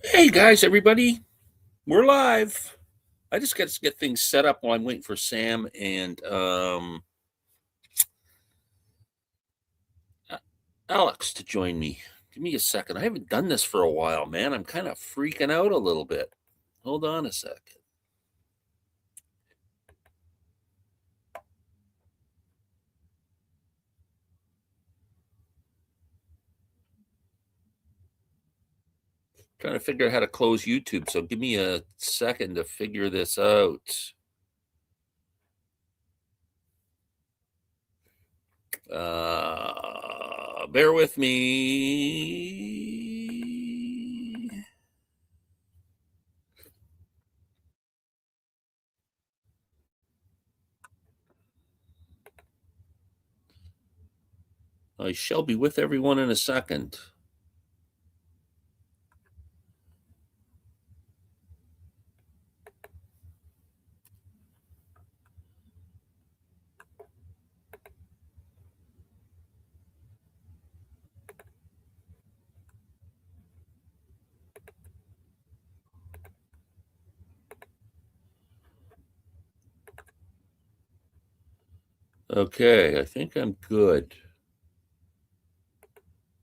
Hey guys, everybody, we're live. I just got to get things set up while I'm waiting for Sam and Alex to join me. Give me a second. I haven't done this for a while, man. I'm kind of freaking out a little bit. Hold on a sec. Trying to figure out how to close YouTube, so give me a second to figure this out. Bear with me. I shall be with everyone in a second. Okay, I think I'm good.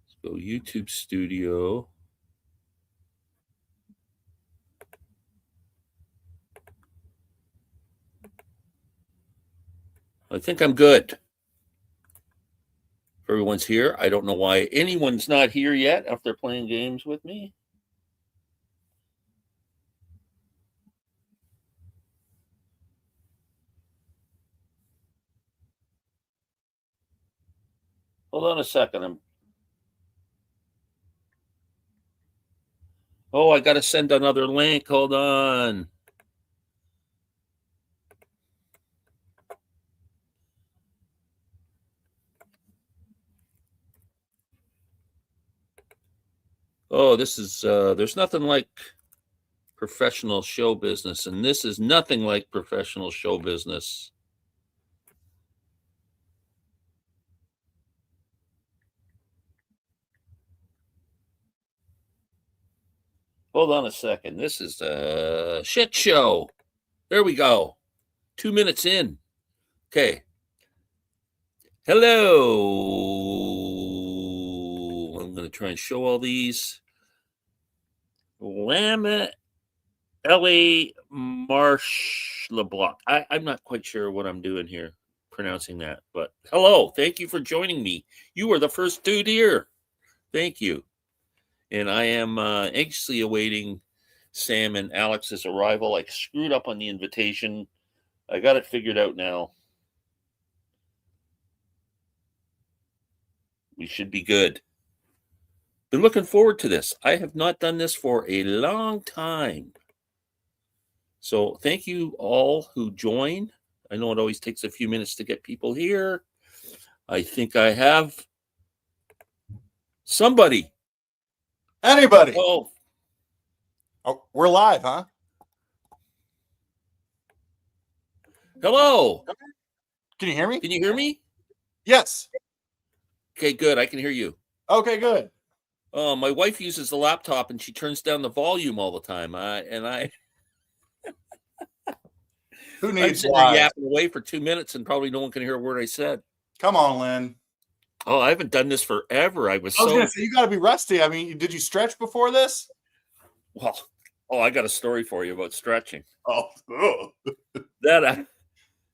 Let's go YouTube Studio. I think I'm good. Everyone's here. I don't know why anyone's not here yet after playing games with me. Hold on a second. I got to send another link. Hold on. This is, there's nothing like professional show business, and this is nothing like professional show business. Hold on a second. This is a shit show. There we go. 2 minutes in. Okay. Hello. I'm going to try and show all these. Lama L.A. Marsh LeBlanc. I'm not quite sure what I'm doing here, pronouncing that, but hello. Thank you for joining me. You were the first dude here. Thank you. And I am anxiously awaiting Sam and Alex's arrival. I screwed up on the invitation. I got it figured out now. We should be good. Been looking forward to this. I have not done this for a long time. So thank you all who join. I know it always takes a few minutes to get people here. I think I have somebody. Anybody? Oh, we're live, huh? hello. Can you hear me? Can you hear me? Yes. Okay, good. I can hear you. Okay, good. My wife uses the laptop and she turns down the volume all the time. Who I'm needs sitting there wives? yapping away for 2 minutes and probably no one can hear a word I said. Come on, Lynn. Oh, I haven't done this forever. I was gonna say you got to be rusty. I mean, did you stretch before this? Well. Oh, I got a story for you about stretching. Oh,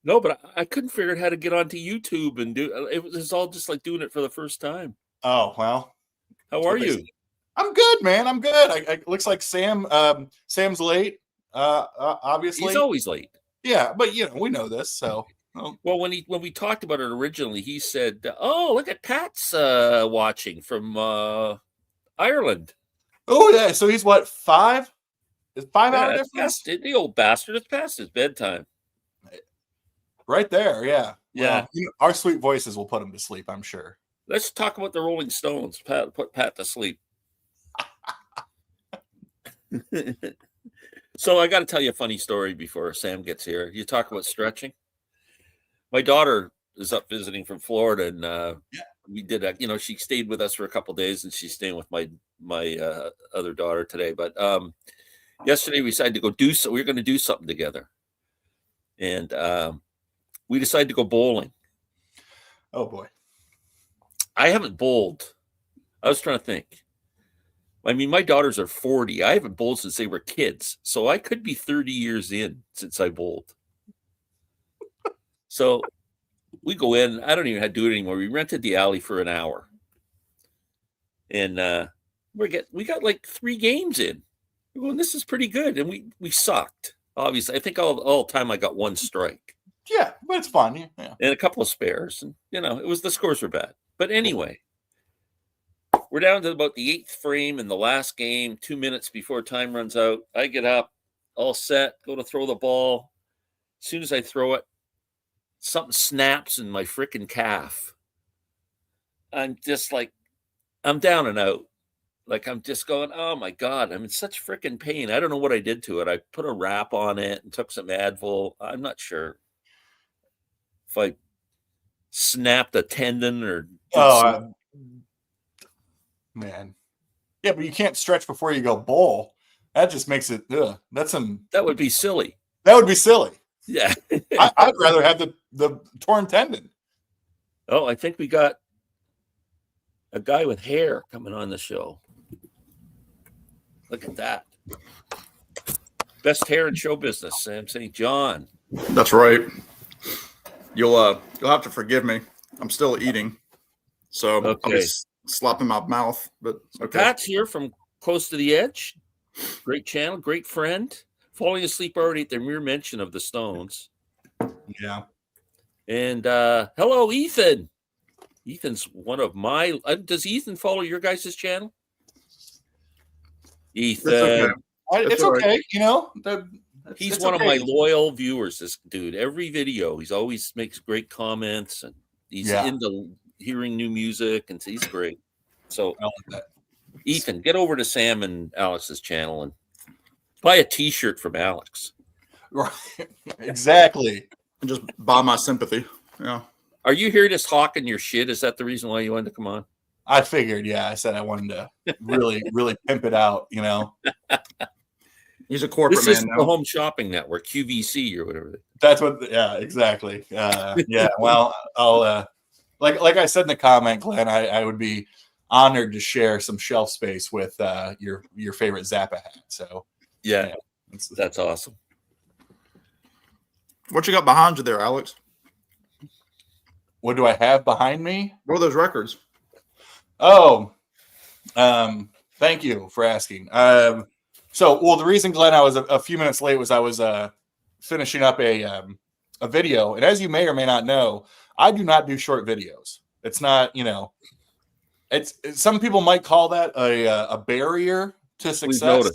no, but I couldn't figure out how to get onto YouTube and do it. Was all just like doing it for the first time. Oh well. How are you? I'm good, man. I'm good. It looks like Sam's late. Obviously, he's always late. Yeah, but we know this. So, well, when we talked about it originally, he said, "Oh, look at Pat's watching from Ireland." Oh yeah, so he's what 5? Is 5 hour difference? The old bastard. It's past his bedtime. Right there, yeah. Yeah. Well, our sweet voices will put him to sleep, I'm sure. Let's talk about the Rolling Stones. Put Pat to sleep. So I got to tell you a funny story before Sam gets here. You talk about stretching. My daughter is up visiting from Florida, and we did she stayed with us for a couple of days, and she's staying with my my other daughter today, but yesterday we decided to go do so. We were going to do something together, and we decided to go bowling. Oh boy, I haven't bowled. I was trying to think. I mean, my daughters are 40. I haven't bowled since they were kids, so I could be 30 years in since I bowled. So we go in. I don't even have to do it anymore. We rented the alley for an hour, and we got like 3 games in. We're going, this is pretty good, and we sucked. Obviously, I think all the time I got 1 strike. Yeah, but it's fun. Yeah, and a couple of spares, and it was the scores were bad. But anyway, we're down to about the 8th frame in the last game. 2 minutes before time runs out, I get up, all set, go to throw the ball. As soon as I throw it, something snaps in my freaking calf. I'm just like, I'm down and out. Like, I'm just going, oh my God, I'm in such freaking pain. I don't know what I did to it. I put a wrap on it and took some Advil. I'm not sure if I snapped a tendon or man. Yeah, but you can't stretch before you go bowl. That just makes it that would be silly. That would be silly. Yeah. I'd rather have the torn tendon. Oh, I think we got a guy with hair coming on the show. Look at that. Best hair in show business, Sam St. John. That's right. You'll have to forgive me. I'm still eating, so Okay. I'll be slopping my mouth. But okay. Pat's here from Close to the Edge. Great channel, great friend. Falling asleep already at the mere mention of the Stones. Yeah. And hello, Ethan. Ethan's one of my. Does Ethan follow your guys' channel? Ethan. It's okay. He's one of my loyal viewers, this dude. Every video, he's always makes great comments, and he's into hearing new music, and he's great. So, I like that. Ethan, get over to Sam and Alex's channel and buy a T-shirt from Alex. Right. Exactly. And just buy my sympathy. Yeah. Are you here just hawking your shit? Is that the reason why you wanted to come on? I figured, I said I wanted to really, really pimp it out, He's a corporate this man is now. the Home Shopping Network, QVC or whatever. That's what, exactly. Well, I'll, like I said in the comment, Glenn, I would be honored to share some shelf space with your favorite Zappa hat. So, yeah that's awesome. What you got behind you there, Alex? What do I have behind me? What are those records? Oh, thank you for asking. The reason, Glenn, I was a few minutes late was I was finishing up a video, and as you may or may not know, I do not do short videos. It's not, it's some people might call that a barrier to success.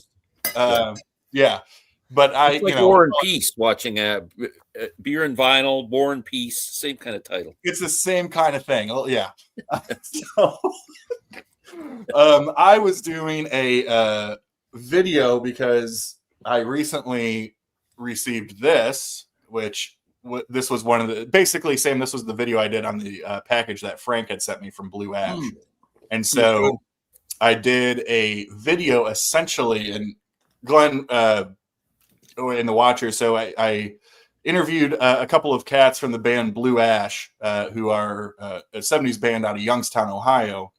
But it's like War and Peace, watching Beer and Vinyl, War and Peace, same kind of title. It's the same kind of thing. Yeah. I was doing a video because I recently received this, which this was one of the basically Sam. This was the video I did on the package that Frank had sent me from Blue Ash, and so I did a video essentially, and Glenn in the watcher. So I interviewed a couple of cats from the band Blue Ash, who are a 70s band out of Youngstown, Ohio,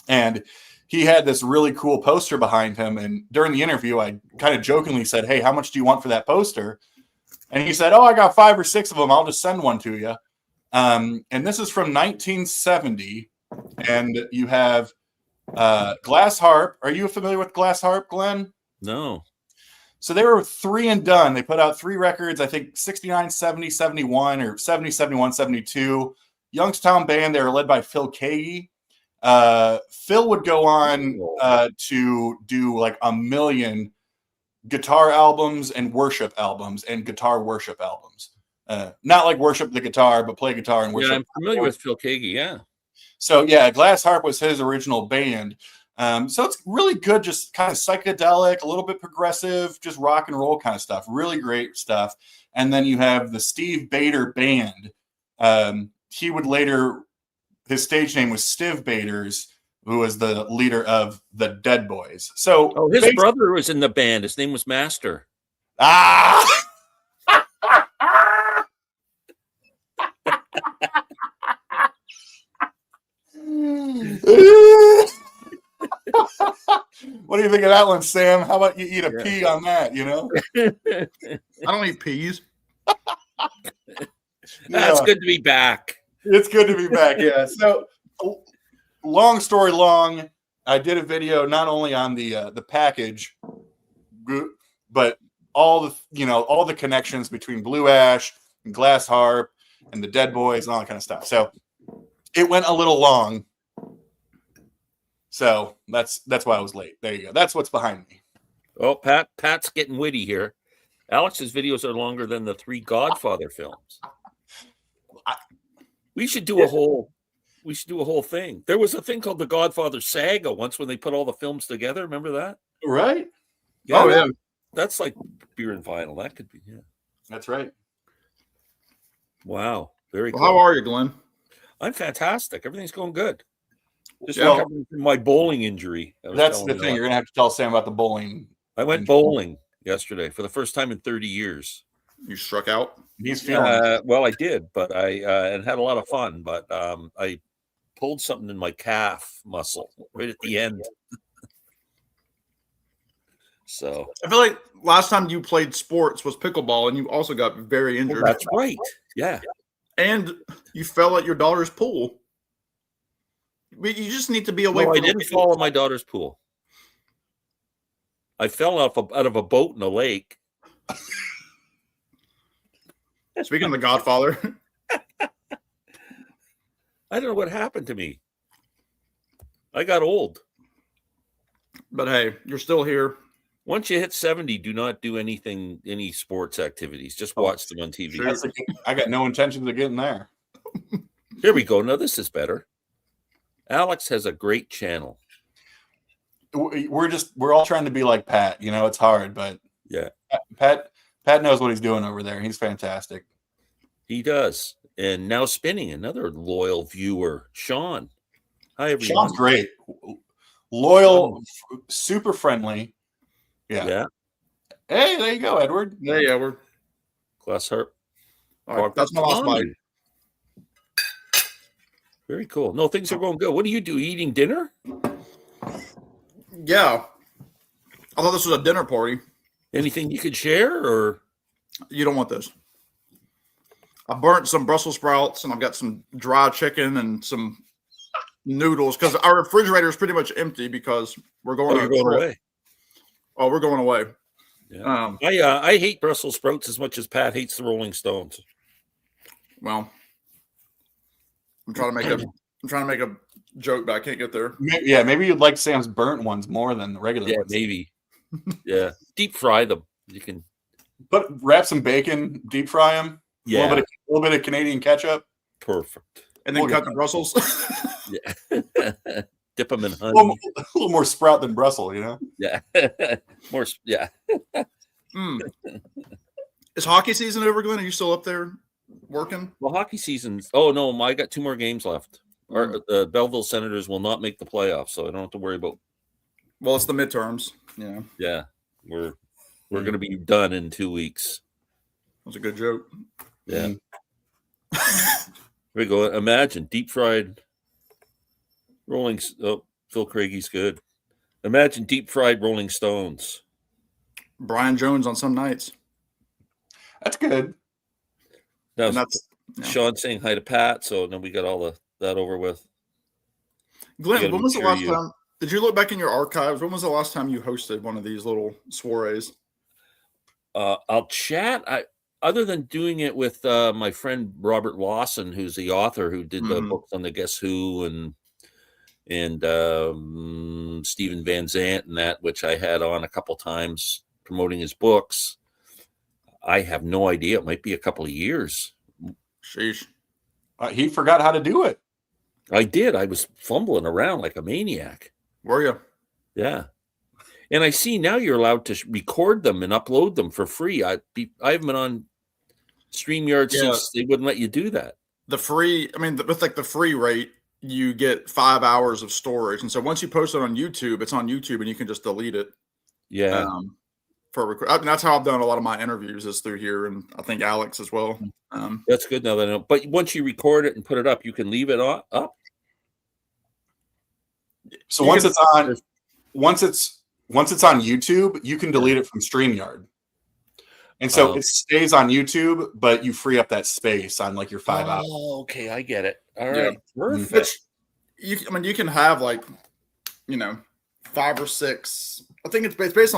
and he had this really cool poster behind him. And during the interview, I kind of jokingly said, "Hey, how much do you want for that poster?" And he said, "Oh, I got 5 or 6 of them. I'll just send one to you." And this is from 1970. And you have Glass Harp. Are you familiar with Glass Harp, Glenn? No. So they were 3 and done. They put out 3 records, I think 69, 70, 71, or 70, 71, 72. Youngstown band. They were led by Phil Kagi. Phil would go on to do like 1 million guitar albums and worship albums and guitar worship albums. Not like worship the guitar, but play guitar and worship. Yeah, I'm familiar with Phil Kagi, yeah. So yeah, Glass Harp was his original band. So it's really good, just kind of psychedelic, a little bit progressive, just rock and roll kind of stuff. Really great stuff. And then you have the Steve Bader Band. He would later, his stage name was Stiv Baders, who was the leader of the Dead Boys. So, Oh, his brother was in the band. His name was Master. Ah! What do you think of that one, Sam? How about you eat a pea on that, you know? I don't eat peas. That's good to be back. It's good to be back, yeah. So, long story long, I did a video not only on the package, but all the connections between Blue Ash and Glass Harp and the Dead Boys and all that kind of stuff. So it went a little long. So that's why I was late. There you go. That's what's behind me. Oh, Pat's getting witty here. Alex's videos are longer than the 3 Godfather films. We should do a whole thing. There was a thing called the Godfather Saga once when they put all the films together. Remember that? Right? Yeah, yeah. That's like beer and vinyl. That could be, yeah. That's right. Wow. Very cool. How are you, Glenn? I'm fantastic. Everything's going good. Just recovering from my bowling injury. That's the thing. You're going to have to tell Sam about the bowling. I went bowling yesterday for the first time in 30 years. You struck out? He's feeling well, I did, but I and had a lot of fun, but I pulled something in my calf muscle right at the end. So I feel like last time you played sports was pickleball, and you also got very injured. That's right. Yeah. And you fell at your daughter's pool. You just need to be away from I didn't fall in my daughter's pool. I fell out of a boat in a lake. Speaking of the Godfather. I don't know what happened to me. I got old. But hey, you're still here. Once you hit 70, do not do any sports activities. Just watch them on TV. I got no intentions of getting there. Here we go. Now this is better. Alex has a great channel. We're all trying to be like Pat. You know, it's hard, but yeah, Pat knows what he's doing over there. He's fantastic. He does. And now spinning, another loyal viewer, Sean. Hi, everyone. Sean's great. Loyal, super friendly. Yeah. Yeah. Hey, there you go, Edward. Hey, Edward. Glass Harp. All right, that's my last bite. Very cool. No, things are going good. What do? Eating dinner? Yeah. I thought this was a dinner party. Anything you could share, or you don't want this? I burnt some Brussels sprouts, and I've got some dry chicken and some noodles because our refrigerator is pretty much empty because we're going. You're going away. Oh, we're going away. Yeah. I hate Brussels sprouts as much as Pat hates the Rolling Stones. Well, I'm trying to make a joke, but I can't get there. Maybe you'd like Sam's burnt ones more than the regular ones. Maybe. Yeah, deep fry them. You can wrap some bacon, deep fry them. Yeah, a little bit of Canadian ketchup. Perfect. And then cut the Brussels. Yeah. Dip them in honey. A little more sprout than Brussels, you know. Yeah. More. Yeah. Is hockey season over, Glenn? Are you still up there working? Well, hockey season's. Oh no, I got 2 more games left. The Belleville Senators will not make the playoffs, so I don't have to worry about. Well, it's the midterms. Yeah. Yeah. We're going to be done in 2 weeks. That was a good joke. Yeah. Here we go. Imagine deep fried rolling. Oh, Phil Craigie's good. Imagine deep fried Rolling Stones. Brian Jones on some nights. That's good. Now, Sean saying hi to Pat. So then we got all that over with. Glenn, when was the last time? Did you look back in your archives? When was the last time you hosted one of these little soirees? I'll chat. Other than doing it with my friend Robert Lawson, who's the author who did the books on the Guess Who and Stephen Van Zandt and that, which I had on a couple times promoting his books. I have no idea. It might be a couple of years. Sheesh. He forgot how to do it. I did. I was fumbling around like a maniac. Were you? Yeah. And I see now you're allowed to record them and upload them for free. I haven't been on StreamYard since they wouldn't let you do that. The free, with like the free rate, you get 5 hours of storage. And so once you post it on YouTube, it's on YouTube and you can just delete it. Yeah. That's how I've done a lot of my interviews is through here. And I think Alex as well. That's good now that I know. But once you record it and put it up, you can leave it up. So once it's on YouTube, you can delete it from StreamYard. And so it stays on YouTube, but you free up that space on like your 5 hours. Oh, okay, I get it. All right, perfect. Which you can have like, 5 or 6. I think it's based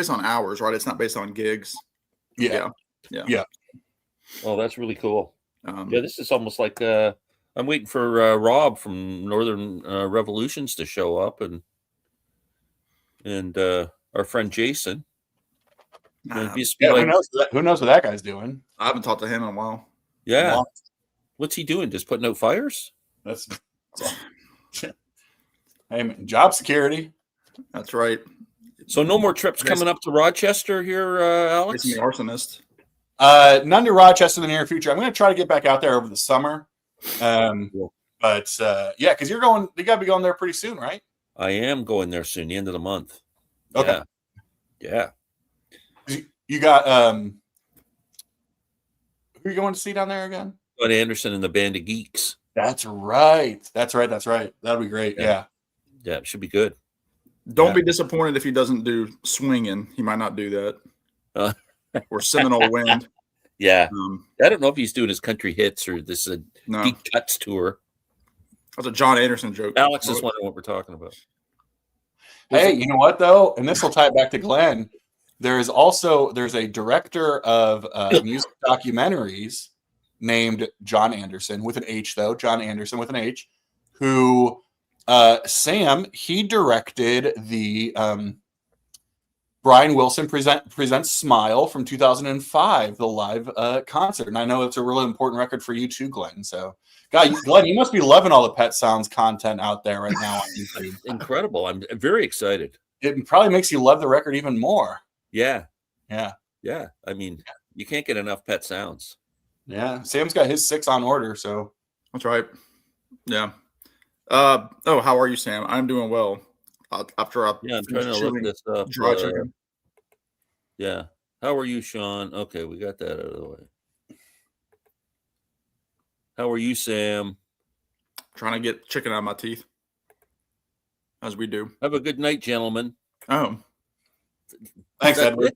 on hours, right? It's not based on gigs. Yeah. Oh, that's really cool. Yeah, this is almost like I'm waiting for Rob from Northern Revolutions to show up, and our friend Jason. Who knows what that guy's doing? I haven't talked to him in a while. Yeah. What's he doing? Just putting out fires? That's hey, job security. That's right. So no more trips coming up to Rochester here, Alex? The arsonist. None to Rochester in the near future. I'm going to try to get back out there over the summer. Cool. But because you got to be going there pretty soon, right? I am going there soon, the end of the month. Okay. Yeah. You got who are you going to see down there again? Bud Anderson and the Band of Geeks. That's right. That'll be great. Yeah, it should be good. Don't be disappointed if he doesn't do Swinging. He might not do that. Or Seminole Wind. Yeah. I don't know if he's doing his country hits or this is a Deep Cuts tour. That's a John Anderson joke. Alex is wondering what we're talking about. Hey, you know what though? And this will tie back to Glenn. There's a director of music documentaries named John Anderson with an H though. John Anderson with an H, who Sam, he directed the Brian Wilson presents Smile from 2005, the live concert. And I know it's a really important record for you too, Glenn. So, Glenn, you must be loving all the Pet Sounds content out there right now on YouTube. Incredible. I'm very excited. It probably makes you love the record even more. Yeah. I mean, you can't get enough Pet Sounds. Yeah. Sam's got his 6 on order, so. That's right. Yeah. How are you, Sam? I'm doing well. I'm trying to look this up. Dry chicken. Yeah. How are you, Sean? Okay, we got that out of the way. How are you, Sam? Trying to get chicken out of my teeth. As we do. Have a good night, gentlemen. Oh. Thanks, Edward.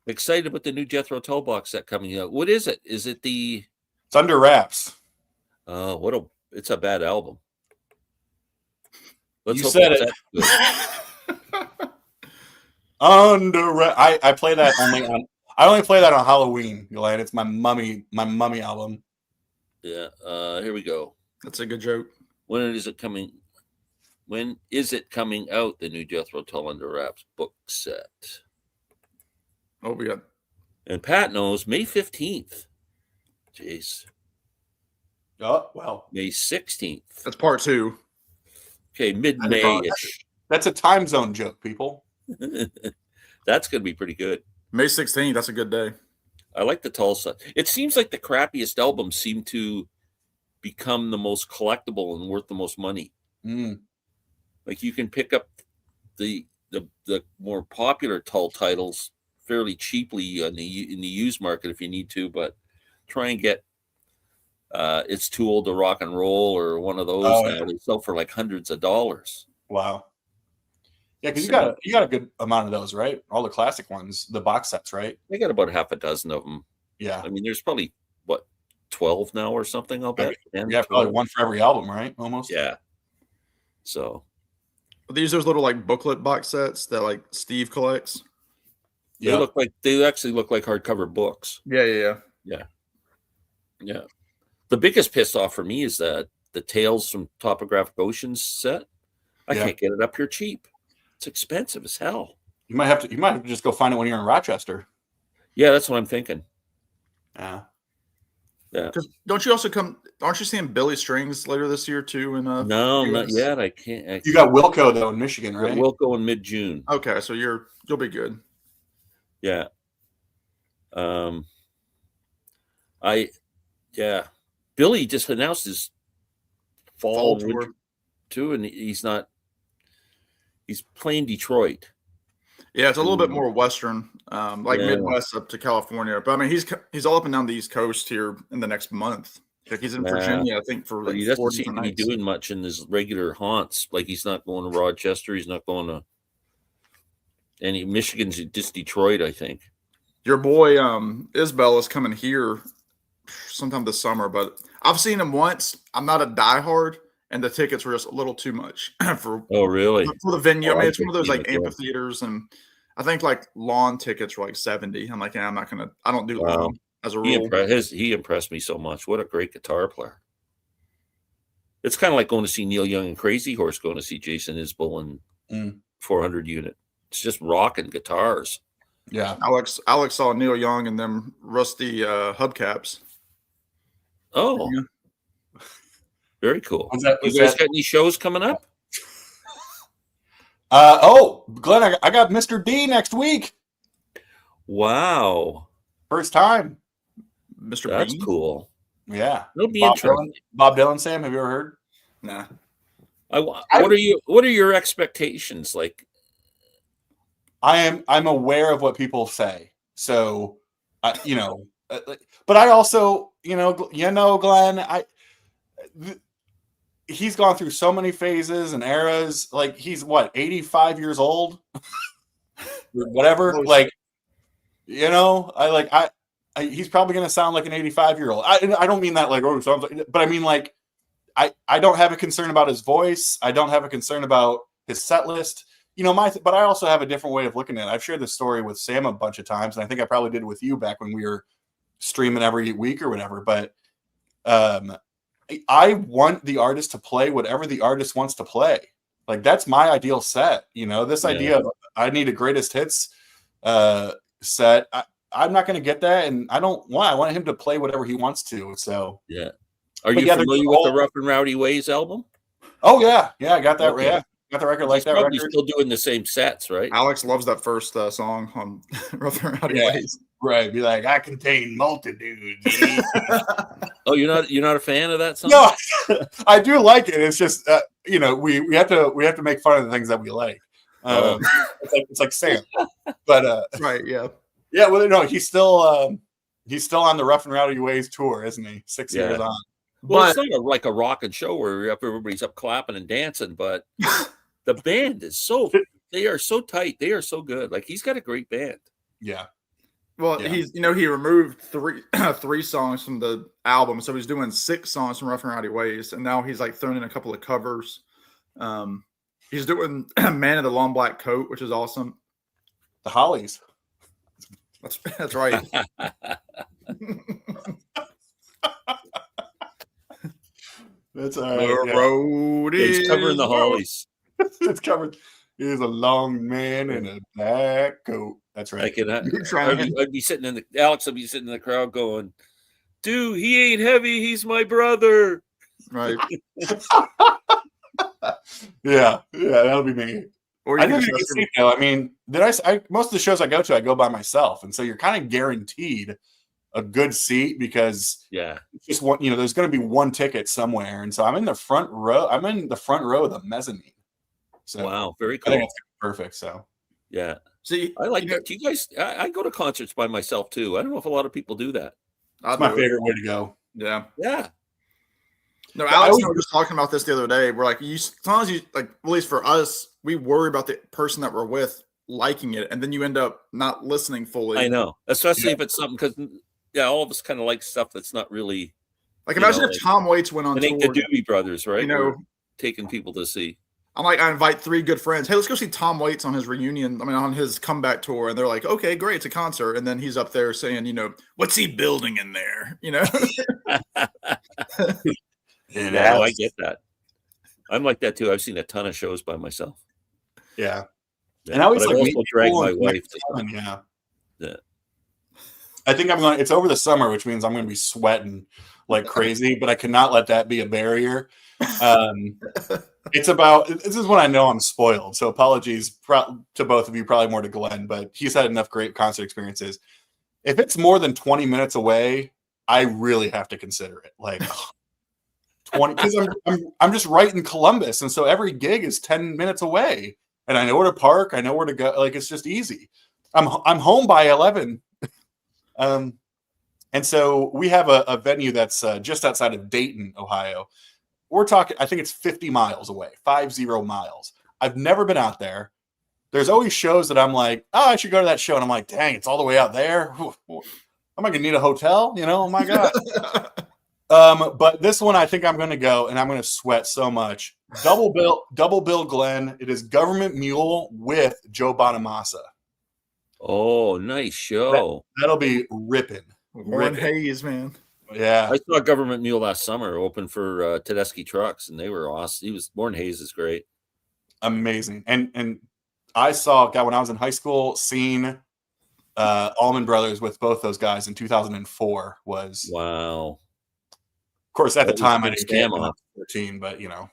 Excited about the new Jethro Tull box set coming out. What is it? Is it the? It's Under Wraps. It's a bad album. You said it. Under Wraps. I play that I only play that on Halloween, Glenn. It's my mummy album. Yeah. Here we go. That's a good joke. When is it coming out? The new Jethro Tull Under Wraps book set. Oh, we got. And Pat knows May 15th. Jeez. Oh, well. May 16th. That's part 2. Okay, mid-May-ish. That's a time zone joke, people. That's going to be pretty good. May 16th, that's a good day. I like the Tulsa. It seems like the crappiest albums seem to become the most collectible and worth the most money. Like you can pick up the more popular Tull titles fairly cheaply in the used market if you need to, but try and get It's Too Old to Rock and Roll or one of those now. They sell for like hundreds of dollars. Wow. Yeah, because you got a good amount of those, right? All the classic ones, the box sets, right? They got about half a dozen of them. Yeah. I mean, there's probably 12 now or something, I'll bet. 10, yeah, probably one for every album, right? Almost. Yeah. So are these those little like booklet box sets that like Steve collects? Yeah. They actually look like hardcover books. Yeah. The biggest piss off for me is that the Tales from Topographic Oceans set. I can't get it up here cheap. It's expensive as hell. You might have to just go find it when you're in Rochester. Yeah, that's what I'm thinking. Yeah. Don't you also aren't you seeing Billy Strings later this year too? No, not yet. I can't. You got Wilco though in Michigan, right? Wilco in mid-June. Okay, so you'll be good. Yeah. Billy just announced his fall tour. winter too, and he's playing Detroit. Yeah, it's a little bit more Western, like Midwest up to California. But I mean, he's all up and down the East Coast here in the next month. Like he's in Virginia, I think, for But like he 4 doesn't seem different to be nights. doing much in his regular haunts. Like he's not going to Rochester. He's not going to Michigan's just Detroit, I think. Your boy Isbell is coming here sometime this summer, but I've seen him once. I'm not a diehard, and the tickets were just a little too much for really for the venue. Oh, I mean, I it's one of those get like it, yeah. amphitheaters, and I think like lawn tickets were like 70. I'm like, yeah, I'm not gonna. I don't do Wow. lawn as a rule. He impressed me so much. What a great guitar player. It's kind of like going to see Neil Young and Crazy Horse going to see Jason Isbell and 400 unit. It's just rocking guitars. Yeah. Alex saw Neil Young and them rusty hubcaps. Oh, Yeah. very cool. Was You guys got any shows coming up? Glenn, I got Mr. D next week. Wow, First time. Mr. that's Bean? Yeah. cool. It'll be Bob interesting. Bob Dylan, Sam, have you ever heard? Nah. What are your expectations? Like, I'm aware of what people say. So, but I also, Glenn, he's gone through so many phases and eras. Like he's 85 years old, or whatever. Like, he's probably going to sound like an 85-year-old. I don't mean that like, oh, sounds like, but I mean like, I don't have a concern about his voice. I don't have a concern about his set list. But I also have a different way of looking at it. I've shared this story with Sam a bunch of times, and I think I probably did it with you back when we were streaming every week or whatever. But I want the artist to play whatever the artist wants to play. Like that's my ideal set. This idea of I need a greatest hits set. I'm not going to get that, and I want him to play whatever he wants to. So yeah. Are you familiar with the Rough and Rowdy Ways album? Oh yeah, I got that. Okay. Yeah, got the record like He's that. probably Record. still doing the same sets, right? Alex loves that first song on Rough and Rowdy Ways. Right, be like, I contain multitudes. Oh, you're not a fan of that song? No, I do like it. It's just we have to make fun of the things that we like. It's like Sam, but right, yeah. Well, no, he's still on the Rough and Rowdy Ways tour, isn't he? 6 years on. Well, it's not like a rockin' show where everybody's up clapping and dancing, but the band is they are so tight. They are so good. Like he's got a great band. Yeah. Well, he's he removed three songs from the album, so he's doing 6 songs from Rough and Rowdy Ways, and now he's like throwing in a couple of covers. He's doing "Man in the Long Black Coat," which is awesome. The Hollies. That's right. That's all right. The road is He's covering the Hollies. It's covered. He's a long man in a black coat. That's right. I'd be sitting in Alex would be sitting in the crowd going, dude, he ain't heavy. He's my brother. Right. Yeah, that'll be me. Or I think you can see, though. I mean, most of the shows I go to, I go by myself, and so you're kind of guaranteed a good seat because it's just one. There's going to be one ticket somewhere, and so I'm in the front row. I'm in the front row of the mezzanine. So wow, very cool. I think it's perfect. So yeah, see, I like that. You guys, I go to concerts by myself too. I don't know if a lot of people do that. That's my favorite way to go. Yeah. No, Yeah, Alex and I were just talking about this the other day. We're like, sometimes you like, at least for us, we worry about the person that we're with liking it, and then you end up not listening fully. I know, especially if it's something because all of us kind of like stuff that's not really like. Imagine if Tom Waits went on tour. The Doobie Brothers, right? We're taking people to see. I'm like, I invite 3 good friends. Hey, let's go see Tom Waits on his reunion. On his comeback tour, and they're like, okay, great, it's a concert, and then he's up there saying, what's he building in there? Yeah, I get that. I'm like that too. I've seen a ton of shows by myself. Yeah. And I always also drag my wife. Yeah. I think it's over the summer, which means I'm going to be sweating like crazy, but I cannot let that be a barrier. This is when I know I'm spoiled. So apologies to both of you, probably more to Glenn, but he's had enough great concert experiences. If it's more than 20 minutes away, I really have to consider it. Like 20, because I'm just right in Columbus, and so every gig is 10 minutes away, and I know where to park. I know where to go. Like it's just easy. I'm home by 11. And so we have a venue that's just outside of Dayton, Ohio. We're talking, I think it's 50 miles away, 50 miles. I've never been out there. There's always shows that I'm like, oh, I should go to that show. And I'm like, dang, it's all the way out there. Am I going to need a hotel? You know, oh my God. But this one, I think I'm going to go and I'm going to sweat so much. Double bill Glenn. It is Government Mule with Joe Bonamassa. Oh, nice show. That'll be ripping. Warren Hayes, man. Yeah. I saw Government Mule last summer open for Tedeschi Trucks, and they were awesome. Warren Hayes is great. Amazing. And I saw, when I was in high school, seeing Allman Brothers with both those guys in 2004 was wow. Of course, at the time I didn't get 14, but you know,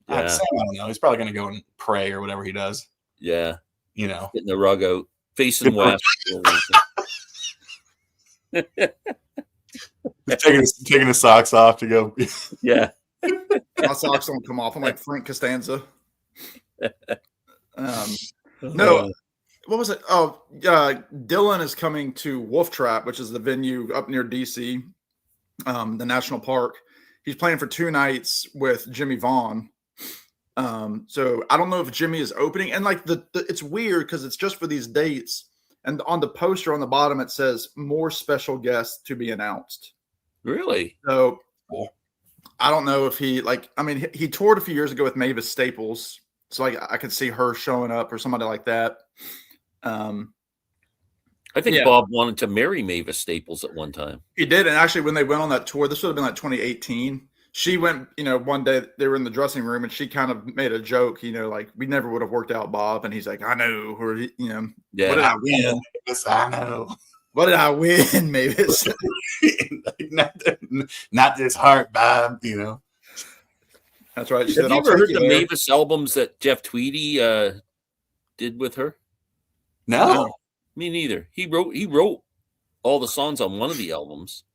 yeah. Sam, I don't know. He's probably going to go and pray or whatever he does. Yeah, you know, getting the rug out, facing west. taking his socks off to go. Yeah, my socks don't come off. I'm like Frank Costanza. No, what was it? Oh, Dylan is coming to Wolf Trap, which is the venue up near DC, the national park. He's playing for 2 nights with Jimmy Vaughn. So I don't know if Jimmy is opening, and like it's weird because it's just for these dates. And on the poster on the bottom, it says more special guests to be announced. Really? So I don't know if he he toured a few years ago with Mavis Staples. So I could see her showing up or somebody like that. I think Bob wanted to marry Mavis Staples at one time. He did. And actually, when they went on that tour, this would have been like 2018. She went, one day they were in the dressing room and she kind of made a joke, like, we never would have worked out, Bob. And he's like, I know. Or, what did I win? I know. What did I win, Mavis? not this heart, Bob, That's right. She Have said, you I'll ever heard take the you there. Mavis albums that Jeff Tweedy did with her? No. Me neither. He wrote all the songs on one of the albums.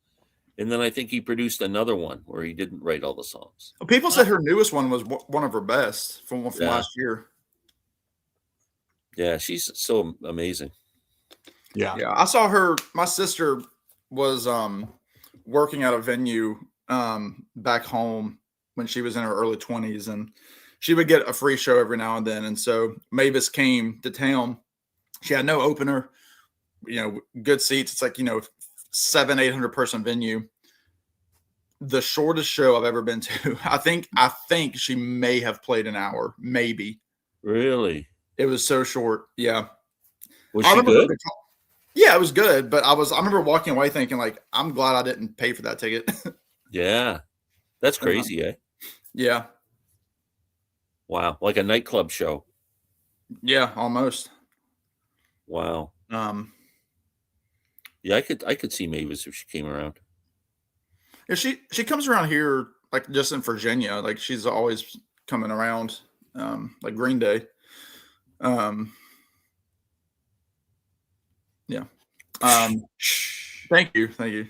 And then I think he produced another one where he didn't write all the songs. Well, people said her newest one was one of her best from last year. Yeah, she's so amazing. Yeah. I saw her. My sister was working at a venue back home when she was in her early 20s, and she would get a free show every now and then. And so Mavis came to town. She had no opener, good seats. It's like 700-800 person venue. The shortest show I've ever been to. I think she may have played an hour, maybe. Really? It was so short. Yeah. Was she good? Yeah, it was good. But I remember walking away thinking, like, I'm glad I didn't pay for that ticket. Yeah. That's crazy, eh? Yeah. Wow. Like a nightclub show. Yeah, almost. Wow. Yeah, I could see Mavis if she came around. Yeah, she comes around here like just in Virginia. Like she's always coming around, like Green Day. Yeah. Thank you.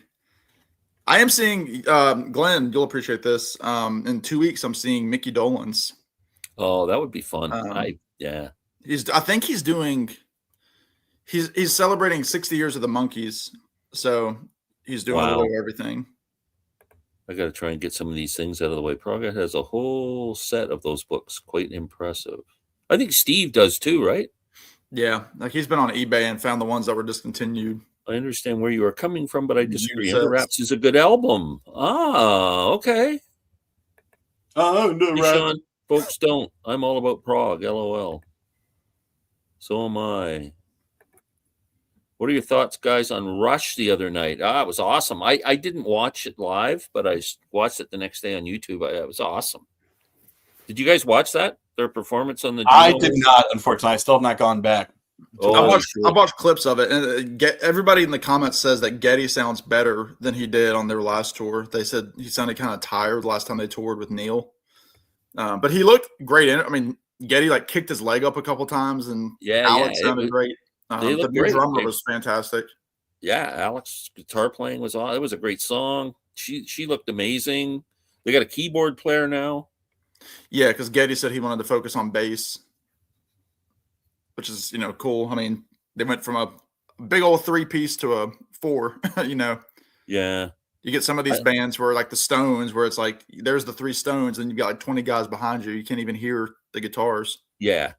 I am seeing Glenn. You'll appreciate this. In 2 weeks, I'm seeing Mickey Dolenz. Oh, that would be fun. I think he's doing. He's celebrating 60 years of the Monkees, so he's doing a little of everything. I got to try and get some of these things out of the way. Prog has a whole set of those books. Quite impressive. I think Steve does too, right? Yeah, like he's been on eBay and found the ones that were discontinued. I understand where you are coming from, but I disagree. Under Wraps is a good album. Ah, okay. Oh, no, hey, Sean, folks don't. I'm all about prog, LOL. So am I. What are your thoughts, guys, on Rush the other night? It was awesome. I didn't watch it live, but I watched it the next day on YouTube. It was awesome. Did you guys watch that? Their performance on the I did not, unfortunately. I still have not gone back. I watched clips of it, and everybody in the comments says that Geddy sounds better than he did on their last tour. They said he sounded kind of tired last time they toured with Neil, but he looked great in it. I mean, Geddy like kicked his leg up a couple times, and Alex sounded great. The drummer was fantastic. yeah, Alex guitar playing was on. It was a great song. She looked amazing. They got a keyboard player now. Yeah, because Getty said he wanted to focus on bass, which is cool. I mean, they went from a big old 3-piece to a 4. Yeah. You get some of these bands where like the Stones, where it's like there's the 3 Stones, and you've got like 20 guys behind you. You can't even hear the guitars. Yeah.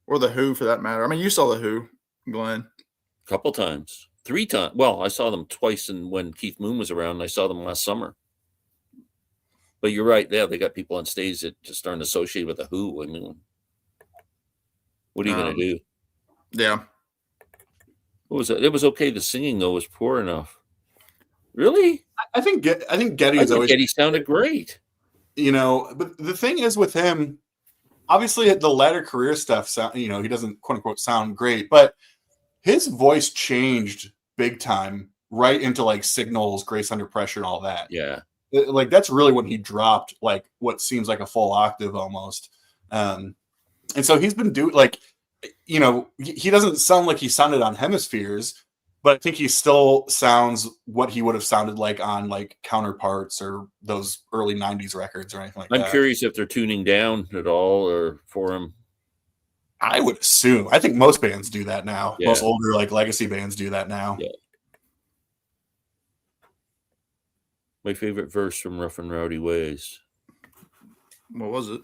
Or the Who, for that matter. I mean, you saw the Who, Glenn. A couple times. 3 times. Well, I saw them twice when Keith Moon was around. And I saw them last summer. But you're right. Yeah, they got people on stage that just aren't associated with the Who. I mean, what are you going to do? Yeah. What was it? It was okay. The singing, though, was poor enough. Really? I think Getty Getty sounded great. But the thing is with him, obviously the latter career stuff, he doesn't quote unquote sound great, but his voice changed big time right into like Signals, Grace Under Pressure, and all that. Yeah. Like that's really when he dropped like what seems like a full octave almost. And so he's been he doesn't sound like he sounded on Hemispheres, but I think he still sounds what he would have sounded like on like Counterparts or those early 90s records or anything like that. I'm curious if they're tuning down at all or for him. I would assume. I think most bands do that now. Yeah. Most older like legacy bands do that now. Yeah. My favorite verse from Rough and Rowdy Ways. What was it?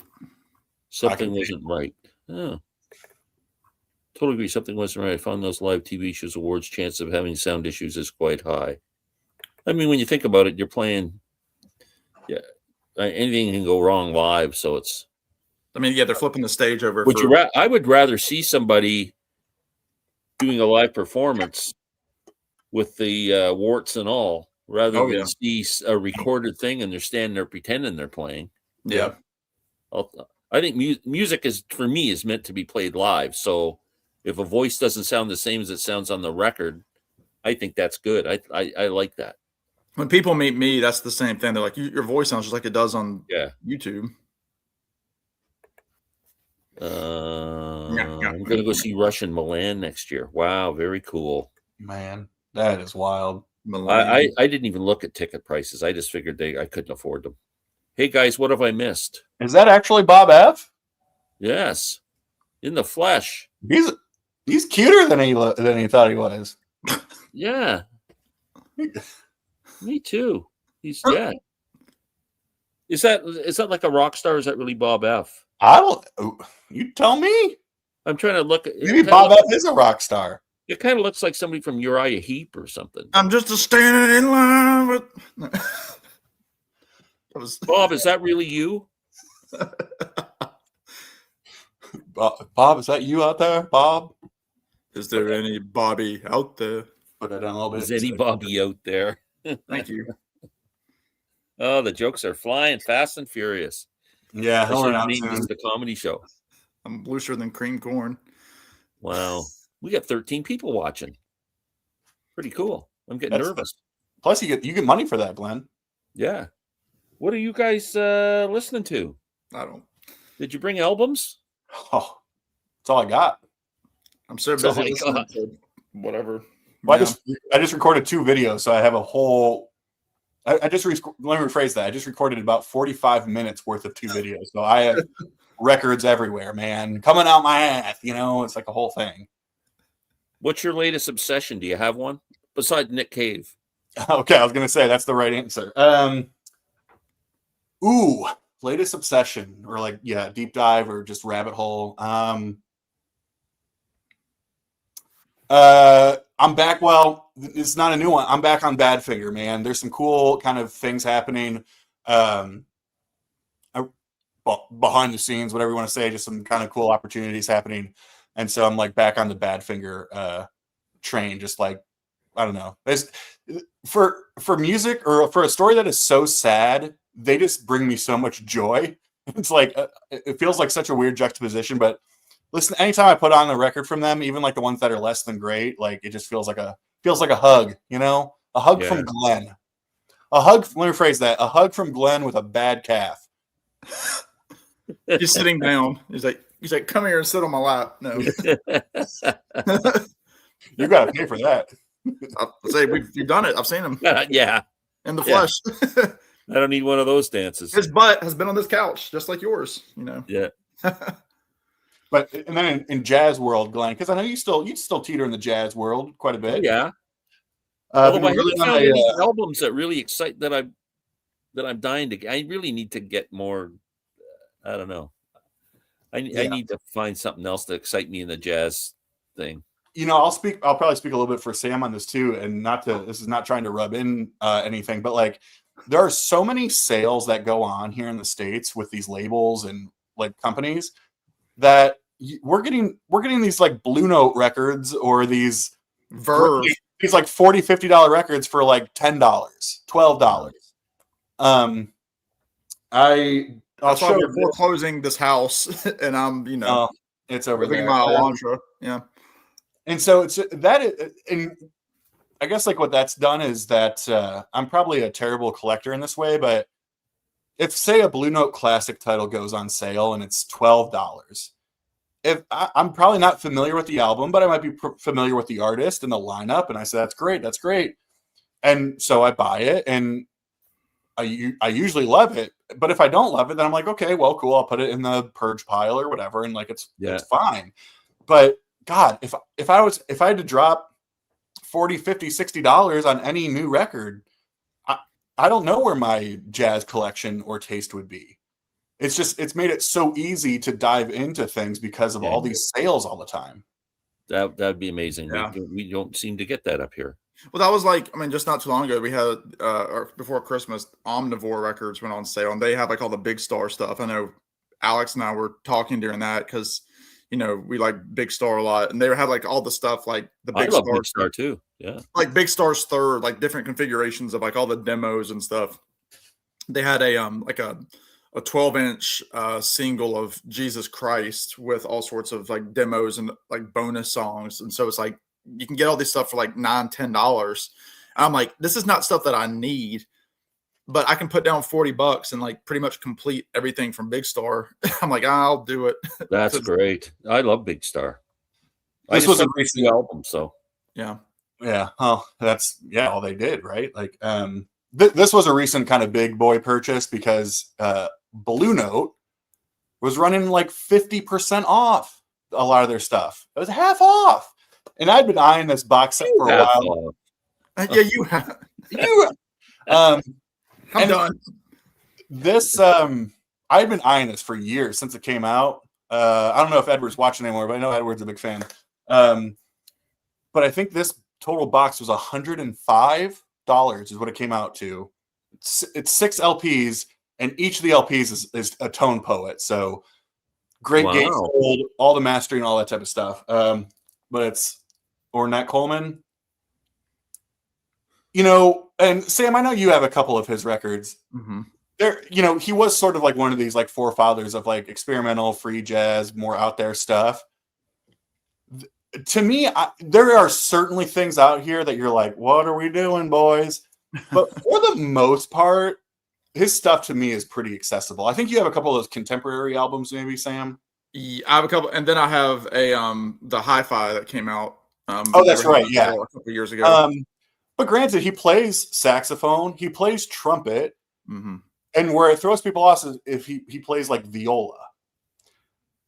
Something wasn't right. Oh. Totally agree. Something wasn't right. I found those live TV shows awards chance of having sound issues is quite high. I mean, when you think about it, you're playing. Yeah, anything can go wrong live. So it's. I mean, yeah, they're flipping the stage over. I would rather see somebody doing a live performance with the warts and all, rather than see a recorded thing and they're standing there pretending they're playing. Yeah. I think music is meant to be played live. So if a voice doesn't sound the same as it sounds on the record, I think that's good. I like that. When people meet me, that's the same thing. They're like, your voice sounds just like it does on YouTube. I'm going to go see Rush in Milan next year. Wow, very cool. Man, that is wild. I didn't even look at ticket prices. I just figured I couldn't afford them. Hey, guys, what have I missed? Is that actually Bob F? Yes, in the flesh. He's cuter than he thought he was. Yeah, me too. Is that like a rock star? Or is that really Bob F? You tell me. I'm trying to look at. Maybe Bob F is a rock star. It kind of looks like somebody from Uriah Heep or something. I'm just a standing in line with. Bob, is that really you? Bob, is that you out there, Bob? Is there any Bobby out there? Put it down a little bit. Is any Bobby out there? Thank you. Oh, the jokes are flying fast and furious. Yeah, it's the comedy show. I'm looser than cream corn. Wow, we got 13 people watching. Pretty cool. I'm getting nervous. Plus, you get money for that, Glenn. Yeah. What are you guys listening to? I don't. Did you bring albums? Oh, that's all I got. I'm so busy listening to whatever. Well, I just recorded 2 videos, so I have a whole. Let me rephrase that. I just recorded about 45 minutes worth of 2 videos, so I have records everywhere, man, coming out my ass. It's like a whole thing. What's your latest obsession? Do you have one besides Nick Cave? Okay, I was gonna say that's the right answer. Latest obsession or deep dive or just rabbit hole. I'm back. Well, it's not a new one. I'm back on Badfinger, man. There's some cool kind of things happening behind the scenes, whatever you want to say, just some kind of cool opportunities happening. And so I'm back on the Badfinger train, just I don't know. For music or for a story that is so sad, they just bring me so much joy. It's it feels like such a weird juxtaposition, but listen, anytime I put on a record from them, even the ones that are less than great, it just feels like a hug, a hug from Glenn. Let me rephrase that. A hug from Glenn with a bad calf. He's sitting down. He's like, come here and sit on my lap. No. You got to pay for that. I'll say you've done it. I've seen him Yeah. in the Yeah. flesh. I don't need one of those dances. His butt has been on this couch, just like yours. Yeah. But and then in jazz world, Glenn, because I know you still teeter in the jazz world quite a bit. Oh, yeah. Been Although I really haven't on found a, any albums that really excite that I'm dying to. I really need to get more. I don't know. I need to find something else to excite me in the jazz thing. I'll probably speak a little bit for Sam on this too, and this is not trying to rub in anything, but like there are so many sales that go on here in the States with these labels and like companies that we're getting these like Blue Note records or these Verve. These like $40, $50 records for like $10, $12. I'll That's why show we're foreclosing this house, and I'm it's over living there. my Elantra. Yeah. And so and I guess like what that's done is that I'm probably a terrible collector in this way, but if say a Blue Note classic title goes on sale and it's $12, if I'm probably not familiar with the album, but I might be familiar with the artist and the lineup, and I say that's great, and so I buy it, and I usually love it. But if I don't love it, then I'm like, okay, well, cool, I'll put it in the purge pile or whatever, and like it's fine. But God, if I had to drop $40, $50, $60 on any new record, I don't know where my jazz collection or taste would be. It's made it so easy to dive into things because of all these sales all the time. That'd be amazing. Yeah. We don't seem to get that up here. Well, that was like, just not too long ago, we had, before Christmas, Omnivore Records went on sale, and they have like all the Big Star stuff. I know Alex and I were talking during that because, we like Big Star a lot, and they had like all the stuff like the Big Star. Big Star too. Yeah. Like Big Star's third, like different configurations of like all the demos and stuff. They had a 12-inch single of Jesus Christ with all sorts of like demos and like bonus songs. And so it's like, you can get all this stuff for like $9, $10. I'm like, this is not stuff that I need, but I can put down $40 and like pretty much complete everything from Big Star. I'm like, I'll do it. That's great. I love Big Star. This was a recent album, so yeah. Oh, that's all they did, right? Like, this was a recent kind of big boy purchase because Blue Note was running like 50% off a lot of their stuff. It was half off. And I'd been eyeing this box set for a while. Yeah, you have. I'm done. This I'd been eyeing this for years since it came out. I don't know if Edward's watching anymore, but I know Edward's a big fan. But I think this total box was $105 is what it came out to. It's 6 LPs, and each of the LPs is a tone poet. So great gatefold, all the mastering, all that type of stuff. But it's Ornette Coleman. And Sam, I know you have a couple of his records. Mm-hmm. There, he was sort of like one of these like forefathers of like experimental free jazz, more out there stuff. To me, there are certainly things out here that you're like, what are we doing, boys? But for the most part, his stuff to me is pretty accessible. I think you have a couple of those contemporary albums, maybe, Sam. Yeah, I have a couple, and then I have a the hi-fi that came out. That's right, yeah, a couple of years ago. But granted, he plays saxophone, he plays trumpet, mm-hmm. and where it throws people off is if he plays like viola.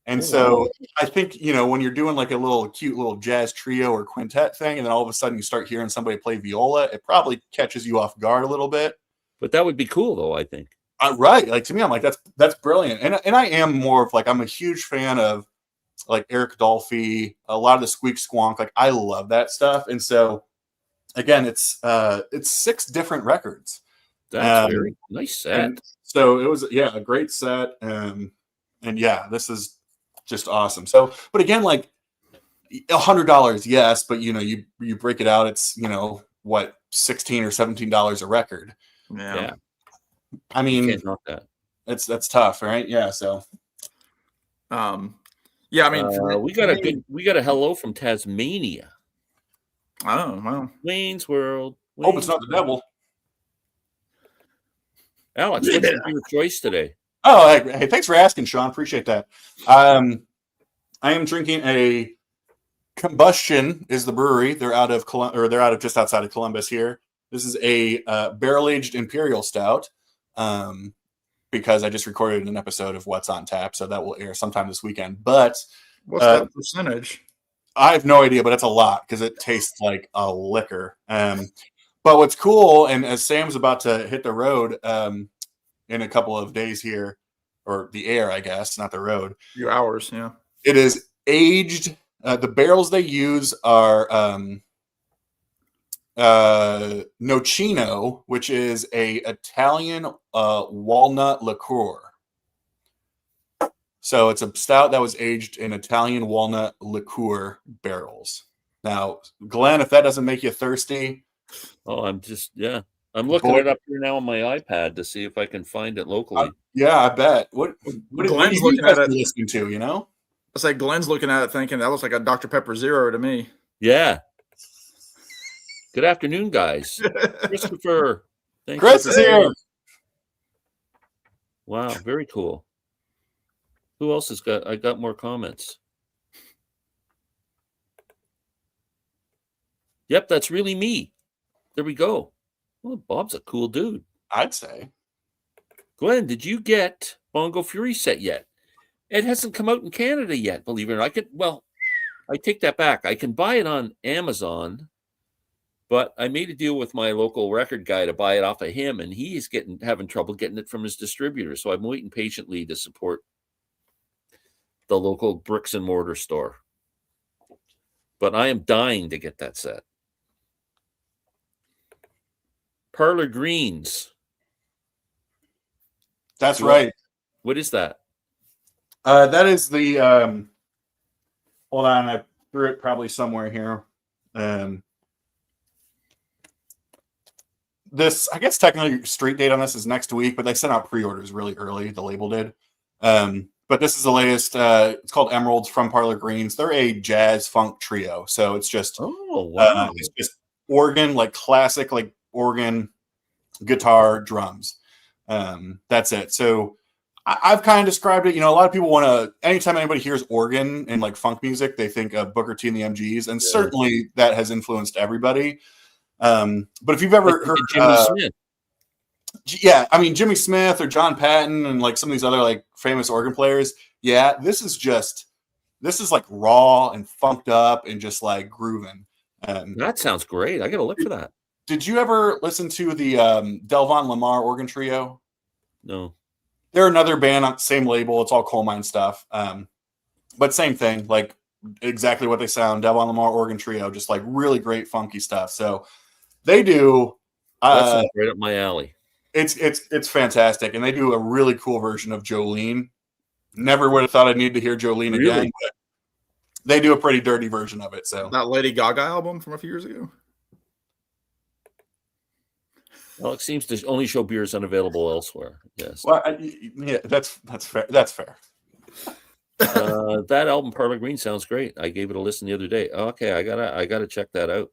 And so I think, when you're doing like a cute little jazz trio or quintet thing, and then all of a sudden you start hearing somebody play viola, it probably catches you off guard a little bit. But that would be cool, though, I think. Right. Like, to me, I'm like, that's brilliant. And I am more of like, I'm a huge fan of like Eric Dolphy, a lot of the Squeak Squonk. Like, I love that stuff. And so again, it's 6 different records. That's very nice set. So it was, a great set. And this is just awesome. So, but again, like $100, yes, but you break it out, it's $16 or $17 a record. Yeah. I mean, can't knock that. That's tough, right? Yeah. So, yeah. I mean, we got a hello from Tasmania. Oh, wow. Wayne's World. Hope it's not the devil. Alex, what's your choice today? Oh, hey, thanks for asking, Sean. Appreciate that. I am drinking a Combustion is the brewery. They're out of they're out of just outside of Columbus here. This is a barrel-aged imperial stout. Because I just recorded an episode of What's on Tap, so that will air sometime this weekend. But What's that percentage? I have no idea, but it's a lot because it tastes like a liquor. But what's cool, and as Sam's about to hit the road in a couple of days here, or the air, I guess, not the road. A few hours, yeah. It is aged. The barrels they use are Nocino, which is a Italian walnut liqueur. So it's a stout that was aged in Italian walnut liqueur barrels. Now, Glenn, if that doesn't make you thirsty. Oh, I'm looking it up here now on my iPad to see if I can find it locally. Yeah, I bet. What Glenn's you looking at it. Listening to, you know? It's like Glenn's looking at it thinking that looks like a Dr. Pepper Zero to me. Yeah. Good afternoon, guys. Christopher. Chris is here. Wow, very cool. Who else has got? I got more comments. Yep, that's really me. There we go. Well, Bob's a cool dude. I'd say. Glenn, did you get Bongo Fury set yet? It hasn't come out in Canada yet, believe it or not. I take that back. I can buy it on Amazon. But I made a deal with my local record guy to buy it off of him, and he's having trouble getting it from his distributor. So I'm waiting patiently to support the local bricks and mortar store. But I am dying to get that set. Parlor Greens. That's right. What is that? That is the hold on, I threw it probably somewhere here. This, I guess technically street date on this is next week, but they sent out pre-orders really early. The label did. But this is the latest. It's called Emeralds from Parlor Greens. They're a jazz funk trio. So it's just, it's just organ, like classic, like organ, guitar, drums. That's it. So I've kind of described it. You know, a lot of people want to, anytime anybody hears organ and like funk music, they think of Booker T and the MGs. And certainly that has influenced everybody. But if you've ever heard Jimmy Smith. Yeah, I mean Jimmy Smith or John Patton and like some of these other like famous organ players, yeah, this is like raw and funked up and just like grooving. That sounds great. I gotta look for that. Did you ever listen to the Delvon Lamar organ trio? No. They're another band on the same label. It's all coal mine stuff. But same thing, like exactly what they sound. Delvon Lamar organ trio, just like really great funky stuff. So they do. That's right up my alley. It's fantastic, and they do a really cool version of Jolene. Never would have thought I'd need to hear Jolene again, but they do a pretty dirty version of it. So that Lady Gaga album from a few years ago. Well, it seems to only show beers unavailable elsewhere. Yes. Well, yeah, that's fair. That's fair. That album, Parlor Green, sounds great. I gave it a listen the other day. Okay, I gotta check that out.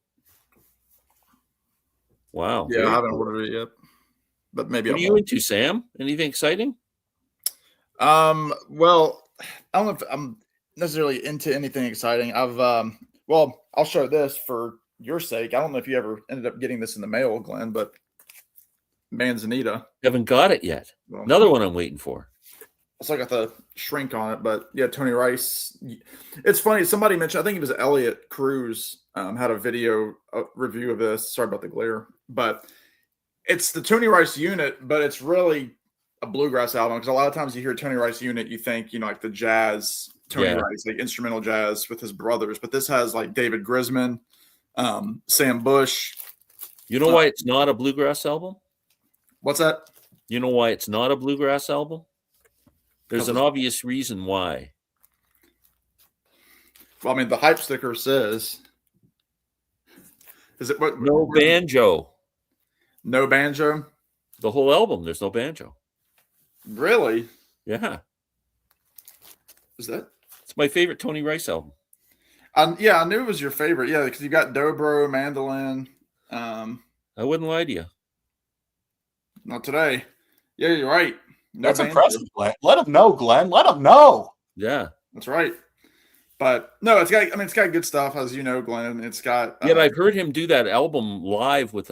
Wow. Yeah, I haven't ordered it yet, but maybe. What are you into, Sam? Anything exciting? Well, I don't know if I'm necessarily into anything exciting. Well, I'll show this for your sake. I don't know if you ever ended up getting this in the mail, Glenn, but Manzanita. Haven't got it yet. Well, another one I'm waiting for. So I got the shrink on it, but yeah, Tony Rice. It's funny. Somebody mentioned, I think it was Elliot Cruz, had a video review of this. Sorry about the glare, but it's the Tony Rice unit, but it's really a bluegrass album. Because a lot of times you hear Tony Rice unit, you think, like the jazz Tony Rice, like instrumental jazz with his brothers. But this has like David Grisman, Sam Bush. You know why it's not a bluegrass album? What's that? You know why it's not a bluegrass album? There's an obvious reason why. Well, I mean, the hype sticker says, "Is it what? No banjo. No banjo. The whole album, there's no banjo. Really? Yeah. Is that? It's my favorite Tony Rice album. Yeah, I knew it was your favorite. Yeah, because you got dobro, mandolin. I wouldn't lie to you. Not today. Yeah, you're right. No That's banjo. impressive, Glenn. Let him know, Glenn. Let him know. Yeah. That's right. But no, it's got good stuff, as you know, Glenn. It's got Yeah, I've heard him do that album live with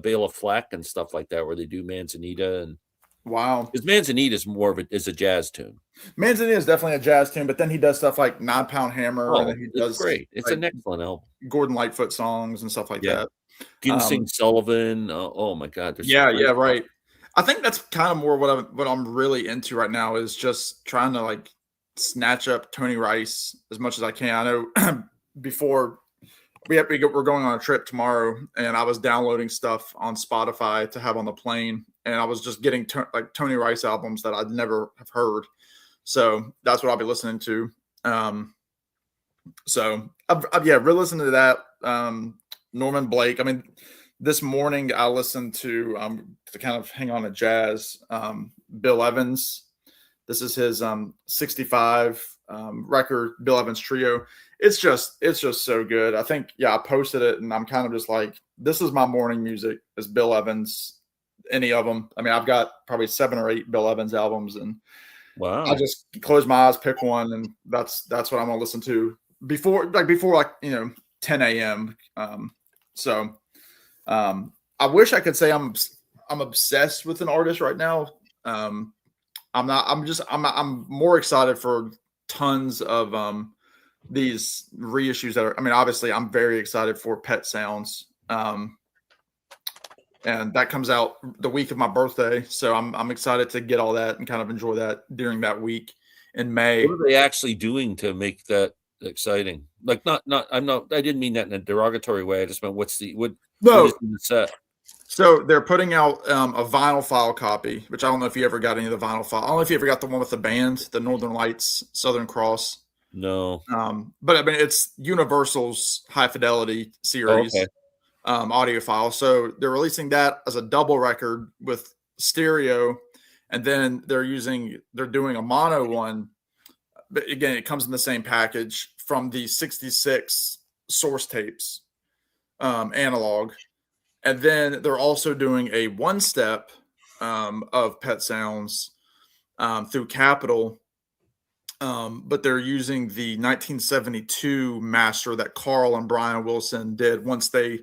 Bela Fleck and stuff like that, where they do Manzanita, and wow, because Manzanita is more of is a jazz tune. Manzanita is definitely a jazz tune, but then he does stuff like 9 Pound Hammer, and then he it's does great. It's like an excellent album. Gordon Lightfoot songs and stuff like that. Ginseng Sullivan. Oh my God, there's right. I think that's kind of more what I'm really into right now is just trying to like snatch up Tony Rice as much as I can. I know before we're going on a trip tomorrow, and I was downloading stuff on Spotify to have on the plane, and I was just getting like Tony Rice albums that I'd never have heard. So that's what I'll be listening to. So I've re-listened to that. Norman Blake. I mean, this morning I listened to kind of hang on to jazz. Bill Evans. This is his 65 record, Bill Evans Trio. It's just so good. I think I posted it, and I'm kind of just like, this is my morning music. Is Bill Evans, any of them? I mean, I've got probably 7 or 8 Bill Evans albums, and wow, I just close my eyes, pick one, and that's what I'm gonna listen to before 10 a.m. I wish I could say I'm obsessed with an artist right now. I'm not. I'm more excited for tons of these reissues that are. I mean, obviously, I'm very excited for Pet Sounds, and that comes out the week of my birthday. So I'm excited to get all that and kind of enjoy that during that week in May. What are they actually doing to make that exciting? Like, not. I didn't mean that in a derogatory way. I just meant what is in the set? So they're putting out a vinyl file copy, which I don't know if you ever got any of the vinyl file. I don't know if you ever got the one with the band, the Northern Lights, Southern Cross. No. But I mean, it's Universal's High Fidelity series audio file. So they're releasing that as a double record with stereo, and then they're doing a mono one. But again, it comes in the same package from the 66 source tapes, analog. And then they're also doing a one-step of Pet Sounds through Capitol, but they're using the 1972 master that Carl and Brian Wilson did once they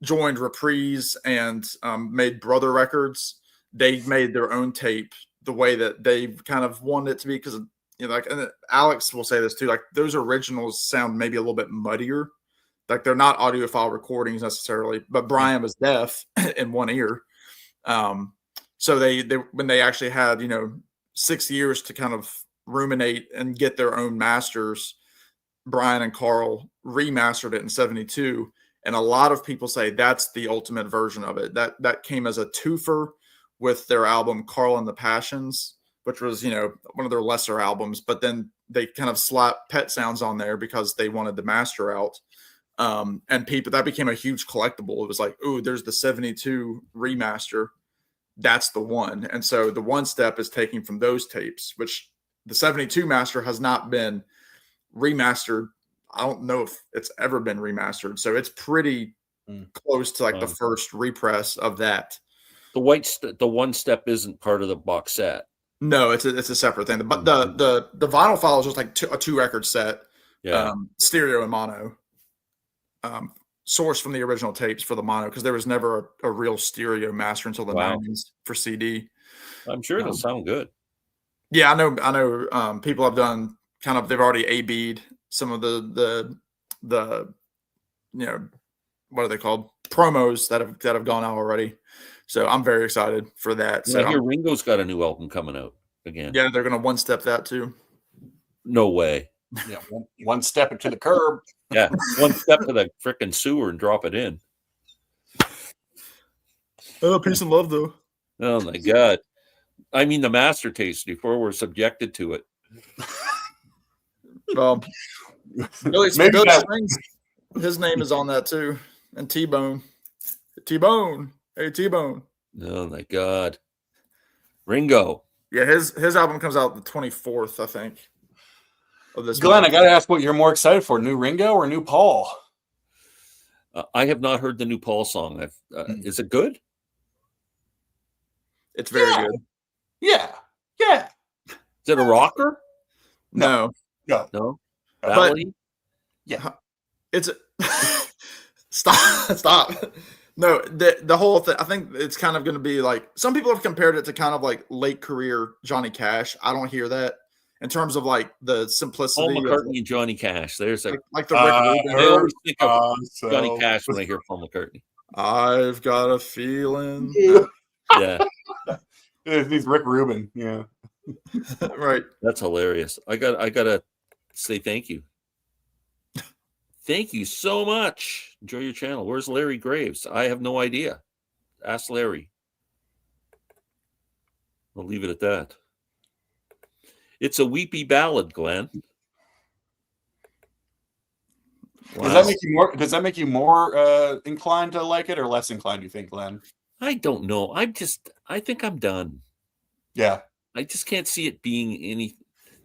joined Reprise and made Brother Records. They made their own tape the way that they kind of wanted it to be, because and Alex will say this too, like those originals sound maybe a little bit muddier. Like they're not audiophile recordings necessarily, but Brian was deaf in one ear. So they when they actually had, 6 years to kind of ruminate and get their own masters, Brian and Carl remastered it in 72. And a lot of people say that's the ultimate version of it. That came as a twofer with their album Carl and the Passions, which was, one of their lesser albums, but then they kind of slapped Pet Sounds on there because they wanted the master out. And that became a huge collectible. It was like, ooh, there's the 72 remaster. That's the one. And so the one step is taking from those tapes, which the 72 master has not been remastered. I don't know if it's ever been remastered. So it's pretty close to like the first repress of that. The one step isn't part of the box set. No, it's a separate thing. But the vinyl file is just like a 2-record set, stereo and mono. Sourced from the original tapes for the mono, because there was never a real stereo master until the 90s for CD. I'm sure it'll sound good. Yeah, I know. People have done they've already A/B'd some of the what are they called, promos that have gone out already. So I'm very excited for that. So I hear Ringo's got a new album coming out again. Yeah, they're gonna one step that too. No way. Yeah, one step into the curb. Yeah, one step to the frickin' sewer and drop it in. Oh, peace and love, though. Oh my God! I mean, the master taste before we're subjected to it. Well, Billy Springs, his name is on that too, and T-Bone. Hey T-Bone. Oh my God, Ringo. Yeah, his album comes out the 24th, I think. Of this Glenn, month. I got to ask what you're more excited for, new Ringo or new Paul? I have not heard the new Paul song. Is it good? It's very good. Yeah. Is it a rocker? No. Ballady? It's stop. No, the whole thing. I think it's kind of going to be like some people have compared it to kind of like late career Johnny Cash. I don't hear that in terms of like the simplicity. Paul McCartney and Johnny Cash. There's a like the Rick Rubin. I always think of Johnny Cash when I hear Paul McCartney. I've got a feeling. Yeah, he's Rick Rubin. Yeah, right. That's hilarious. I gotta say thank you. Thank you so much. Enjoy your channel. Where's Larry Graves? I have no idea. Ask Larry. I'll leave it at that. It's a weepy ballad, Glenn. Wow. Does that make you more inclined to like it or less inclined, do you think, Glenn? I don't know. I think I'm done. Yeah. I just can't see it being any.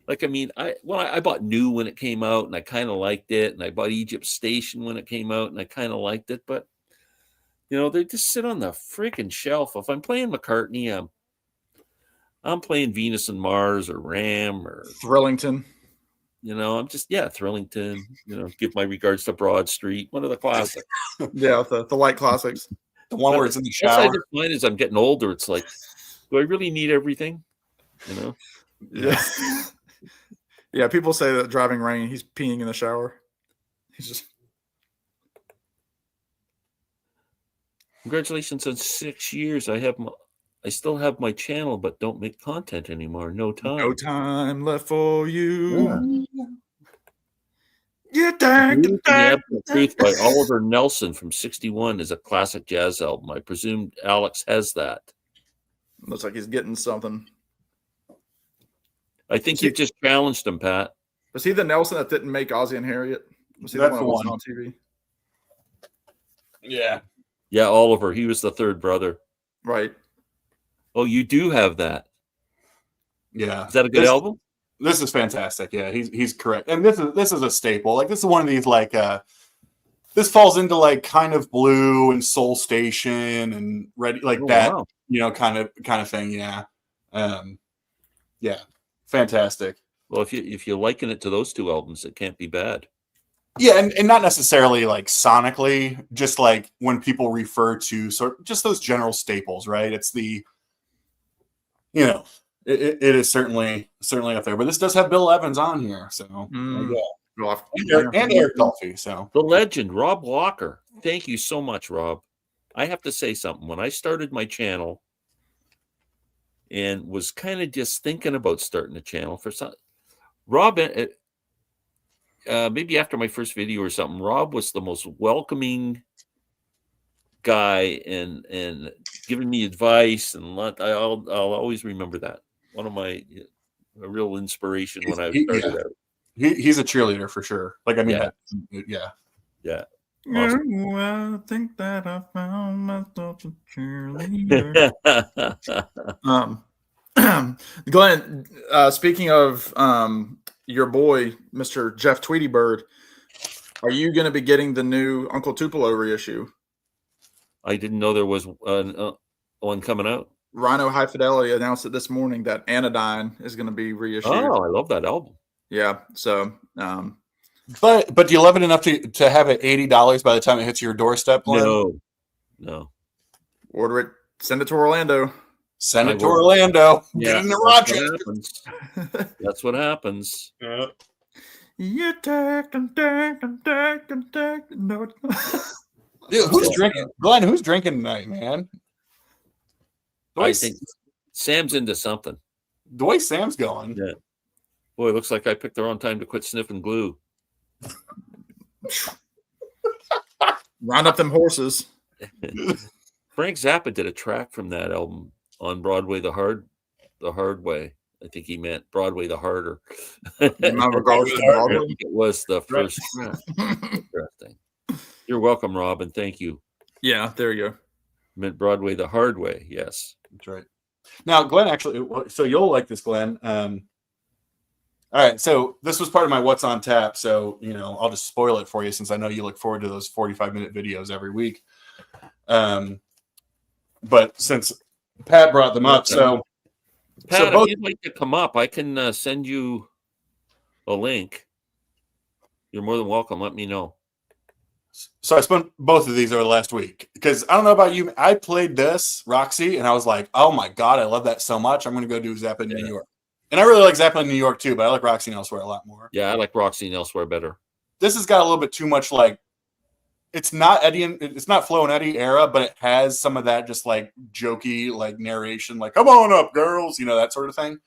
Like, I mean, I bought New when it came out, and I kind of liked it, and I bought Egypt Station when it came out, and I kind of liked it, but they just sit on the freaking shelf. If I'm playing McCartney, I'm playing Venus and Mars or Ram or Thrillington. I'm just Thrillington. Give my regards to Broad Street, one of the classics. Yeah, the light classics. The one where it's in the shower. I just find as I'm getting older, it's like, do I really need everything? Yeah. Yeah, people say that driving rain, he's peeing in the shower. He's just. Congratulations on 6 years. I still have my channel, but don't make content anymore. No time. No time left for you. Yeah. The Truth by Oliver Nelson from '61 is a classic jazz album. I presume Alex has that. Looks like he's getting something. I think you've just challenged him, Pat. Was he the Nelson that didn't make Ozzy and Harriet? Was he the one that was on TV? Yeah. Yeah, Oliver. He was the third brother. Right. Oh, you do have that. Yeah. Is that a good album? This is fantastic. Yeah, he's correct. And this is a staple. Like, this is one of these, like, this falls into like kind of Blue and Soul Station and Ready, like that, wow. kind of thing. Yeah. Yeah. Fantastic. Well, if you liken it to those two albums, it can't be bad. Yeah, and not necessarily like sonically, just like when people refer to just those general staples, right? It's the, it is certainly up there. But this does have Bill Evans on here, so yeah. And Eric Dolphy. So the legend, Rob Walker. Thank you so much, Rob. I have to say something. When I started my channel and was kind of just thinking about starting a channel for some, Rob, maybe after my first video or something, Rob was the most welcoming guy and giving me advice, and I'll always remember that. One of my a real inspiration when I started out. He's a cheerleader for sure. Like, I mean, yeah. Awesome. I think that I found myself a cheerleader. Glenn, speaking of your boy, Mr. Jeff Tweety Bird, are you going to be getting the new Uncle Tupelo reissue? I didn't know there was one coming out. Rhino High Fidelity announced it this morning that Anodyne is going to be reissued. Oh, I love that album. Yeah, so but do you love it enough to have it $80 by the time it hits your doorstep, Glenn? No. Order it, send it to Orlando. Send it to Orlando. Yeah, get in the Rochester. That's what happens. Yeah. You take and take and take and take. No. Dude, who's drinking? Glenn, who's drinking tonight, man? I think Sam's into something. The way Sam's going. Yeah. Boy, it looks like I picked the wrong time to quit sniffing glue. Round up them horses. Frank Zappa did a track from that album on Broadway the Hard Way. I think he meant Broadway the Harder. My regards to Broadway. It was the first track. Interesting. You're welcome, Rob, and thank you. Yeah, there you go. Meant Broadway the Hard Way. Yes, that's right. Now, Glenn, actually, so you'll like this, Glenn. All right, so this was part of my What's on Tap, so I'll just spoil it for you since I know you look forward to those 45-minute videos every week. But since Pat brought them up, so Pat, if you'd like to come up, I can send you a link. You're more than welcome. Let me know. So I spent both of these over the last week because I don't know about you. I played this Roxy and I was like, oh my God, I love that so much. I'm going to go do Zappa in New York. And I really like Zappa in New York too, but I like Roxy and Elsewhere a lot more. Yeah, I like Roxy and Elsewhere better. This has got a little bit too much like, it's not Flo and Eddie era, but it has some of that just like jokey like narration, like "Come on up, girls," that sort of thing.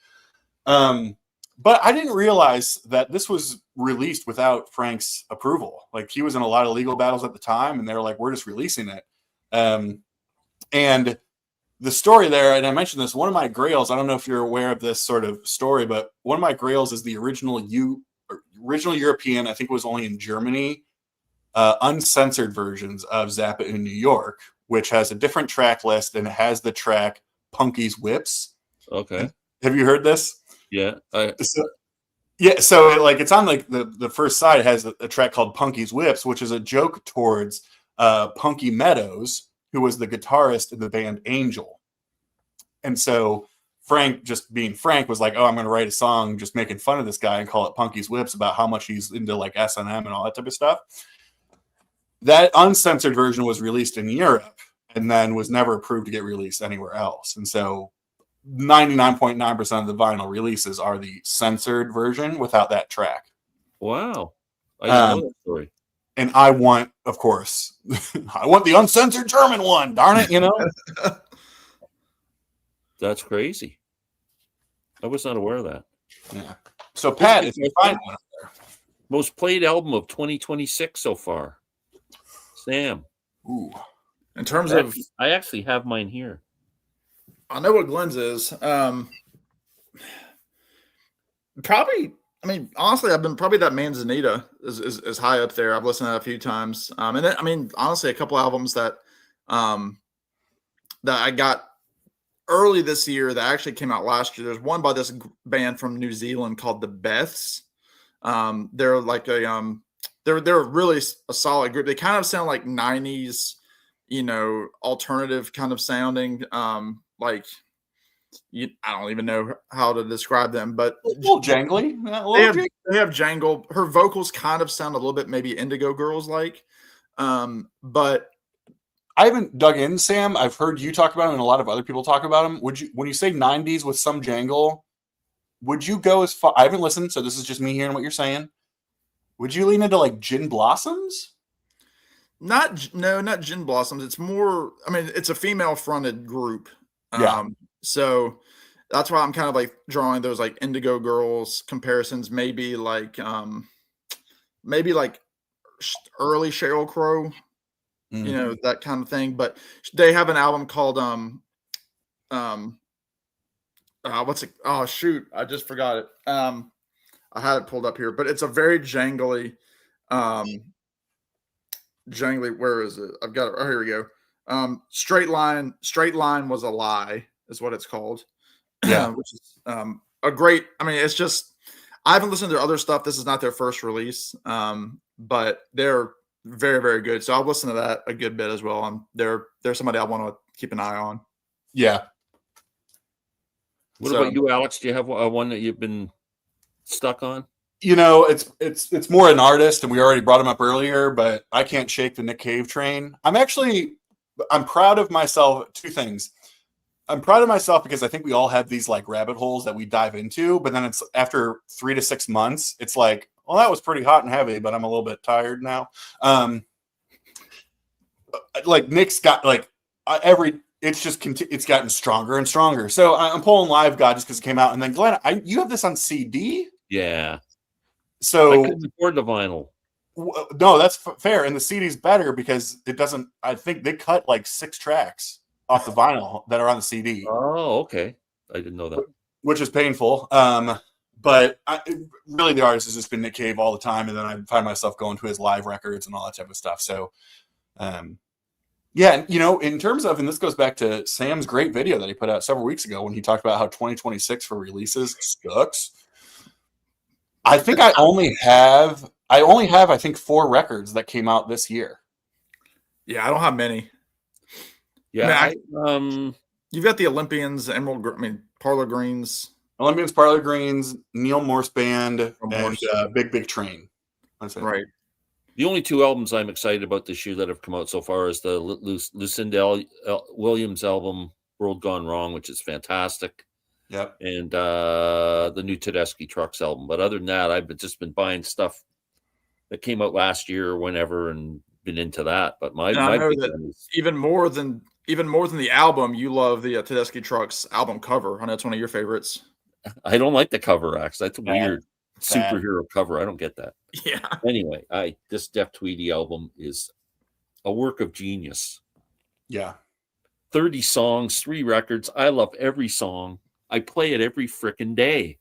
But I didn't realize that this was released without Frank's approval. Like he was in a lot of legal battles at the time, and they were like, "We're just releasing it." And the story there, and I mentioned this, one of my grails. I don't know if you're aware of this sort of story, but one of my grails is the original European. I think it was only in Germany. Uncensored versions of Zappa in New York, which has a different track list and it has the track Punky's Whips. Okay. Have you heard this? Yeah. So it's on like the first side. It has a track called Punky's Whips, which is a joke towards Punky Meadows, who was the guitarist in the band Angel. And so Frank, just being Frank, was like, oh, I'm going to write a song just making fun of this guy and call it Punky's Whips about how much he's into like S&M and all that type of stuff. That uncensored version was released in Europe and then was never approved to get released anywhere else. And so 99.9% of the vinyl releases are the censored version without that track. Wow. I didn't know that story. And I want, of course, I want the uncensored German one. Darn it, That's crazy. I was not aware of that. Yeah. So, Pat, if you find one up there. Most played album of 2026 so far. Sam. Ooh. In terms of, I actually have mine here. I know what Glenn's is. Probably. I mean, honestly, I've been probably that Manzanita is high up there. I've listened to that a few times. And then, I mean, honestly, a couple albums that that I got early this year that actually came out last year. There's one by this band from New Zealand called the Beths. They're like a they're really a solid group. They kind of sound like 90s, alternative kind of sounding. I don't even know how to describe them, but a little jangly. They have jangle. Her vocals kind of sound a little bit maybe Indigo Girls like, but I haven't dug in, Sam. I've heard you talk about him and a lot of other people talk about him. When you say 90s with some jangle, would you go as far? I haven't listened, so this is just me hearing what you're saying. Would you lean into like Gin Blossoms? Not Gin Blossoms. It's more, I mean, it's a female fronted group. Yeah. So that's why I'm kind of like drawing those like Indigo Girls comparisons, maybe like early Sheryl Crow, that kind of thing. But they have an album called what's it? Oh shoot, I just forgot it. I had it pulled up here, but it's a very jangly. Where is it? I've got it. Oh, here we go. Straight line was a lie is what it's called. Yeah, which is a great. I mean, it's just I haven't listened to their other stuff. This is not their first release, but they're very, very good. So I'll listen to that a good bit as well. They're somebody I want to keep an eye on. Yeah. What about you, Alex? Do you have one that you've been stuck on? It's more an artist, and we already brought him up earlier, but I can't shake the Nick Cave train. I'm proud of myself. Two things. I'm proud of myself because I think we all have these like rabbit holes that we dive into, but then it's after 3 to 6 months, it's like, well, that was pretty hot and heavy, but I'm a little bit tired now. Like Nick's got like it's gotten stronger and stronger. So I'm pulling Live God just because it came out, and then Glenn, you have this on CD. Yeah. So I couldn't afford the vinyl. No, that's fair, and the CD's better because it doesn't. I think they cut like 6 tracks off the vinyl that are on the CD. Oh, okay. I didn't know that. Which is painful. But really, the artist has just been Nick Cave all the time, and then I find myself going to his live records and all that type of stuff. So, yeah, in terms of, and this goes back to Sam's great video that he put out several weeks ago when he talked about how 2026 for releases sucks. I think I only have I think 4 records that came out this year. Yeah, I don't have many. Yeah, you've got the Olympians, Parlor Greens. Olympians, Parlor Greens, Neil Morse Band, and Big Big Train. That's it. Right. The only two albums I'm excited about this year that have come out so far is the Lucinda Williams album, World Gone Wrong, which is fantastic. Yep. And the new Tedeschi Trucks album. But other than that, I've just been buying stuff that came out last year or whenever and been into that. But my big one is even more than the album, you love the Tedeschi Trucks album cover. I know it's one of your favorites. I don't like the cover, actually. That's a weird Sad. superhero cover. I don't get that. Yeah. Anyway, this Def Tweedy album is a work of genius. Yeah. 30 songs, 3 records. I love every song. I play it every frickin' day.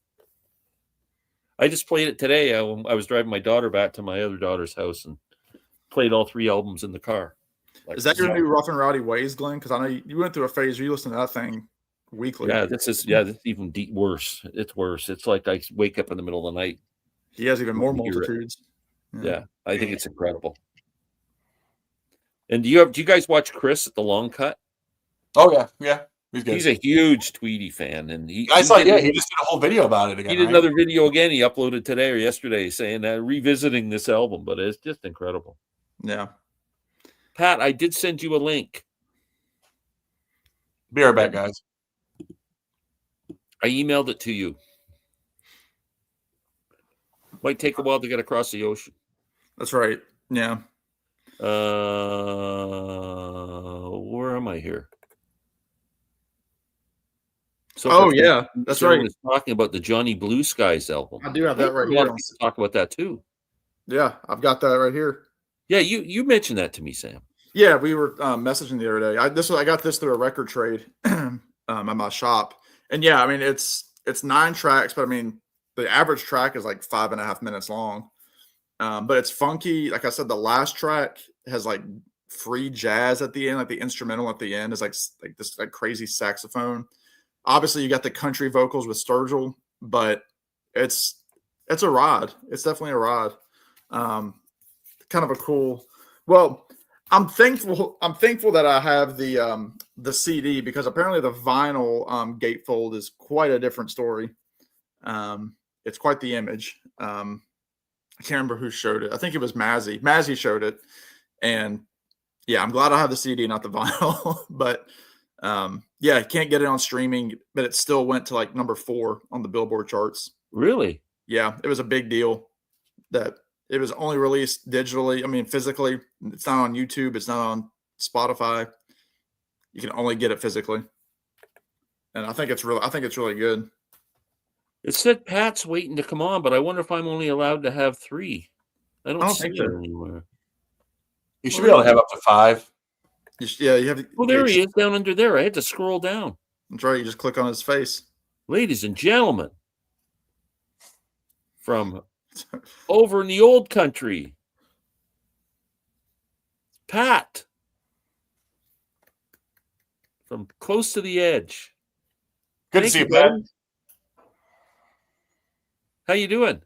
I just played it today. I was driving my daughter back to my other daughter's house and played all 3 albums in the car. Is that your new Rough and Rowdy Ways, Glenn? Because I know you went through a phase where you listened to that thing weekly. Yeah, this is even worse. It's worse. It's like I wake up in the middle of the night. He has even more multitudes. Yeah, I think it's incredible. And do you guys watch Chris at the Long Cut? Oh yeah. He's good. He's a huge Tweedy fan, and he just did a whole video about it again. He did another video again. He uploaded today or yesterday saying revisiting this album, but it's just incredible. Yeah. Pat, I did send you a link. Be right back, guys. I emailed it to you. Might take a while to get across the ocean. That's right. Yeah. Where am I here? So yeah, that's right. Was talking about the Johnny Blue Skies album. I do have that right here. A lot of people talk about that too. Yeah, I've got that right here. Yeah, you mentioned that to me, Sam. Yeah, we were messaging the other day. I got this through a record trade at my shop, and yeah, I mean it's 9 tracks, but I mean the average track is like 5.5 minutes long. But it's funky. Like I said, the last track has like free jazz at the end, like the instrumental at the end is like this like crazy saxophone. Obviously, you got the country vocals with Sturgill, but it's a ride. It's definitely a ride. Kind of a cool. Well, I'm thankful that I have the CD because apparently the vinyl gatefold is quite a different story. It's quite the image. I can't remember who showed it. I think it was Mazzy. Mazzy showed it, and yeah, I'm glad I have the CD, not the vinyl. But yeah, I can't get it on streaming, but it still went to like number 4 on the Billboard charts. Really? Yeah, it was a big deal that it was only released digitally. I mean, physically, it's not on YouTube. It's not on Spotify. You can only get it physically, and I think it's really good. It said Pat's waiting to come on, but I wonder if I'm only allowed to have 3. I don't see think it so. anywhere. You should be able to have up to 5. Yeah, you have. Well, there he is down under there. I had to scroll down. That's right. You just click on his face. Ladies and gentlemen, from over in the old country, Pat, from close to the edge. Good to see you, Pat. buddy. How you doing?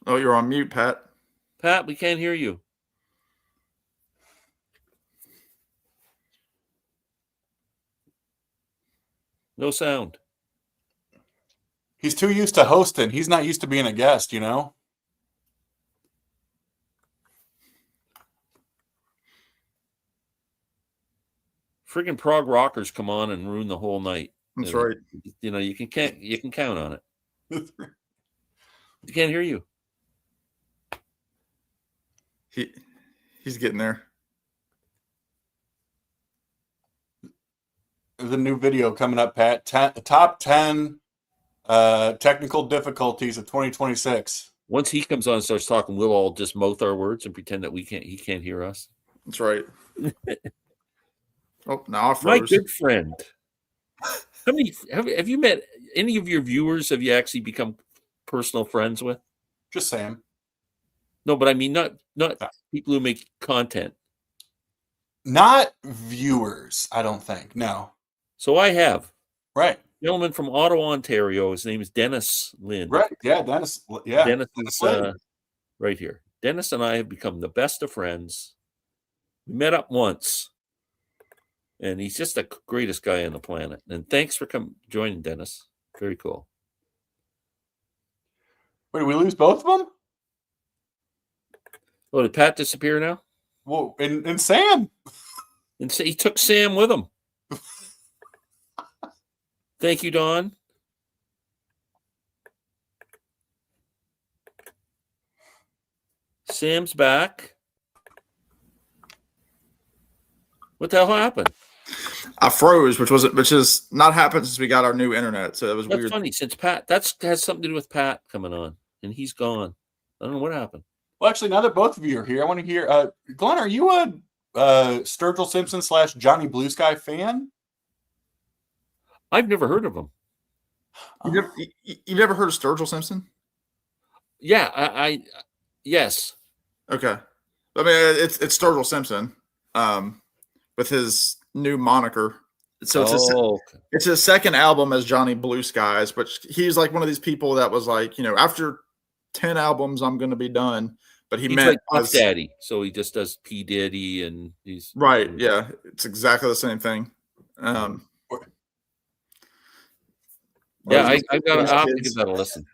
Oh, you're on mute, Pat. Pat, we can't hear you. No sound. He's too used to hosting. He's not used to being a guest, you know? Friggin' prog rockers come on and ruin the whole night. That's right. You know, you can count on it. You can't hear you. He's getting there. There's a new video coming up, Pat. Top 10 technical difficulties of 2026. Once he comes on and starts talking, we'll all just mouth our words and pretend that he can't hear us. That's right. Oh, now I froze. My good friend. How many have you met any of your viewers? Have you actually become personal friends with? Just Sam. No, but I mean not people who make content. Not viewers, I don't think. No. So I have. Right. Gentleman from Ottawa, Ontario. His name is Dennis Lynn. Right. Yeah, Dennis. Yeah. Dennis is right here. Dennis and I have become the best of friends. We met up once. And he's just the greatest guy on the planet. And thanks for joining, Dennis. Very cool. Wait, did we lose both of them? Oh, did Pat disappear now? Well, and Sam. And so he took Sam with him. Thank you, Don. Sam's back. What the hell happened? I froze, which is not happened since we got our new internet. So it was That's weird. funny. Since Pat, that has something to do with Pat coming on, and he's gone. I don't know what happened. Well, actually, now that both of you are here, I want to hear. Glenn, are you a Sturgill Simpson / Johnny Blue Sky fan? I've never heard of him. You've never heard of Sturgill Simpson? Yeah, I yes. Okay. I mean, it's Sturgill Simpson, with his new moniker. So it's his second album as Johnny Blue Skies, but he's like one of these people that was like, after 10 albums, I'm going to be done. But he's like Puff Daddy, so he just does P. Diddy, and he's right. Yeah, it's exactly the same thing. Yeah, I'll have to give that a listen.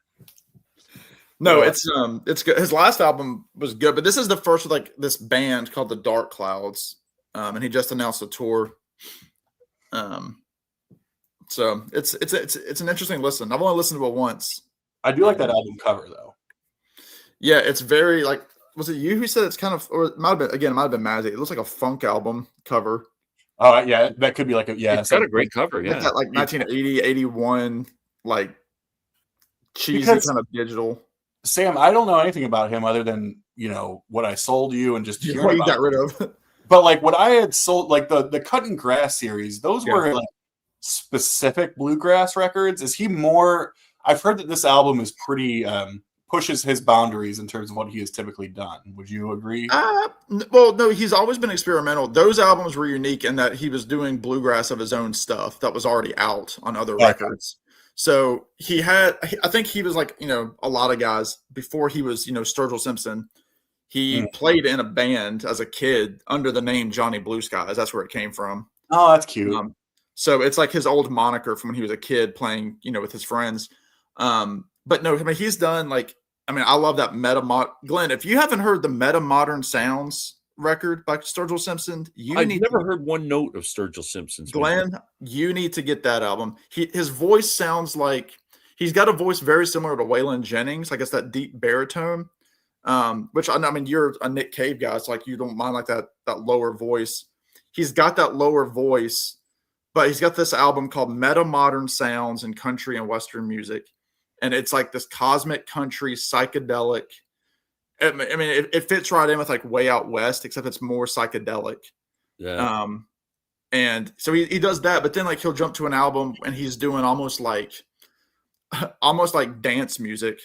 No, it's good. His last album was good, but this is the first with like this band called the Dark Clouds, and he just announced a tour. So it's an interesting listen. I've only listened to it once. I do like that album cover though. Yeah, it's very like. Was it you who said it's kind of, or it might have been Mazzy. It looks like a funk album cover. Oh yeah, that could be like It's got a great cover. Yeah, that like 1980, 81, like cheesy kind of digital. Sam, I don't know anything about him other than what I sold you and just what you got rid of. But like what I had sold, like the Cut and Grass series, those were like specific bluegrass records. Is he more? I've heard that this album is pretty pushes his boundaries in terms of what he has typically done. Would you agree? Well, no, he's always been experimental. Those albums were unique in that he was doing bluegrass of his own stuff that was already out on other records. So I think he was like, a lot of guys before he was, Sturgill Simpson. He played in a band as a kid under the name Johnny Blue Skies. That's where it came from. Oh, that's cute. So it's like his old moniker from when he was a kid playing, with his friends. But no, I mean, he's done like, I love that Glenn, if you haven't heard the Meta Modern Sounds record by Sturgill Simpson, I've never heard one note of Sturgill Simpson's. Glenn, you need to get that album. His voice sounds like he's got a voice very similar to Waylon Jennings. Like it's that deep baritone, which you're a Nick Cave guy, so like you don't mind like that lower voice. He's got that lower voice, but he's got this album called Meta Modern Sounds in Country and Western Music. And it's like this cosmic country psychedelic. It fits right in with like Way Out West, except it's more psychedelic. Yeah. And so he does that, but then like he'll jump to an album and he's doing almost like dance music.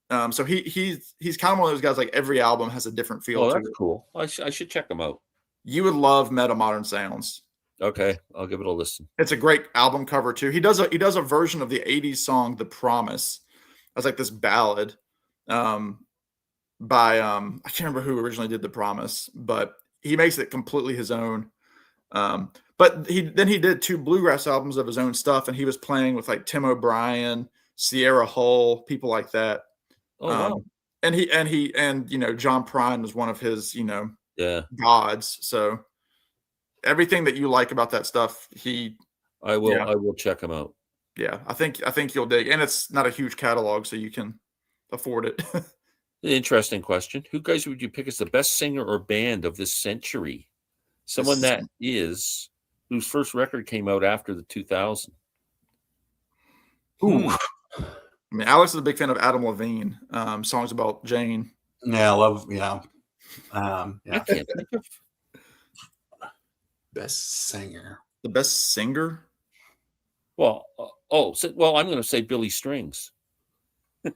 So he's kind of one of those guys. Like every album has a different feel. Oh, that's cool. I should check him out. You would love Meta Modern Sounds. Okay, I'll give it a listen. It's a great album cover too. He does a version of the 80s song The Promise. That's like this ballad by I can't remember who originally did The Promise, but he makes it completely his own. But he did 2 bluegrass albums of his own stuff, and he was playing with like Tim O'Brien, Sierra Hull, people like that. Oh, wow. And John Prine was one of his gods. So everything that you like about that stuff, I will check him out. Yeah, I think you'll dig, and it's not a huge catalog, so you can afford it. Interesting question. Who guys would you pick as the best singer or band of this century? Someone whose first record came out after the 2000. Ooh. Alex is a big fan of Adam Levine. Songs about Jane. Yeah, I love. Yeah. I can't think of best singer. The best singer. Well, I'm going to say Billy Strings. God,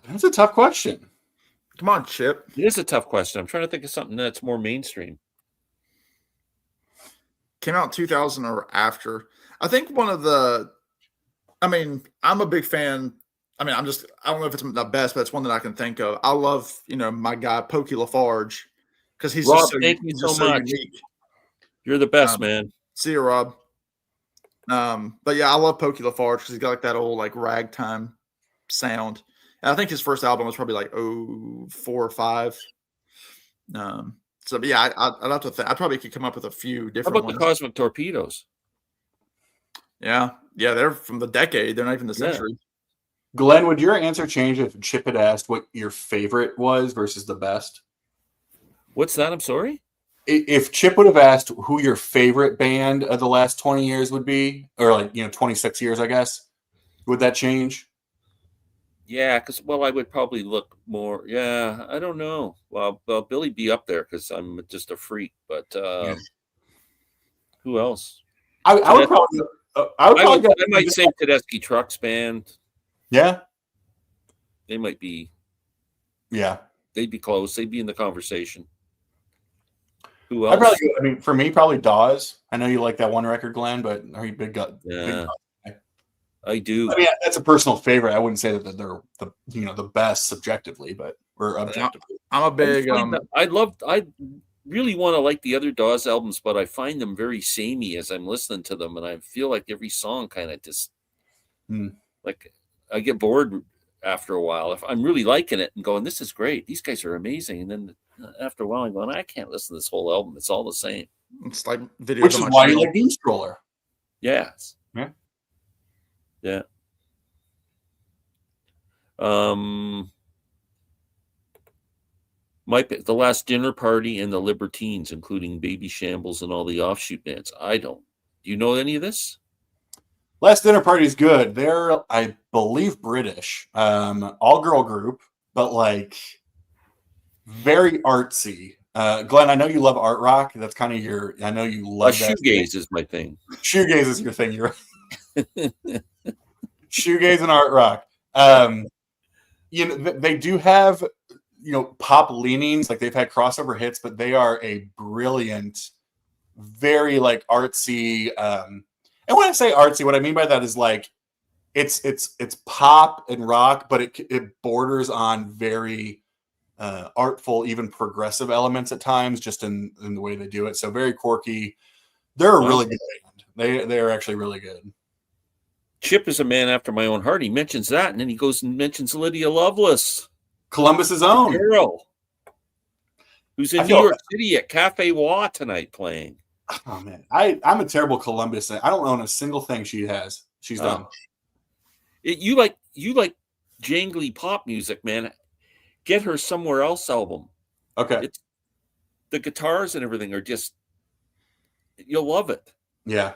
that's a tough question. Come on, Chip. It is a tough question. I'm trying to think of something that's more mainstream. Came out 2000 or after. I think one of the. I'm a big fan. I don't know if it's the best, but it's one that I can think of. I love, my guy Pokey Lafarge. Because he's Rob, just so, thank you so much. unique. You're the best, man. See you, Rob. But yeah, I love Pokey Lafarge because he's got like that old like ragtime sound. And I think his first album was probably like 04 or 5. So but yeah, I'd have to think. I probably could come up with a few How different about ones. the Cosmic Torpedoes? Yeah, they're from the decade. They're not even the century. Glenn, would your answer change if Chip had asked what your favorite was versus the best? What's that? I'm sorry? If Chip would have asked who your favorite band of the last 20 years would be, or like, 26 years, I guess, would that change? Yeah, because I would probably look more. Yeah, I don't know. Well, Billy be up there because I'm just a freak. But who else? I would probably. I might say Tedeschi Trucks Band. Yeah, they might be. Yeah, they'd be close. They'd be in the conversation. Who else? For me, probably Dawes. I know you like that one record, Glenn, but are you big gut? Yeah. I do. I mean, that's a personal favorite. I wouldn't say that they're the best subjectively, or objectively. I'm a big. I really want to like the other Dawes albums, but I find them very samey as I'm listening to them, and I feel like every song kind of just like I get bored after a while. If I'm really liking it and going, this is great, these guys are amazing, and then after a while I'm going, I can't listen to this whole album. It's all the same. It's like videos. Which is why you like Doom Stroller. Yes. Yeah. Yeah. The Last Dinner Party and the Libertines, including Baby Shambles and all the offshoot bands. Do you know any of this? Last Dinner Party is good. They're, I believe, British, all-girl group, but like very artsy. Glenn, I know you love art rock. That's kind of I know you love that. Shoegaze is my thing. Shoegaze is your thing. You're right. Shoegaze and art rock. They do have, pop leanings. Like they've had crossover hits, but they are a brilliant, very like artsy. And when I say artsy, what I mean by that is like it's pop and rock, but it borders on very artful, even progressive elements at times, just in the way they do it. So very quirky. They're a really good band. They are actually really good. Chip is a man after my own heart. He mentions that, and then he goes and mentions Lydia Lovelace, Columbus's own girl, who's in New York City at Cafe Wa tonight playing. Oh man, I'm a terrible Columbus. I don't own a single thing she's done. You like jangly pop music, man. Get her Somewhere Else album. Okay. The guitars and everything are just, you'll love it. Yeah.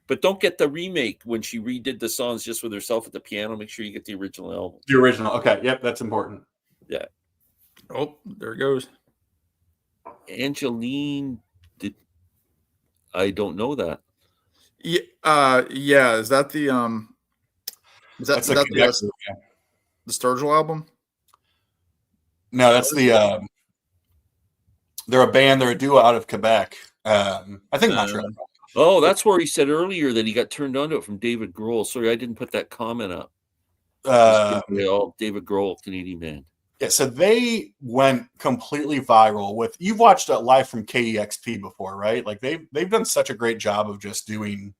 But don't get the remake when she redid the songs just with herself at the piano. Make sure you get the original album. The original. Okay. Yep. That's important. Yeah. Oh, there it goes. Angeline. I don't know that. Yeah. Is that the the Sturgill album? No, that's the they're a band. They're a duo out of Quebec. I think Montreal. Oh, that's where he said earlier that he got turned on to it from David Grohl. Sorry, I didn't put that comment up. David Grohl, Canadian band. Yeah, so they went completely viral with. You've watched it live from KEXP before, right? Like they've done such a great job of just doing,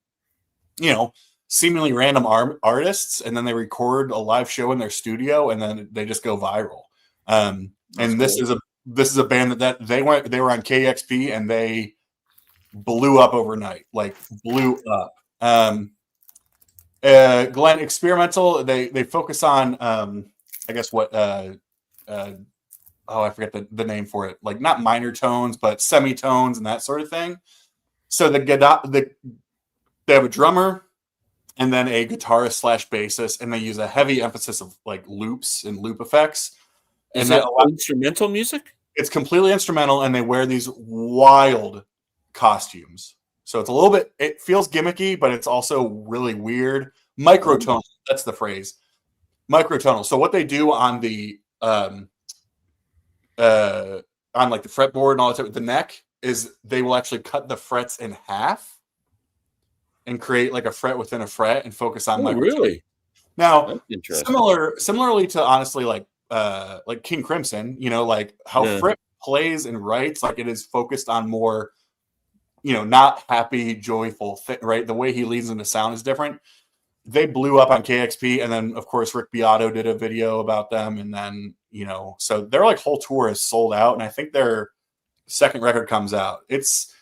seemingly random artists, and then they record a live show in their studio, and then they just go viral. And this is a band that they were on KEXP, and they blew up overnight, like blew up. Glenn, experimental. They focus on I guess what I forget the name for it. Like not minor tones, but semitones and that sort of thing. So they have a drummer and then a guitarist / bassist, and they use a heavy emphasis of like loops and loop effects. Is that instrumental music? It's completely instrumental, and they wear these wild costumes. So it's a little bit, it feels gimmicky, but it's also really weird. Microtonal, that's the phrase. Microtonal. So what they do on the on like the fretboard and all that, the neck, is they will actually cut the frets in half and create like a fret within a fret and focus on microtonal. Really? Now, similarly to honestly like King Crimson, like how Fripp plays and writes, like it is focused on more not happy, joyful, right? The way he leads into sound is different. They blew up on KXP, and then of course Rick Beato did a video about them, and then so their like whole tour is sold out, and I think their second record comes out. It's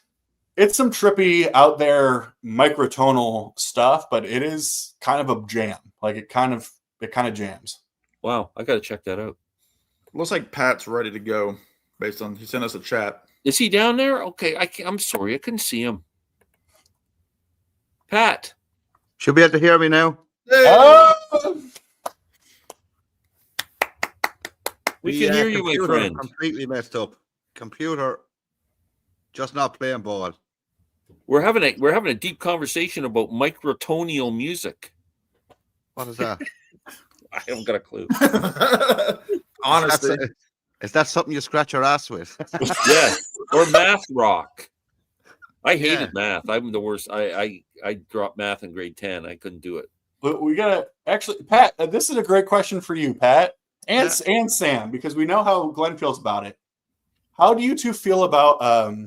some trippy out there microtonal stuff, but it is kind of a jam. Like it kind of jams. Wow, I got to check that out. Looks like Pat's ready to go based on he sent us a chat. Is he down there? Okay, I'm sorry, I couldn't see him. Pat. Should be able to hear me now. Oh! We can hear you, my computer friend. Completely messed up. Computer just not playing ball. We're having a deep conversation about microtonal music. What is that? I haven't got a clue. Honestly, Is that something you scratch your ass with? Yeah, or math rock. I hated math. I'm the worst. I dropped math in grade 10. I couldn't do it. But we gotta actually, Pat. This is a great question for you, Pat, and Sam, because we know how Glenn feels about it. How do you two feel about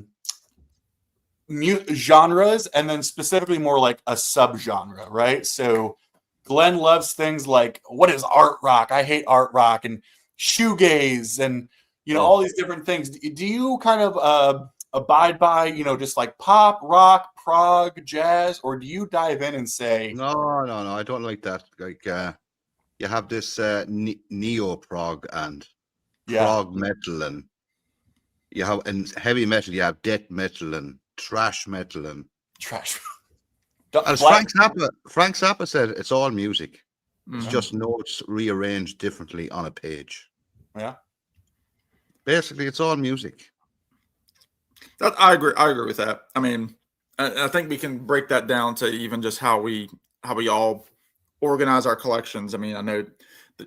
genres, and then specifically more like a subgenre, right? So Glenn loves things like, what is art rock? I hate art rock, and shoegaze, and all these different things. Do you kind of abide by just like pop, rock, prog, jazz, or do you dive in and say No, I don't like that. Like you have this neo prog and prog metal, and you have in heavy metal you have death metal and thrash metal and trash. As Frank Zappa said, it's all music. It's just notes rearranged differently on a page. Yeah. Basically, it's all music. I agree with that. I mean, I think we can break that down to even just how we all organize our collections. I mean, I know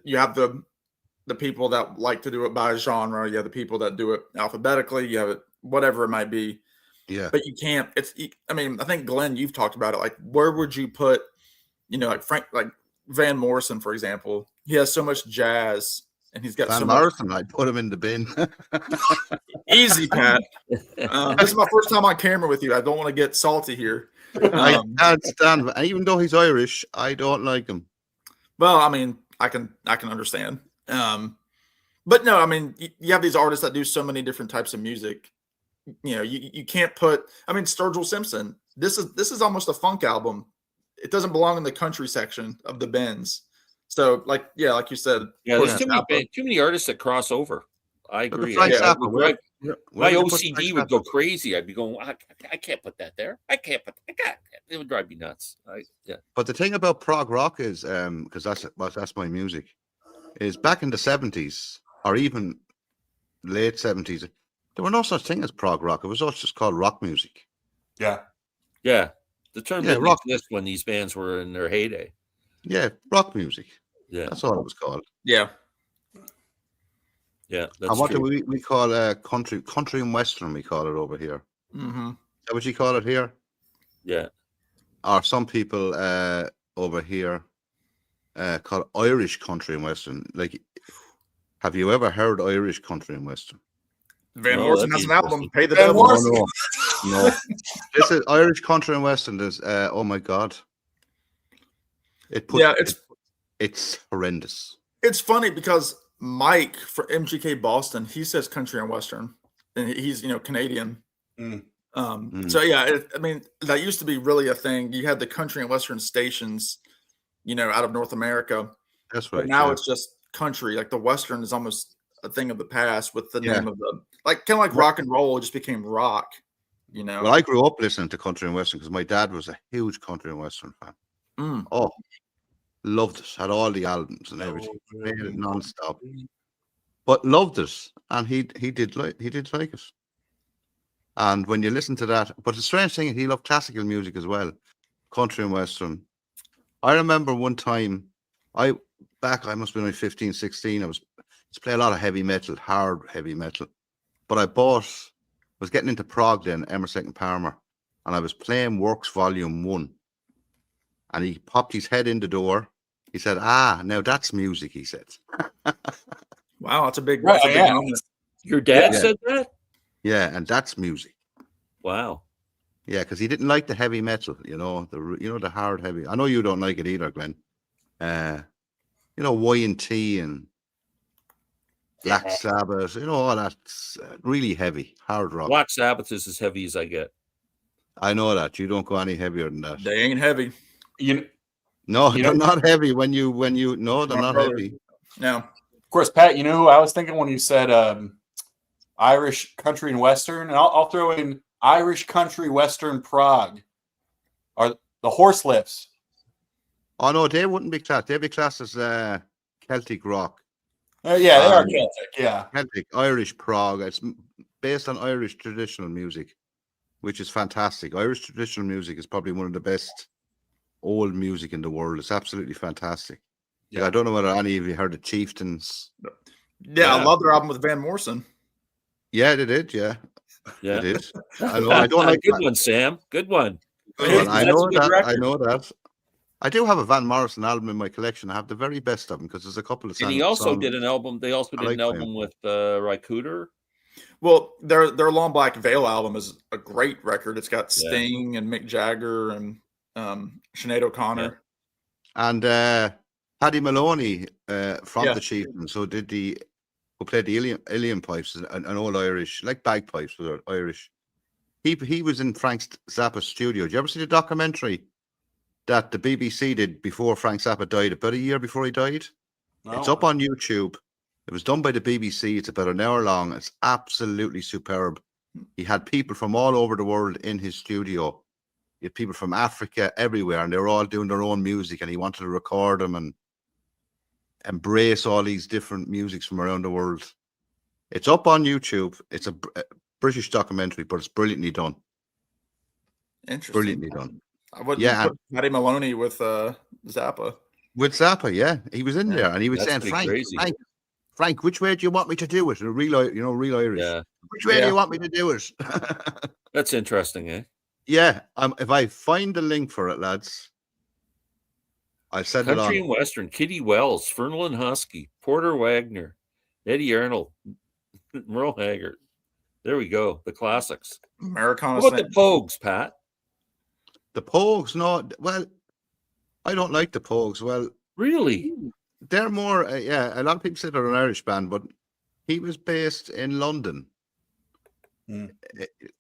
you have the people that like to do it by genre. You have the people that do it alphabetically. You have it whatever it might be. Yeah. But you can't. I mean, I think Glenn, you've talked about it. Like, where would you put, like Van Morrison, for example? He has so much jazz, and he's got Van so Morrison. I'd put him in the bin. Easy, Pat. This is my first time on camera with you. I don't want to get salty here. I can't stand. Even though he's Irish, I don't like him. Well, I mean, I can understand. But no, I mean, you have these artists that do so many different types of music. You can't put. I mean, Sturgill Simpson. This is almost a funk album. It doesn't belong in the country section of the bins. So, like you said, there's too many artists that cross over. I agree. My OCD would go crazy. I'd be going, I can't put that there. I can't put. It would drive me nuts. But the thing about prog rock is, because that's my music, is back in the 70s or even late 70s, there were no such thing as prog rock. It was all just called rock music. Yeah. Yeah. The term didn't exist when these bands were in their heyday. Yeah, rock music. Yeah. That's all it was called. Yeah. Yeah. And what do we call country and western, we call it over here. Mm-hmm. Is that what you call it here? Yeah. Or some people over here call it Irish country and western. Like, have you ever heard Irish country and western? Van Morrison has an album. Pay the devil. No. This is Irish country and western. There's oh my god. It's horrendous. It's funny because Mike for MGK Boston, he says country and western, and he's Canadian. So yeah, I mean, that used to be really a thing. You had the country and western stations, out of North America. That's right. But now it's just country. Like the western is almost a thing of the past with the name of the kind of like rock and roll. It just became rock. Well, I grew up listening to country and western because my dad was a huge country and western fan. Oh, loved it. Had all the albums and everything. Played it nonstop. But loved it, and he did like it. And when you listen to that, but the strange thing is he loved classical music as well, country and western. I remember one time, I must be only 15, 16. I was to play a lot of heavy metal, hard heavy metal. But I was getting into prog then, Emerson and Palmer, and I was playing Works Volume 1. And he popped his head in the door. He said, now that's music, he said. Wow, that's a big, Your dad said that? Yeah, and that's music. Wow. Yeah, because he didn't like the heavy metal, the hard heavy. I know you don't like it either, Glenn. Y&T and Black Sabbath, all that's really heavy, hard rock. Black Sabbath is as heavy as I get. I know that. You don't go any heavier than that. They ain't heavy. No, they're not heavy when you no, they're not heavy. No. Of course, Pat, you know who I was thinking when you said Irish country and Western? And I'll throw in Irish country, Western, prog. Are the horse lifts. Oh, no, they wouldn't be classed. They'd be classed as Celtic rock. Yeah, they are Celtic, yeah. Celtic, Irish prog. It's based on Irish traditional music, which is fantastic. Irish traditional music is probably one of the best old music in the world. It's absolutely fantastic. Yeah. I don't know whether any of you heard of Chieftains. Yeah, I love their album with Van Morrison. Yeah, they did. Yeah, they did. I know. I don't like good one, Sam. Good one. I know that. I know that. I do have a Van Morrison album in my collection. I have the very best of them because there's a couple of songs. And he also did an album. They also did an album with Rycooter. Well, their Long Black Veil album is a great record. It's got Sting and Mick Jagger and Sinead O'Connor. Yeah. And Paddy Maloney from the Chieftains, who played the Ilian pipes, an old Irish, like bagpipes, but Irish. He was in Frank Zappa's studio. Did you ever see the documentary that the BBC did before Frank Zappa died, about a year before he died? No. It's up on YouTube. It was done by the BBC. It's about an hour long. It's absolutely superb. He had people from all over the world in his studio. He had people from Africa, everywhere, and they were all doing their own music, and he wanted to record them and embrace all these different musics from around the world. It's up on YouTube. It's a British documentary, but it's brilliantly done. Interesting. Brilliantly done. I wouldn't put Paddy Maloney with Zappa. With Zappa, yeah. He was in there, and he was saying, Frank, which way do you want me to do it? Real Irish. Yeah. Which way do you want me to do it? That's interesting, eh? Yeah. If I find the link for it, lads, I'll send it on. Country and Western, Kitty Wells, Fernal and Husky, Porter Wagner, Eddie Arnold, Merle Haggard. There we go. The classics. Americana. What about the Pogues, Pat? The Pogues, no. Well, I don't like the Pogues. Well, really? They're more, a lot of people say they're an Irish band, but he was based in London.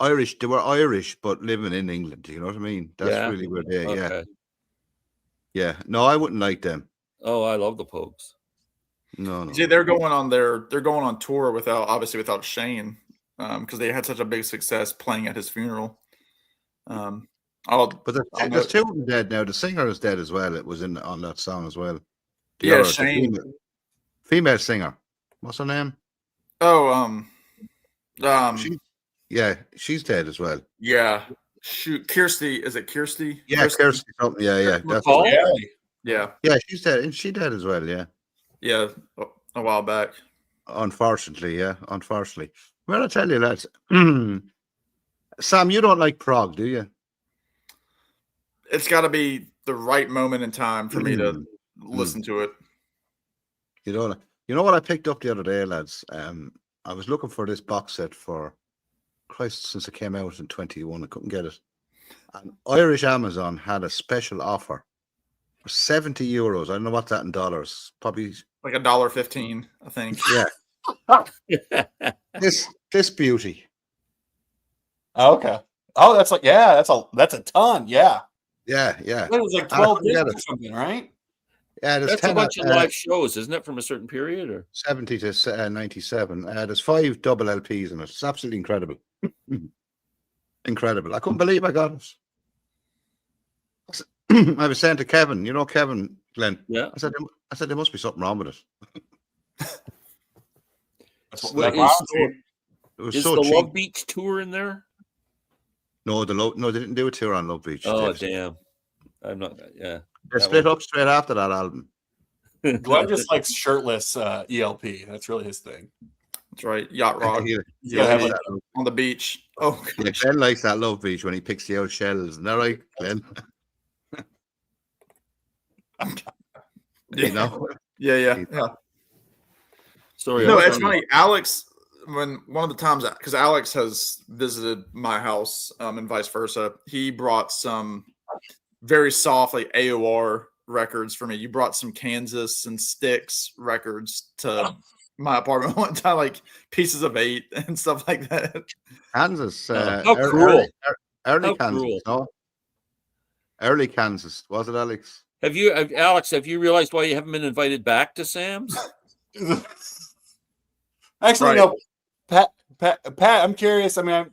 Irish, they were Irish, but living in England. You know what I mean? That's really where they, yeah. No, I wouldn't like them. Oh, I love the Pogues. No. See, they're going on tour without Shane, because they had such a big success playing at his funeral. But there's two of them dead now. The singer is dead as well. It was on that song as well. Shane. Female singer. What's her name? Oh, she's dead as well. Yeah. Shoot, Kirsty. Is it Kirsty? Yeah, Kirsty something. Yeah. Yeah, she's dead. And she dead as well, yeah. Yeah, a while back. Unfortunately. Well, I tell you, lads. Sam, you don't like prog, do you? It's got to be the right moment in time for me to listen to it. You know what I picked up the other day, lads? I was looking for this box set for Christ since it came out in 21. I couldn't get it. And Irish Amazon had a special offer for €70. I don't know what's that in dollars. Probably like $1.15, I think. Yeah. This beauty. Oh, okay. Oh, that's a ton. Yeah. Yeah. It was like 12 days or something, right? Yeah, that's a bunch of live shows, isn't it, from a certain period? Or 70 to 97. There's 5 double LPs in it. It's absolutely incredible. Incredible. I couldn't believe I got it. I was saying to Kevin, Kevin, Glenn. Yeah. I said there must be something wrong with it. Is the Love Beach tour in there? No, they didn't do a tour on Love Beach. Oh, damn. I'm not. Yeah. They split up straight after that album. Glenn just likes shirtless ELP. That's really his thing. That's right. Yacht rock. On the beach. Oh, yeah, Glenn likes that Love Beach when he picks the old shells. Isn't that right, Glenn? Yeah. You know? Yeah. Sorry. No, it's funny. Alex when one of the times, because Alex has visited my house and vice versa, he brought some very soft, like AOR records for me. You brought some Kansas and Styx records to my apartment one time, like Pieces of Eight and stuff like that. Kansas. How cruel. Early How Kansas, cruel. no? Early Kansas. Was it, Alex? Alex, have you realized why you haven't been invited back to Sam's? Actually, Right. no. Pat, I'm curious. I mean,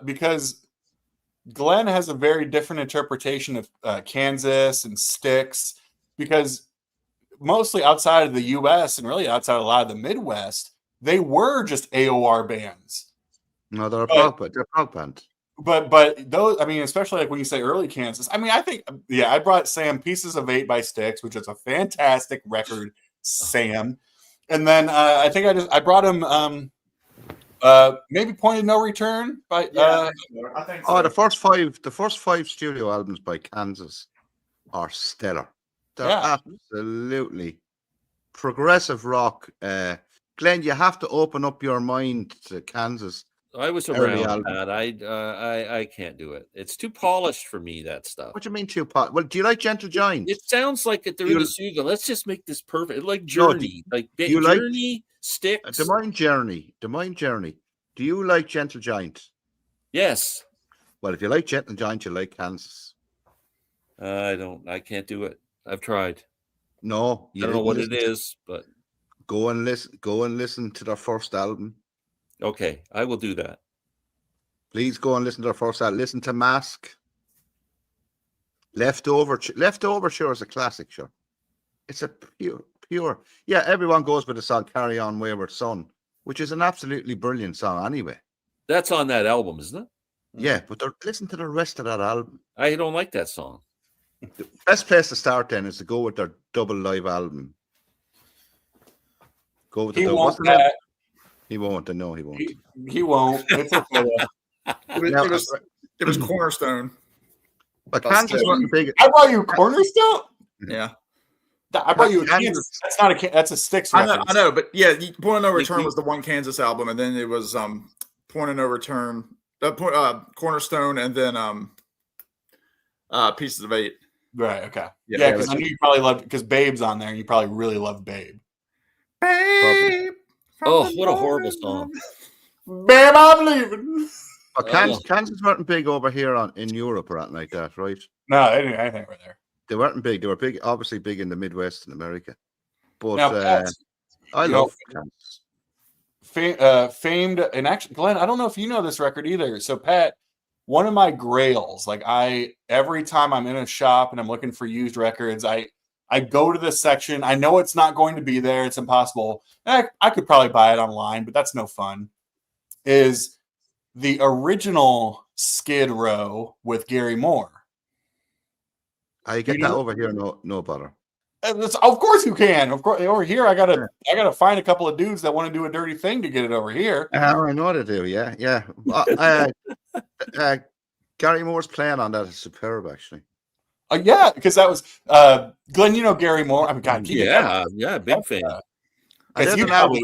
because Glenn has a very different interpretation of Kansas and Styx, because mostly outside of the U.S. and really outside of a lot of the Midwest, they were just AOR bands. No, they're a prog band. But those, I mean, especially like when you say early Kansas, I mean, I think, I brought Sam Pieces of Eight by Styx, which is a fantastic record, Sam. And then I think I brought him maybe Point of No Return by I think so. The first five studio albums by Kansas are stellar. They're absolutely progressive rock. Glenn, you have to open up your mind to Kansas. I was around that. I can't do it. It's too polished for me, that stuff. What do you mean too polished? Well, do you like Gentle Giant? It sounds like they're in the studio. Let's just make this perfect. Like Journey. Journey, Styx. Des Moines Journey. Do you like Gentle Giant? Yes. Well, if you like Gentle Giant, you like Kansas. I can't do it. I've tried. No. I don't know what it is, but go and listen to their first album. Okay, I will do that. Please go and listen to their first album. Listen to Mask. Leftover sure is a classic, sure. It's a pure. Yeah, everyone goes with the song Carry On Wayward Son, which is an absolutely brilliant song anyway. That's on that album, isn't it? Yeah, but listen to the rest of that album. I don't like that song. The best place to start then is to go with their double live album. Go with the double. Won't, Pat. He won't. No, he won't. He won't. It's okay. It was Cornerstone. But Kansas wasn't big. I brought you Cornerstone. Yeah, I brought you a Kansas. That's not a. That's a Styx reference. I know, but yeah, Point of No Return was the one Kansas album, and then it was Point of No Return, Cornerstone, and then Pieces of Eight. Right. Okay. Yeah, because I knew you probably loved because Babe's on there, and you probably really loved Babe. Babe. Oh, what a horrible song! Babe, I'm leaving. But Kansas weren't big over here in Europe or anything like that, right? No, they didn't anything over there. They weren't big. They were big, obviously big in the Midwest in America. But now, I love Kansas. Famed, and actually, Glenn, I don't know if you know this record either. So, Pat, one of my grails, like every time I'm in a shop and I'm looking for used records, I go to this section. I know it's not going to be there. It's impossible. I could probably buy it online, but that's no fun. Is the original Skid Row with Gary Moore. I get that over here, no bother. Of course you can. Of course, over here I gotta find a couple of dudes that want to do a dirty thing to get it over here. I know what to do. Yeah. Gary Moore's playing on that is superb, actually. Yeah, because that was Glenn. You know Gary Moore. I mean, God, yeah, big fan. Because you probably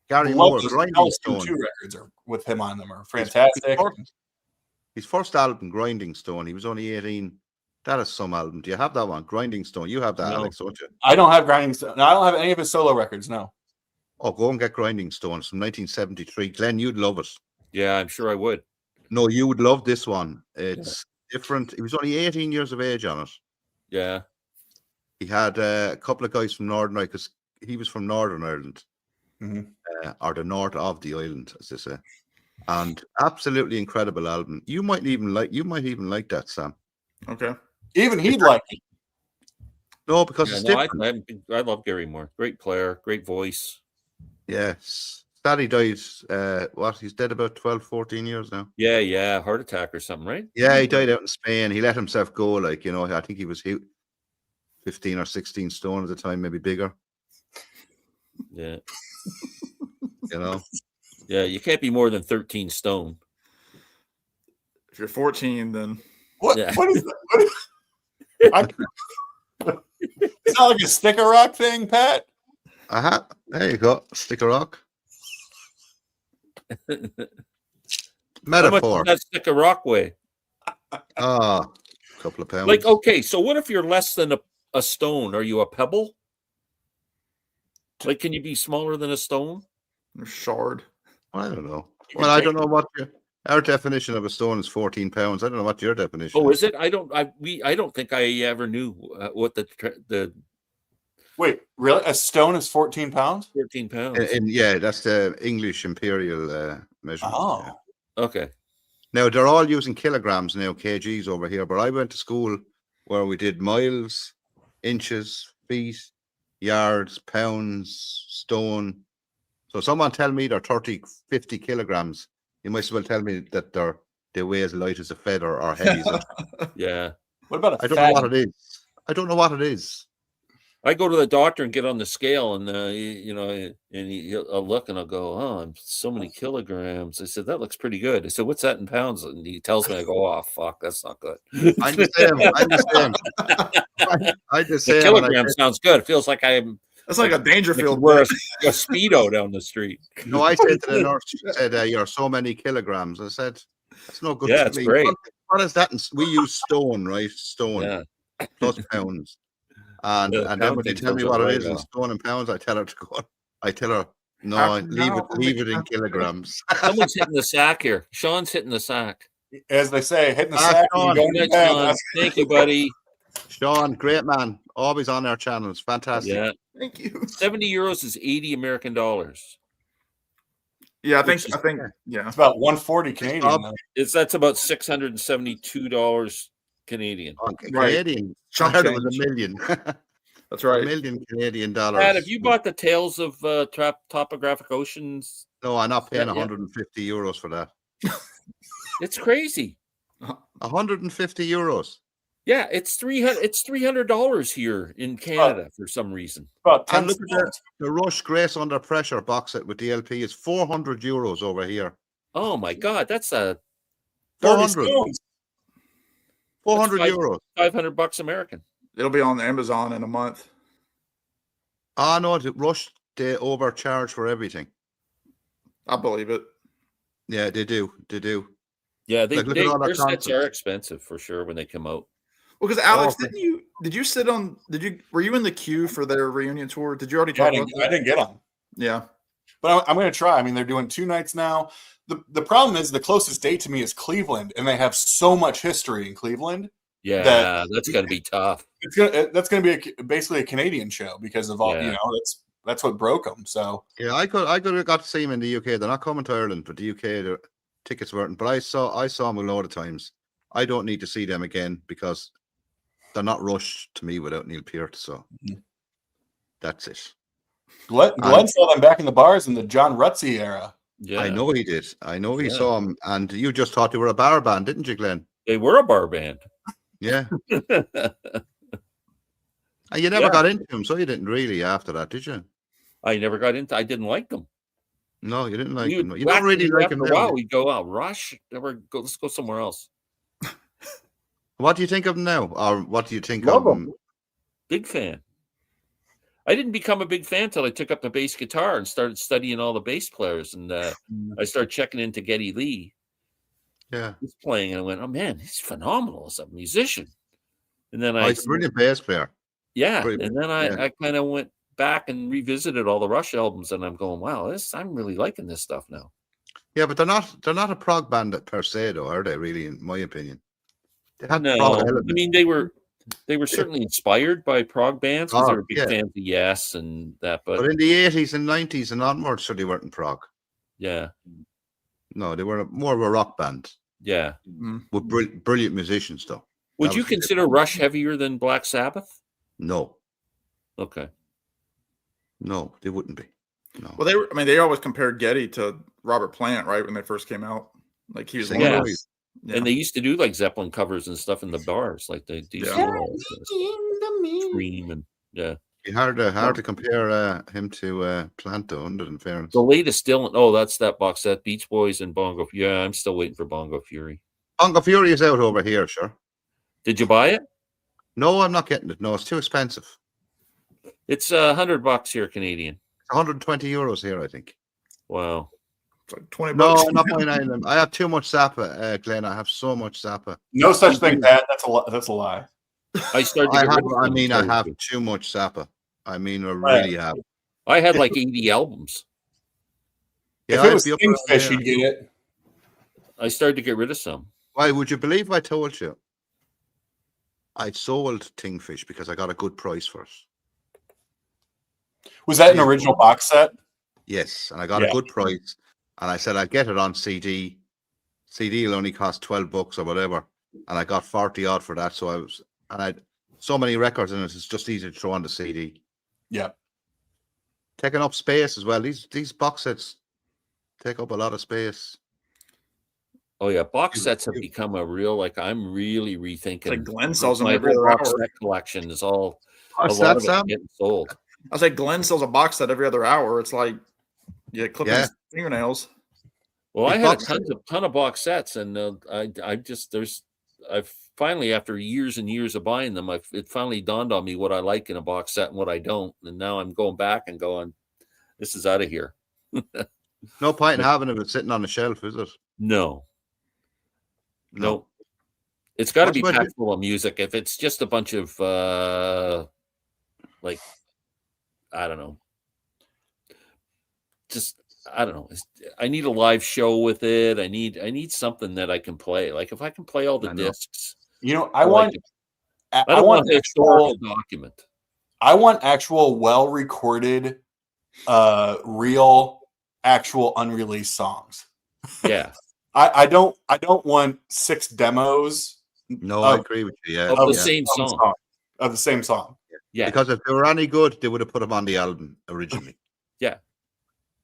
Gary Moore's Grinding Stone. 2 records are with him on them are fantastic. His first album, Grinding Stone, he was only 18. That is some album. Do you have that one? Grinding Stone. You have that, no. Alex, don't you? I don't have Grinding Stone. No, I don't have any of his solo records, no. Oh, go and get Grinding Stone. It's from 1973. Glenn, you'd love it. Yeah, I'm sure I would. No, you would love this one. It's different. He was only 18 years of age on it. Yeah. He had a couple of guys from Northern Ireland, because he was from Northern Ireland. Or the north of the island, as they say. And absolutely incredible album. You might even like that, Sam. Okay. Even he'd like it. No, because it's different. I love Gary Moore. Great player, great voice. Yes. Sadly died, he's dead about 12, 14 years now. Yeah, heart attack or something, right? Yeah, he died out in Spain. He let himself go, I think he was 15 or 16 stone at the time, maybe bigger. Yeah. Yeah, you can't be more than 13 stone. If you're 14, then what is that? It's not like a sticker rock thing, Pat. There you go. Sticker rock. How much Metaphor. does that stick of rock weigh? A couple of pounds. Like, okay, so what if you're less than a stone? Are you a pebble? Like, can you be smaller than a stone? Shard. I don't know. Well, I don't know what our definition of a stone is 14 pounds. I don't know what your definition Oh, is. is it? I don't think I ever knew what the Wait, really? A stone is 14 pounds? 14 pounds. And yeah, that's the English imperial measurement. Oh. Yeah. Okay. Now they're all using kilograms now, kgs over here. But I went to school where we did miles, inches, feet, yards, pounds, stone. So someone tell me they're 30, 50 kilograms. You might as well tell me that they weigh as light as a feather or heavy as a... Yeah. What about a I don't know what it is. I don't know what it is. I go to the doctor and get on the scale, and I'll look and I'll go, "Oh, I'm so many kilograms." I said, "That looks pretty good." I said, "What's that in pounds?" And he tells me, I go, "Oh, fuck, that's not good." I'm the same. I just The say kilogram sounds good. It feels like I'm That's like a Dangerfield. wear a Speedo down the street. No, I said to the nurse, she said, "You're so many kilograms." I said, "That's no good Yeah, to it's me." great. What is that? We use stone, right? Stone Yeah. plus pounds. And The then pound when they thing tell me comes what up it right is in now. stone and pounds, I tell her to go. I tell her, no, leave it in kilograms. Someone's hitting the sack here. Sean's hitting the sack. As they say, hitting the Ah, sack. Sean. And going Good to night, bed. Sean. Thank you, buddy. Sean, great man, always on our channels, fantastic. Yeah. Thank you. 70 euros is 80 American dollars. Yeah, I Which think. Yeah. It's about 140 Canadian. though. That's about $672 Canadian. Canadian. I Chunk heard it was change. $1 million. That's right. $1 million Canadian Pat, dollars. have you bought the Tales of Topographic Oceans? No, I'm not paying Yeah. 150 euros for that. It's crazy. 150 euros. Yeah, it's $300 here in Canada for some reason. About 10 And look at the Rush Grace Under Pressure box set with DLP is 400 euros over here. Oh my God, that's a 400. stones. 400 That's euros. $500 American. It'll be on Amazon in a month. Ah, no, the Rush, they overcharge for everything. I believe it. Yeah, they do. They do. Yeah, Like, look at all their their sets are concerts. expensive for sure when they come out. Well, because Alex, Oh. were you in the queue for their reunion tour? Did you already Yeah, talk about I that? didn't get them. Yeah. But I'm going to try. I mean, they're doing 2 nights now. The problem is the closest date to me is Cleveland, and they have so much history in Cleveland. Yeah, that's going to be tough. That's going to be basically a Canadian show because of all, Yeah. that's what broke them. So Yeah, I could have got to see him in the UK. They're not coming to Ireland, but the UK, the tickets weren't. But I saw them a load of times. I don't need to see them again because they're not rushed to me without Neil Peart. So that's it. Glenn saw them back in the bars in the John Rutsey era. Yeah, I know he did. I know he Yeah. saw him. And you just thought they were a bar band, didn't you, Glenn? they were a bar band. Yeah. And you never Yeah. got into him, so you didn't really after that, did you? I never got into. I didn't like them. No, you didn't like We him. would You don't really like him after a now. while. We'd go out, Rush. Let's go somewhere else. What do you think of him now? Or what do you think Love of him. him? Big fan. I didn't become a big fan until I took up the bass guitar and started studying all the bass players, and I started checking into Geddy Lee. Yeah. He's playing, and I went, "Oh man, he's phenomenal as a musician." And then He's a brilliant bass player. yeah, brilliant. and then I kind of went back and revisited all the Rush albums, and I'm going, "Wow, I'm really liking this stuff now." Yeah, but they're not a prog band per se, though, are they? Really, in my opinion, they had No, prog I elements. mean they were certainly inspired by prog bands because they were big yeah. fans of Yes and that, But in the 80s and 90s and onwards, so they weren't in prog. yeah, No, they were more of a rock band yeah. with brilliant musicians, though. Would That you was the consider Rush heavier than Black Sabbath? No, Okay. no, they wouldn't be. No. Well, they always compared Geddy to Robert Plant, right, when they first came out. Like he was one Yeah. of those. Yeah. And they used to do like Zeppelin covers and stuff in the bars, like they used to do all this Scream and yeah. It's hard to compare him to Plant, though, in fairness. The latest Dylan. Oh, that's that box set, Beach Boys and Bongo. Yeah, I'm still waiting for Bongo Fury. Bongo Fury is out over here, sure. Did you buy it? No, I'm not getting it. No, it's too expensive. It's $100 here, Canadian. It's 120 euros here, I think. Wow. It's like $20. No, I'm not buying any of them. I have too much Zappa, Glenn. I have so much Zappa. No such thing, Pat. That's a lie. I started. To I get have. rid of I them, mean, so- I have too much Zappa. I mean, I really have. I had like 80 albums. If Yeah, it I'd was be up around Kingfish, there. you'd get it. I started to get rid of some. Why would you believe I told you? I sold Kingfish because I got a good price for it. Was that an original box set? Yes, and I got a good price, and I said I'd get it on CD. CD will only cost $12 or whatever, and I got 40 odd for that. So I had so many records in it. It's just easy to throw on the CD. Yeah. Taking up space as well. These box sets take up a lot of space. Oh yeah, box sets have become a real I'm really rethinking. Like Glenn sells them my every whole other box hour. set collection is all a What's lot that, of Sam? it getting sold. I say Glenn sells a box set every other hour. It's like clipping his fingernails. Well, Big I had box a ton of box sets, and I've finally, after years and years of buying them, it finally dawned on me what I like in a box set and what I don't, and now I'm going back and going, this is out of here. No point in having it sitting on the shelf, is it? No. It's got to What's be about packed full of music. If it's just a bunch of I don't know, I need a live show with it. I need something that I can play. Like if I can play all the discs, I want a historical document. I want actual well-recorded, real, actual unreleased songs. Yeah. I don't want 6 demos. No, I agree with you. Yeah, of the same song. Of the same song. Yeah. Because if they were any good, they would have put them on the album originally. Yeah.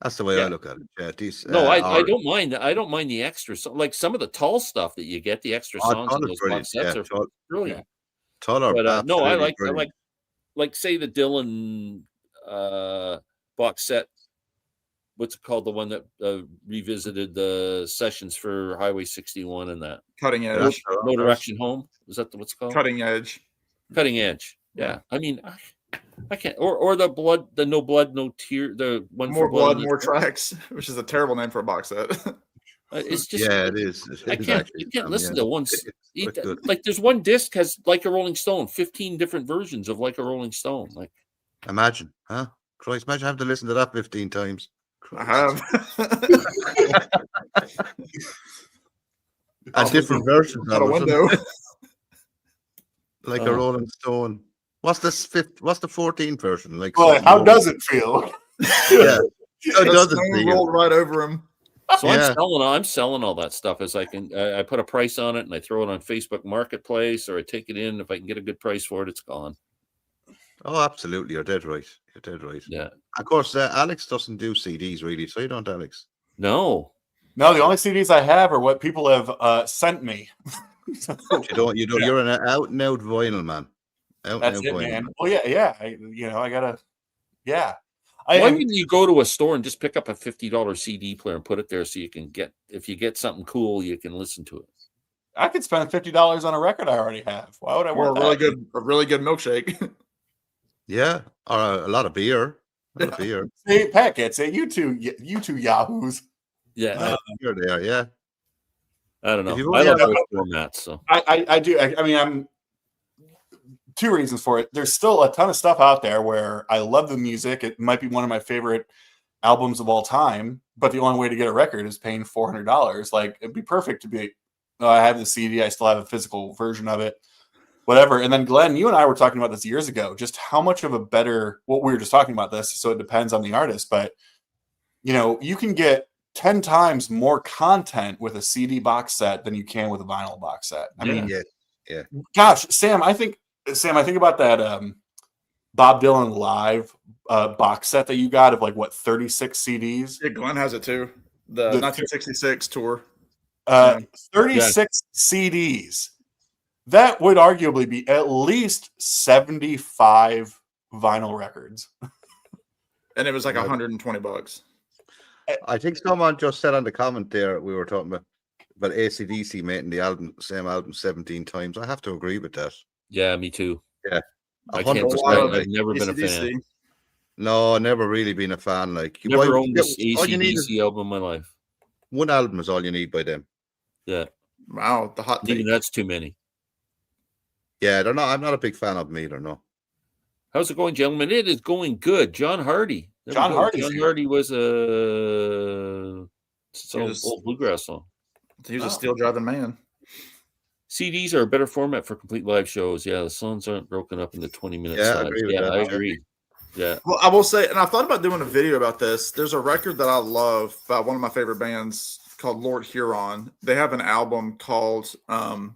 That's the way I look at it. Yeah, these, I don't mind. I don't mind the extra. Like some of the tall stuff that you get, the extra songs in those box sets are brilliant. But no, I like say the Dylan box set. What's it called? The one that revisited the sessions for Highway 61 and that Cutting Edge. No Direction Home. Is that what's called? Cutting Edge. Cutting Edge. Yeah. I mean, I can't. Or the No Blood, No Tear. The one More for blood, more tracks, which is a terrible name for a box set. It's just it is. I can't listen to one. Like there's one disc has Like a Rolling Stone, 15 different versions of Like a Rolling Stone. Like imagine, huh? Christ, imagine having to listen to that 15 times. I have. And different versions Out a window. Like a Rolling Stone. What's this What's the 14th version? Like, how does it feel? Yeah, how does it feel? Rolled right over him. So I'm selling all that stuff as I can. I put a price on it and I throw it on Facebook Marketplace, or I take it in. If I can get a good price for it, it's gone. Oh, absolutely. You're dead right. Yeah. Of course, Alex doesn't do CDs really, so you don't, Alex. No. The only CDs I have are what people have sent me. You don't. You're an out and out vinyl man. That's it, man. Well, yeah. I gotta. Yeah. Why wouldn't you go to a store and just pick up a $50 CD player and put it there so you can if you get something cool, you can listen to it? I could spend $50 on a record I already have. Why would I want a really good milkshake? Yeah, or a lot of beer. Hey, Pat gets it. You two yahoos. Yeah, here they are. Yeah, I don't know. I love those formats. So I do. I mean, I'm. 2 reasons for it. There's still a ton of stuff out there where I love the music. It might be one of my favorite albums of all time, but the only way to get a record is paying $400. Like, it'd be perfect to be, I have the CD, I still have a physical version of it, whatever. And then Glenn, you and I were talking about this years ago, just how much of a better, we were just talking about this, so it depends on the artist, but you can get 10 times more content with a CD box set than you can with a vinyl box set. I mean, yeah. Gosh, Sam, I think about that Bob Dylan live box set that you got of 36 CDs. Yeah, Glenn has it too. The 1966 tour. 36 CDs. That would arguably be at least 75 vinyl records. And it was like $120. I think someone just said on the comment there, we were talking about AC/DC making the same album 17 times. I have to agree with that. Yeah, me too. Yeah, I can't. I've never been a fan. No, never really been a fan. Like, never owned this AC/DC album in my life. One album is all you need by them. Yeah. Wow, the hot take. Even that's too many. Yeah, they're not. I'm not a big fan of them either. No. How's it going, gentlemen? It is going good. John Hardy. John Hardy was a old Bluegrass song. He was a steel driving man. CDs are a better format for complete live shows. Yeah, the songs aren't broken up into 20-minute sides. I agree. Yeah. Well, I will say, and I thought about doing a video about this. There's a record that I love by one of my favorite bands called Lord Huron. They have an album called Long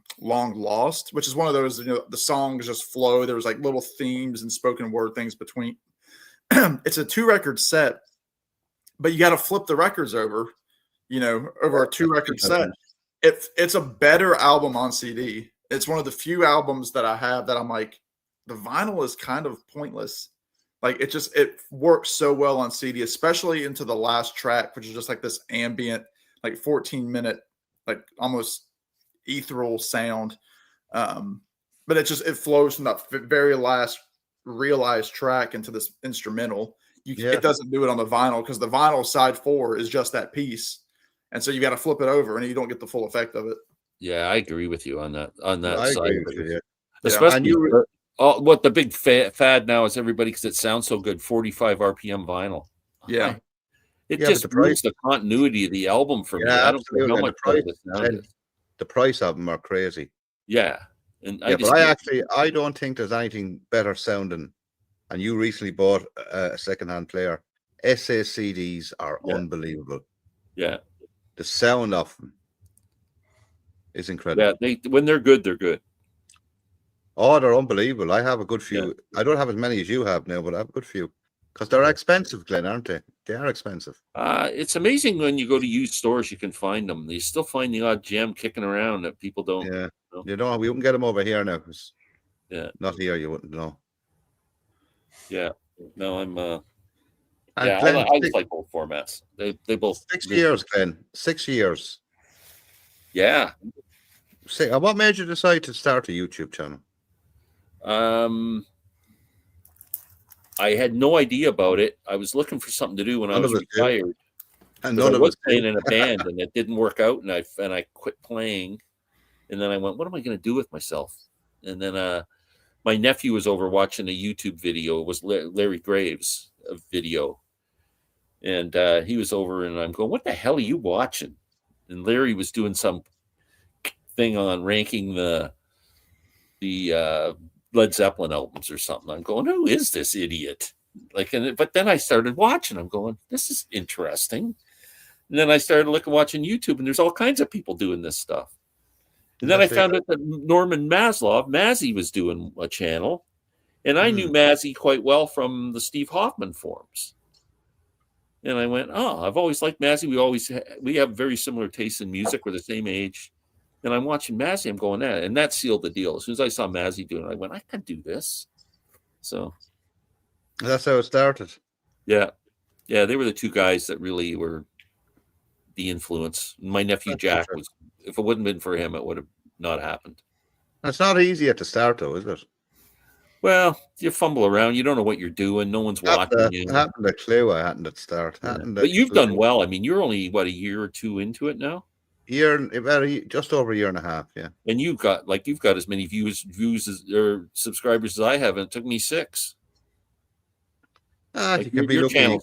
Lost, which is one of those, the songs just flow. There was like little themes and spoken word things between. It's a 2-record set, but you got to flip the records over, over a 2-record set. It's a better album on CD. It's one of the few albums that I have that I'm like, the vinyl is kind of pointless. Like it works so well on CD, especially into the last track, which is just like this ambient, like 14-minute, like almost ethereal sound. But it flows from that very last realized track into this instrumental. It doesn't do it on the vinyl because the vinyl side 4 is just that piece. And so you got to flip it over and you don't get the full effect of it. Yeah, I agree with you on that side of it. Yeah. Especially what the big fad now is everybody, because it sounds so good, 45 RPM vinyl. Yeah. It just ruins the continuity of the album for me. I don't know how much the price of them are crazy. Yeah. And I don't think there's anything better sounding. And you recently bought a secondhand player. SA CDs are unbelievable. Yeah. The sound of them is incredible. Yeah, when they're good, they're good. Oh, they're unbelievable. I have a good few. Yeah. I don't have as many as you have now, but I have a good few. Because they're expensive, Glenn, aren't they? They are expensive. It's amazing when you go to used stores, you can find them. You still find the odd gem kicking around that people don't know. We wouldn't get them over here now. Not here, you wouldn't know. Yeah. No, I'm... Glenn, I just like both formats. They both... 6 years, Glenn. 6 years. Yeah. What made you decide to start a YouTube channel? I had no idea about it. I was looking for something to do when I was retired. And I was playing in a band, and it didn't work out, and I quit playing. And then I went, what am I going to do with myself? And then my nephew was over watching a YouTube video. It was Larry Graves' video. And he was over, and I'm going, what the hell are you watching? And Larry was doing some thing on ranking the Led Zeppelin albums or something. I'm going, who is this idiot? But then I started watching. I'm going, this is interesting. And then I started watching YouTube, and there's all kinds of people doing this stuff. And then I found out that Norman Mazzy was doing a channel, and I knew Mazzy quite well from the Steve Hoffman forums. And I went, I've always liked Mazzy. We have very similar tastes in music. We're the same age. And I'm watching Mazzy. I'm going, and that sealed the deal. As soon as I saw Mazzy doing it, I went, I can do this. So that's how it started. Yeah. Yeah, they were the two guys that really were the influence. My nephew Jack was, if it wouldn't have been for him, it would have not happened. It's not easy at the start, though, is it? Well, you fumble around. You don't know what you're doing. No one's watching you. I hadn't a clue. I hadn't at start. But you've done well. I mean, you're only, a year or two into it now? Just over a year and a half, yeah. And you've got as many views or subscribers as I have, and it took me 6. You can be looking.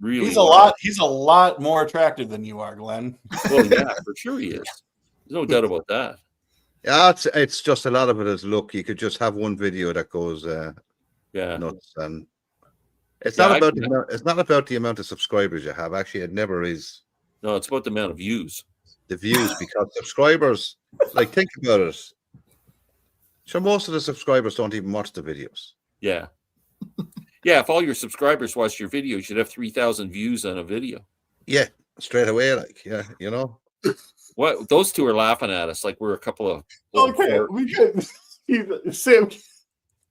Really, he's a lot more attractive than you are, Glenn. Well, yeah, for sure he is. There's no doubt about that. Yeah, it's just a lot of it is look. You could just have one video that goes nuts, and it's not about the amount of subscribers you have. Actually, it never is. No, it's about the amount of views. The views, because subscribers, think about it. So most of the subscribers don't even watch the videos. Yeah. Yeah, if all your subscribers watched your video, you should have 3,000 views on a video. Yeah, straight away, What? Those two are laughing at us like we're a couple of... Okay, we could... Sam...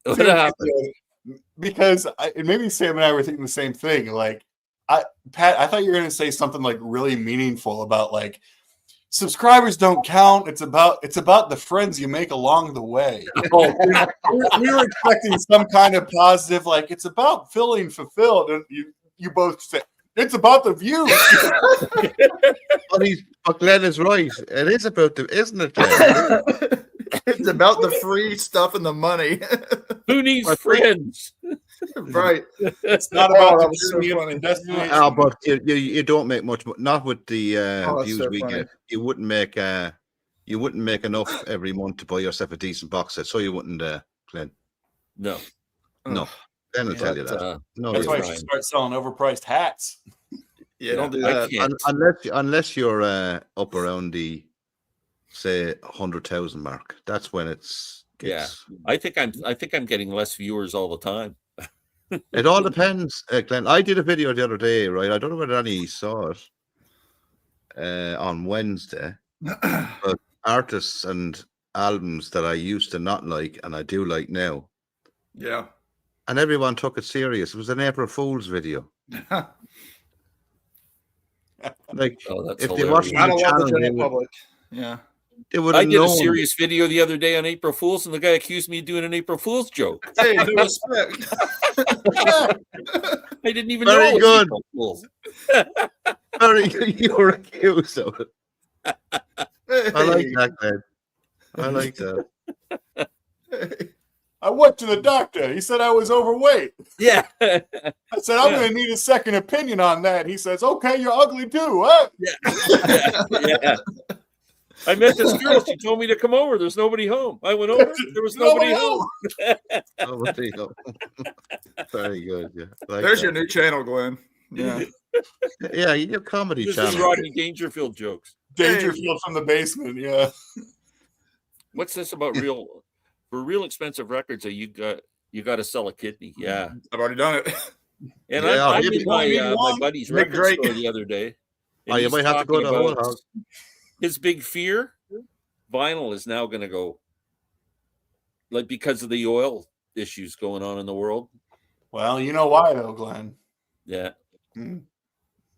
What happened? Because maybe Sam and I were thinking the same thing. Pat, I thought you were going to say something really meaningful about subscribers don't count. It's about the friends you make along the way. We were expecting some kind of positive, it's about feeling fulfilled. And you both said, It's about the views. But Glenn is right. It is about the, isn't it, Glenn? It's about the free stuff and the money. Who needs friends? Right. It's not about that the was so journey, it's funny. the destination. But you don't make much, not with the that's views so we funny. get. You wouldn't make enough every month to buy yourself a decent box set, so you wouldn't, Glenn. No. No, Glenn will tell you that. No, That's you why you won't. should start selling overpriced hats. Yeah, don't do I that. can't. Unless you're up around the say 100,000 mark. That's when it's I think I'm getting less viewers all the time. It all depends, Glenn. I did a video the other day, right? I don't know whether any saw it on Wednesday, but artists and albums that I used to not like and I do like now. Yeah. And everyone took it serious. It was an April Fool's video. Like, that's if they hilarious. watched Not the a lot channel, of the they general would, public. Yeah. they would I have did a known. serious video the other day on April Fool's, and the guy accused me of doing an April Fool's joke. Hey, no respect. I didn't even Very know it was good. April Fool's. Very good. You were accused of it. I like that, Glenn. I like that. I went to the doctor. He said I was overweight. Yeah. I said, I'm going to need a second opinion on that. He says, okay, you're ugly too. Huh? Yeah. I met this girl. She told me to come over. There's nobody home. I went over. There was nobody home. Nobody home. Very good. Yeah. Like There's that. your new channel, Glenn. Yeah. Yeah, your comedy This channel. is Rodney Dangerfield jokes. Dangerfield from the basement. Yeah. What's this about for real expensive records? You got to sell a kidney. Yeah. I've already done it. And Yeah, I'm maybe in my buddy's Nick record Drake. store the other day. and Oh, you he's might have to go talking to the whole about house. His big fear, vinyl is now going to go, like, because of the oil issues going on in the world. Well, you know why though, Glenn. Yeah.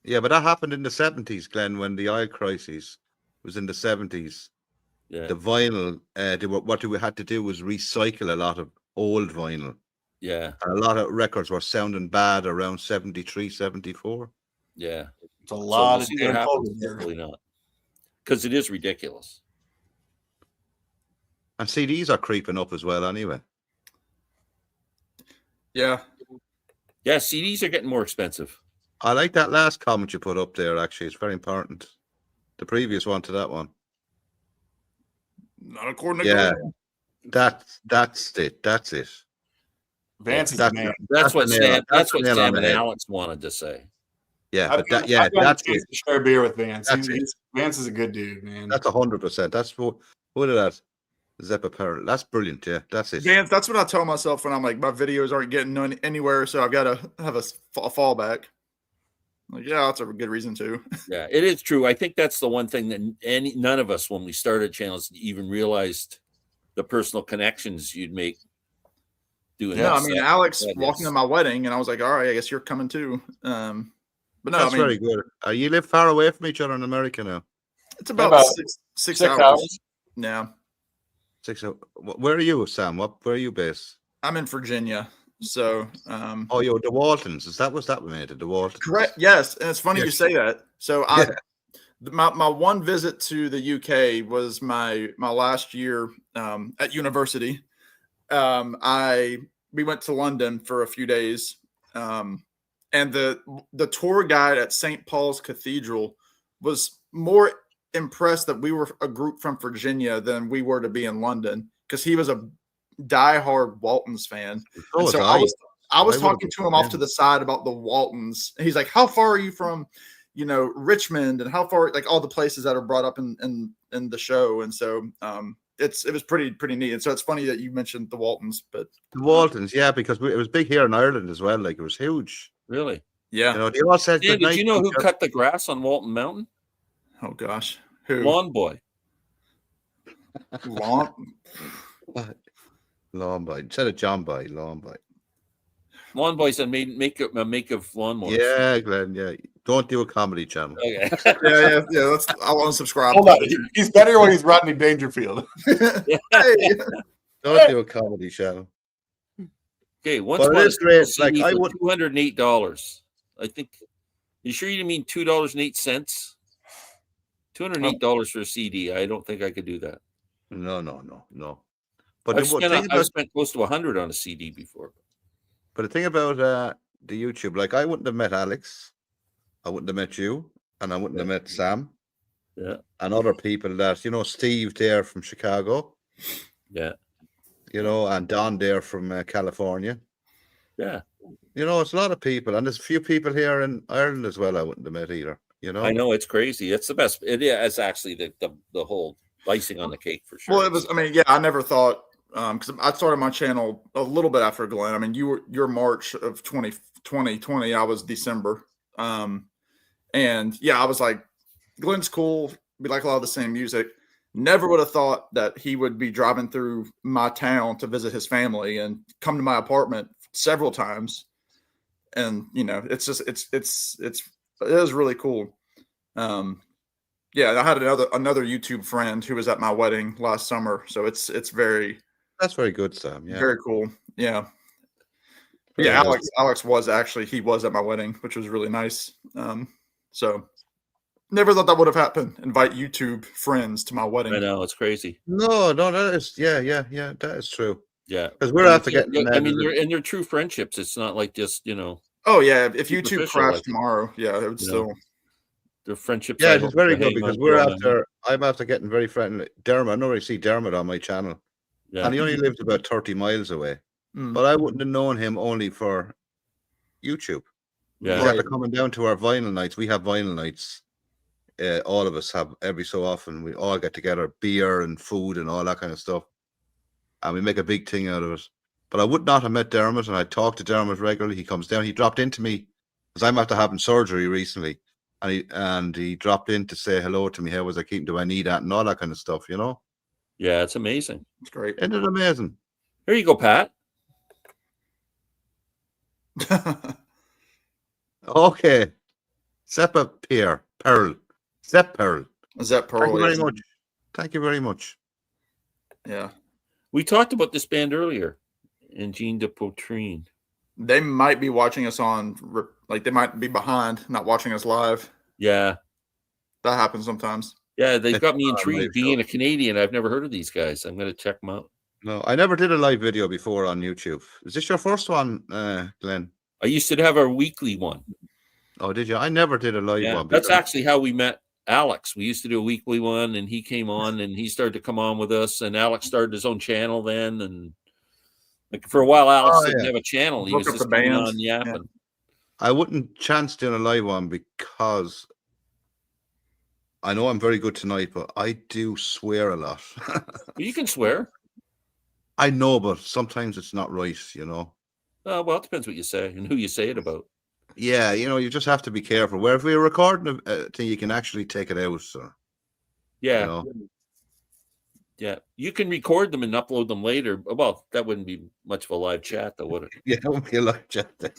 Yeah, but that happened in the 70s, Glenn, when the oil crisis was in the 70s. Yeah. The vinyl, what we had to do was recycle a lot of old vinyl. Yeah. And a lot of records were sounding bad around 73, 74. Yeah. It's a lot of see what damn happens. focus there. Hopefully not. Because it is ridiculous. And CDs are creeping up as well anyway. Yeah. Yeah, CDs are getting more expensive. I like that last comment you put up there, actually. It's very important. The previous one to that one. Not according to Yeah. Glenn. That's it. That's it. Vance is That's the man. That's what the nail- Sam, that's that's the what nail on Sam the and head. Alex wanted to say. Yeah, I've but got that's a chance it. to share a beer with Vance. That's it. Vance is a good dude, man. That's 100%. That's what did that? Zappa Parallel. That's brilliant. Yeah, that's it. Vance, that's what I tell myself when I'm like, my videos aren't getting anywhere, so I've got to have a fallback. Like, yeah, that's a good reason to. Yeah, it is true. I think that's the one thing that none of us, when we started channels, even realized the personal connections you'd make doing Yeah, that. I mean, stuff. Alex That walked is- into my wedding, and I was like, all right, I guess you're coming too. But no, That's I mean, very good. You live far away from each other in America now. it's about, About six 6 hours. hours. Yeah, 6 hours. Where are you, Sam? Where are you based? I'm in Virginia, so Oh, you're the Waltons. Is that what's that made it? The Waltons. correct. Yes, and it's funny you Yes. say that. So Yeah. my one visit to the UK was my last year at university. We went to London for a few days, and the tour guide at St. Paul's Cathedral was more impressed that we were a group from Virginia than we were to be in London, because he was a diehard Waltons fan. So And was so I. I was I talking would've to him been off fan. to the side about the Waltons. And he's like, how far are you from, Richmond, and how far, like all the places that are brought up in the show. And so it was pretty neat. And so it's funny that you mentioned the Waltons, but The Waltons, yeah, because it was big here in Ireland as well. Like, it was huge. Really? yeah. You know, they all said Dan, good did night you know to who each other. cut the grass on Walton Mountain? Oh gosh. Who? Lawn Boy. Lawn? Lawn Boy. Instead of John Boy, Lawn Boy. Lawn Boy said make of lawnmowers. Yeah, Glenn, yeah. Don't do a comedy channel. Okay. yeah. I want to subscribe. Hold on. He's better when he's Rodney Dangerfield. Hey. Don't do a comedy channel. Okay. Once Well, it bought a is great. CD Like, I for would- $208. I think You sure you didn't mean $2.08? $208 for a CD. I don't think I could do that. No. But I've the thing spent about close to 100 on a CD before. but the thing about the YouTube, like I wouldn't have met Alex, I wouldn't have met you, and I wouldn't have met Sam, Yeah, and other people that Steve there from Chicago, yeah, and Don there from California. yeah. It's a lot of people, and there's a few people here in Ireland as well. I wouldn't have met either. I know, it's crazy. It's the best. It's actually the whole icing on the cake for sure. Well, it was. I mean, yeah, I never thought because I started my channel a little bit after Glenn. I mean, you're March of 2020. I was December. And yeah, I was like, Glenn's cool. We like a lot of the same music. Never would have thought that he would be driving through my town to visit his family and come to my apartment several times. And it's just it is really cool. Yeah, I had another YouTube friend who was at my wedding last summer, so it's very That's very good, Sam. Yeah, very cool. Yeah, very yeah. good. Alex was at my wedding, which was really nice. So never thought that would have happened. Invite YouTube friends to my wedding. I know, it's crazy. No, that is that is true. Yeah, Because we're after getting. I mean, they're true friendships. It's not like just Oh yeah, if YouTube superficial, crashed like, tomorrow, yeah, it would still. the friendships. Yeah, I it's hope very to good hang because on to. I'm after getting very friendly. Dermot, I know I see Dermot on my channel, Yeah, and he only lives about 30 miles away. Mm. But I wouldn't have known him only for YouTube. yeah. He's after coming down to our vinyl nights. We have vinyl nights. All of us have every so often. We all get together, beer and food and all that kind of stuff, and we make a big thing out of it. But I would not have met Dermot, and I talk to Dermot regularly. He comes down. He dropped into me because I'm after having surgery recently, and he dropped in to say hello to me. How was I keeping? Do I need that and all that kind of stuff? Yeah, it's amazing. It's great. Isn't it amazing? Here you go, Pat. Okay, Zappa Pearl. Zep Pearl. Zep Pearl. Thank you very yes. much. Thank you very much. Yeah, We talked about this band earlier, and Jean de Poitrine. they might be watching us they might be behind, not watching us live. Yeah, That happens sometimes. yeah, they've got me It's on intrigued. live Being a Canadian, I've never heard of these guys. I'm going to check them out. No, I never did a live video before on YouTube. Is this your first one, Glenn? I used to have our weekly one. Oh, did you? I never did a live Yeah, one. that's because- actually how we met Alex. We used to do a weekly one, and he came on, and he started to come on with us. And Alex started his own channel then, and like for a while, Alex didn't have a channel. He was Look up just the coming bands. on yapping. I wouldn't chance doing a live one because I know I'm very good tonight, but I do swear a lot. You can swear. I know, but sometimes it's not right, Well, it depends what you say and who you say it about. Yeah, you just have to be careful. Where if we're recording a thing, you can actually take it out. So, Yeah, yeah. You can record them and upload them later. Well, that wouldn't be much of a live chat, though, would it? yeah, it would be a live chat. Yeah.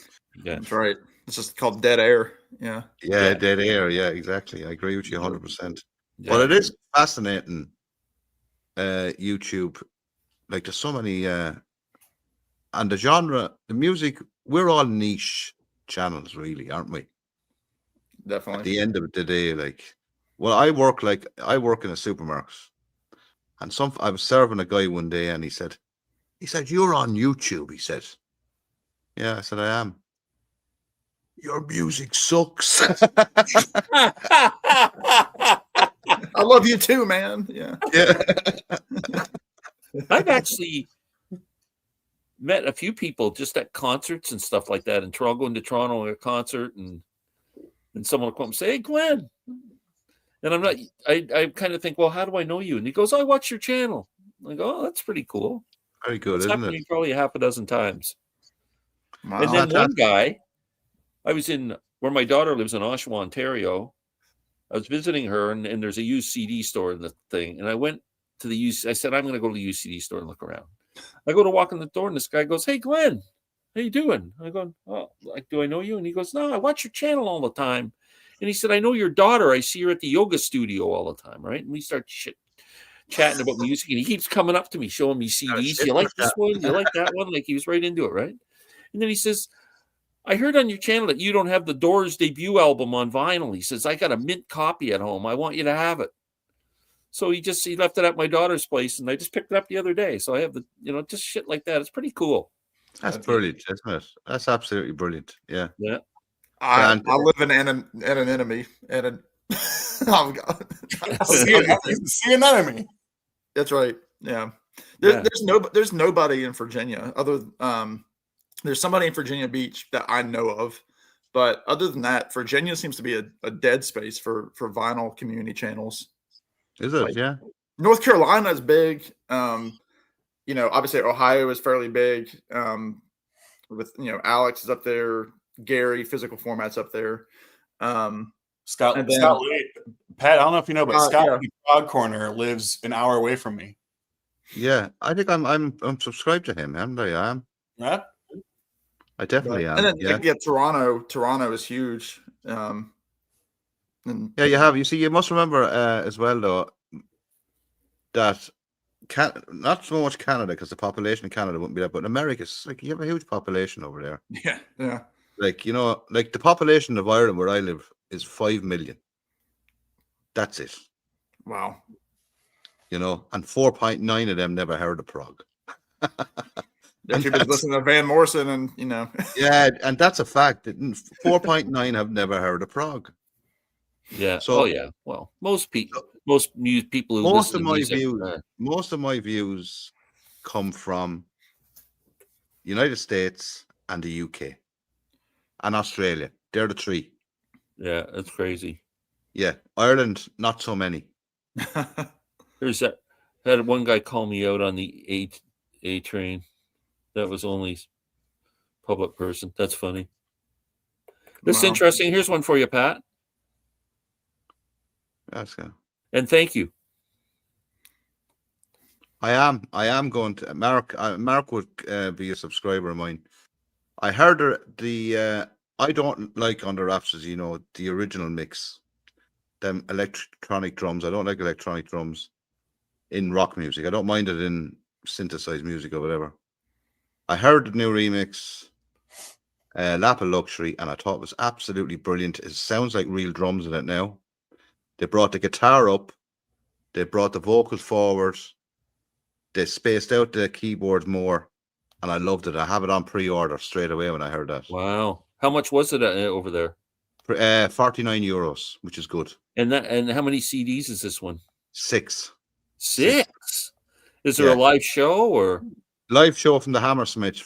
That's right. It's just called dead air. Yeah. Yeah, dead air. Yeah, exactly. I agree with you 100%. Yeah. But it is fascinating. YouTube, like there's so many, and the genre, the music. We're all niche channels, really, aren't we? At Definitely. the end of the day, I work in a supermarket, and I was serving a guy one day, and he said, "You're on YouTube." He said, "Yeah," I said, "I am." Your music sucks. I love you too, man. Yeah. Yeah. I've actually met a few people just at concerts and stuff like that in Toronto, going to Toronto at a concert, and someone will come and say, "Hey, Glenn," and I kind of think, well, how do I know you? And he goes, "I watch your channel." I go, "Oh, that's pretty cool." Very good, It's isn't happened to it? me probably half a dozen times. Wow. And then one guy, I was in where my daughter lives in Oshawa, Ontario. I was visiting her, and there's a used CD store in the thing. And I went to I said, I'm going to go to the used CD store and look around. I go to walk in the door, and this guy goes, "Hey, Glenn, how you doing?" I go, "Oh, like, do I know you?" And he goes, "No, I watch your channel all the time." And he said, "I know your daughter. I see her at the yoga studio all the time, right?" And we start chatting about music, and he keeps coming up to me, showing me CDs. You like this one? You like that one? Like he was right into it, right? And then he says, I heard on your channel that you don't have the Doors debut album on vinyl. He says, I got a mint copy at home. I want you to have it. So he left it at my daughter's place, and I just picked it up the other day. So I have just shit like that. It's pretty cool. That's brilliant, isn't it? That's absolutely brilliant. Yeah. Yeah. I live in an enemy, and See an enemy. That's right. Yeah. There's nobody in Virginia other. There's somebody in Virginia Beach that I know of, but other than that, Virginia seems to be a dead space for vinyl community channels. Is it? Yeah. North Carolina is big. Obviously Ohio is fairly big. With Alex is up there, Gary Physical Formats up there. Scott Lee, Pat, I don't know if you know, but Scott Lee Prog Corner lives an hour away from me. Yeah, I think I'm subscribed to him, haven't I? I am. Yeah. I definitely am. And then Toronto is huge. Yeah, you have. You see, you must remember as well, though, that not so much Canada, because the population in Canada wouldn't be that, but in America, it's like you have a huge population over there. Yeah, yeah. Like, like the population of Ireland where I live is 5 million. That's it. Wow. And 4.9 of them never heard of prog. If you're just listening to Van Morrison and, Yeah, and that's a fact. 4.9 have never heard of prog. Yeah. So, well, most people who most listen of to my music, views, most of my views come from United States and the UK and Australia. They're the three. Yeah, that's crazy. Yeah, Ireland, not so many. There's had one guy call me out on the A train. That was only public person. That's funny. This is interesting. Here's one for you, Pat. That's good. And thank you. I am going to Mark. Mark would be a subscriber of mine. I heard I don't like Under Wraps, as you know, the original mix. Them electronic drums. I don't like electronic drums in rock music. I don't mind it in synthesized music or whatever. I heard the new remix, Lap of Luxury, and I thought it was absolutely brilliant. It sounds like real drums in it now. They brought the guitar up. They brought the vocals forward. They spaced out the keyboards more, and I loved it. I have it on pre-order straight away when I heard that. Wow. How much was it over there? €49, which is good. And how many CDs is this one? 6. Is there a live show or live show from the Hammersmith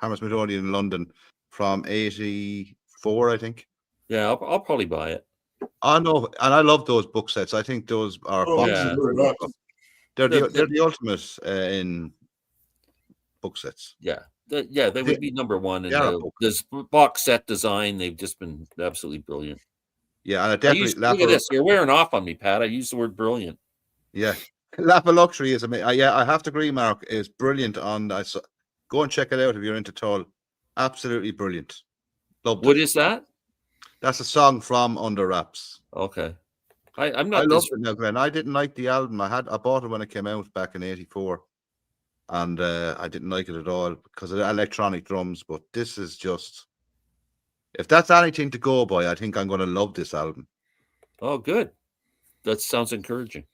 Hammersmith Odeon in London from '84, I think. Yeah, I'll probably buy it. I know, and I love those book sets. I think those are boxes. They're the ultimate in book sets. Yeah. They would be number one in this box set design. They've just been absolutely brilliant. Yeah, and I definitely look at this. You're wearing off on me, Pat. I used the word brilliant. Yeah, Lap of Luxury is amazing. Yeah, I have to agree, Mark. Is brilliant. Go and check it out if you're into Tull. Absolutely brilliant. Loved What it. is that? That's a song from Under Wraps. Okay. I'm not. I love it now, Glenn. I didn't like the album. I bought it when it came out back in '84. And I didn't like it at all because of the electronic drums. But this is just, if that's anything to go by, I think I'm going to love this album. Oh, good. That sounds encouraging.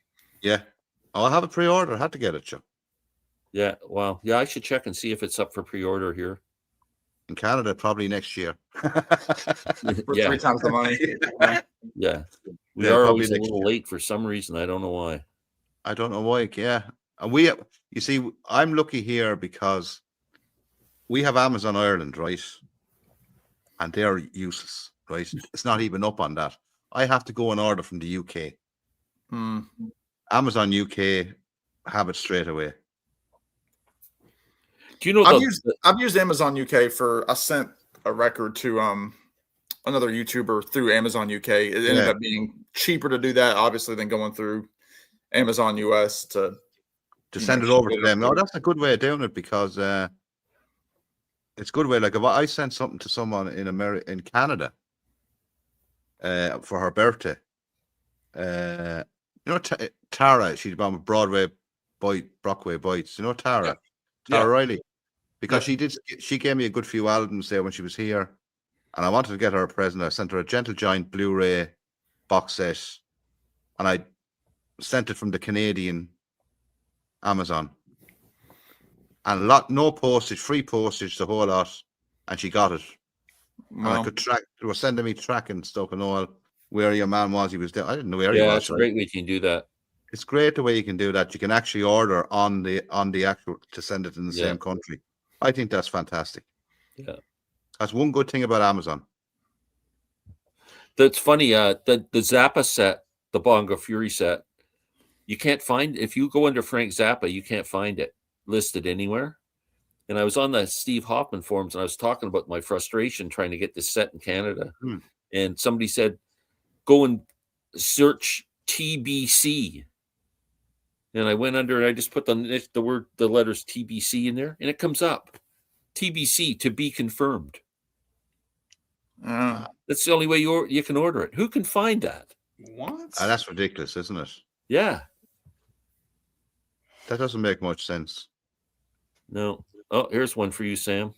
Yeah. I'll have a pre-order. I had to get it, Joe. Yeah. Wow. Yeah, I should check and see if it's up for pre-order here. In Canada, probably next year. For 3 times the money. Yeah. We are always a little late for some reason. I don't know why. I don't know why. Yeah. And you see, I'm lucky here because we have Amazon Ireland, right? And they're useless, right? It's not even up on that. I have to go and order from the UK. Amazon UK have it straight away. Do you know? I've used Amazon UK I sent a record to another YouTuber through Amazon UK. It ended up being cheaper to do that, obviously, than going through Amazon US to send it over to them. No, that's a good way of doing it because it's a good way. Like if I sent something to someone in Canada for her birthday, Tara, she's on Brockway Bites. You know Tara? Tara Riley. because she gave me a good few albums there when she was here, and I wanted to get her a present. I sent her a Gentle Giant Blu-ray box set, and I sent it from the Canadian Amazon, and no postage, free postage, the whole lot, and she got it. And I could track. They were sending me tracking stuff and all where your man was. He was there. I didn't know where he was. Yeah, it's a great way you can do that. It's great the way you can do that. You can actually order on the actual to send it in the same country. I think that's fantastic. Yeah, that's one good thing about Amazon. That's funny. The Zappa set, the Bongo Fury set, you can't find. If you go under Frank Zappa, you can't find it listed anywhere. And I was on the Steve Hoffman forums, and I was talking about my frustration trying to get this set in Canada. And somebody said, "Go and search TBC." And I went under and I just put the letters TBC in there, and it comes up. TBC, to be confirmed. That's the only way you can order it. Who can find that? What? That's ridiculous, isn't it? Yeah. That doesn't make much sense. No. Oh, here's one for you, Sam.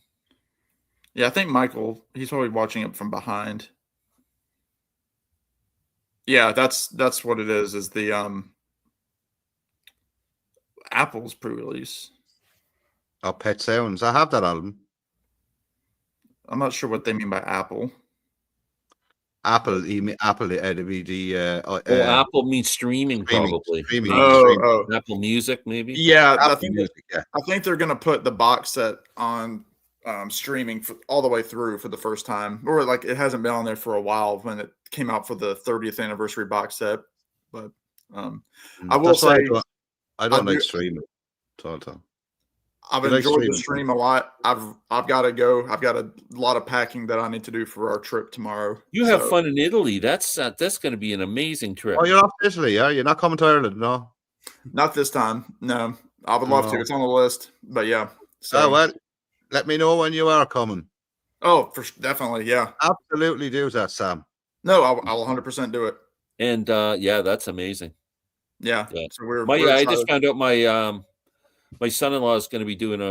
Yeah, I think Michael, he's probably watching it from behind. Yeah, that's what it is the Apple's pre-release. Oh, Pet Sounds. I have that album. I'm not sure what they mean by Apple. Apple, Apple means streaming, probably. Streaming. Apple Music, maybe. Yeah, I think they're gonna put the box set on streaming all the way through for the first time, or like it hasn't been on there for a while when it came out for the 30th anniversary box set. But I will say, I don't like streaming. I've enjoyed the stream a lot. I've got to go. I've got a lot of packing that I need to do for our trip tomorrow. You have fun in Italy. That's going to be an amazing trip. Oh, you're off to Italy, yeah? You're not coming to Ireland, no? Not this time. No, I would love to. It's on the list, but yeah. So, well, let me know when you are coming. Oh, definitely, yeah. Absolutely do that, Sam. No, I'll 100% do it. And that's amazing. Yeah. So I just found out my son-in-law is going to be going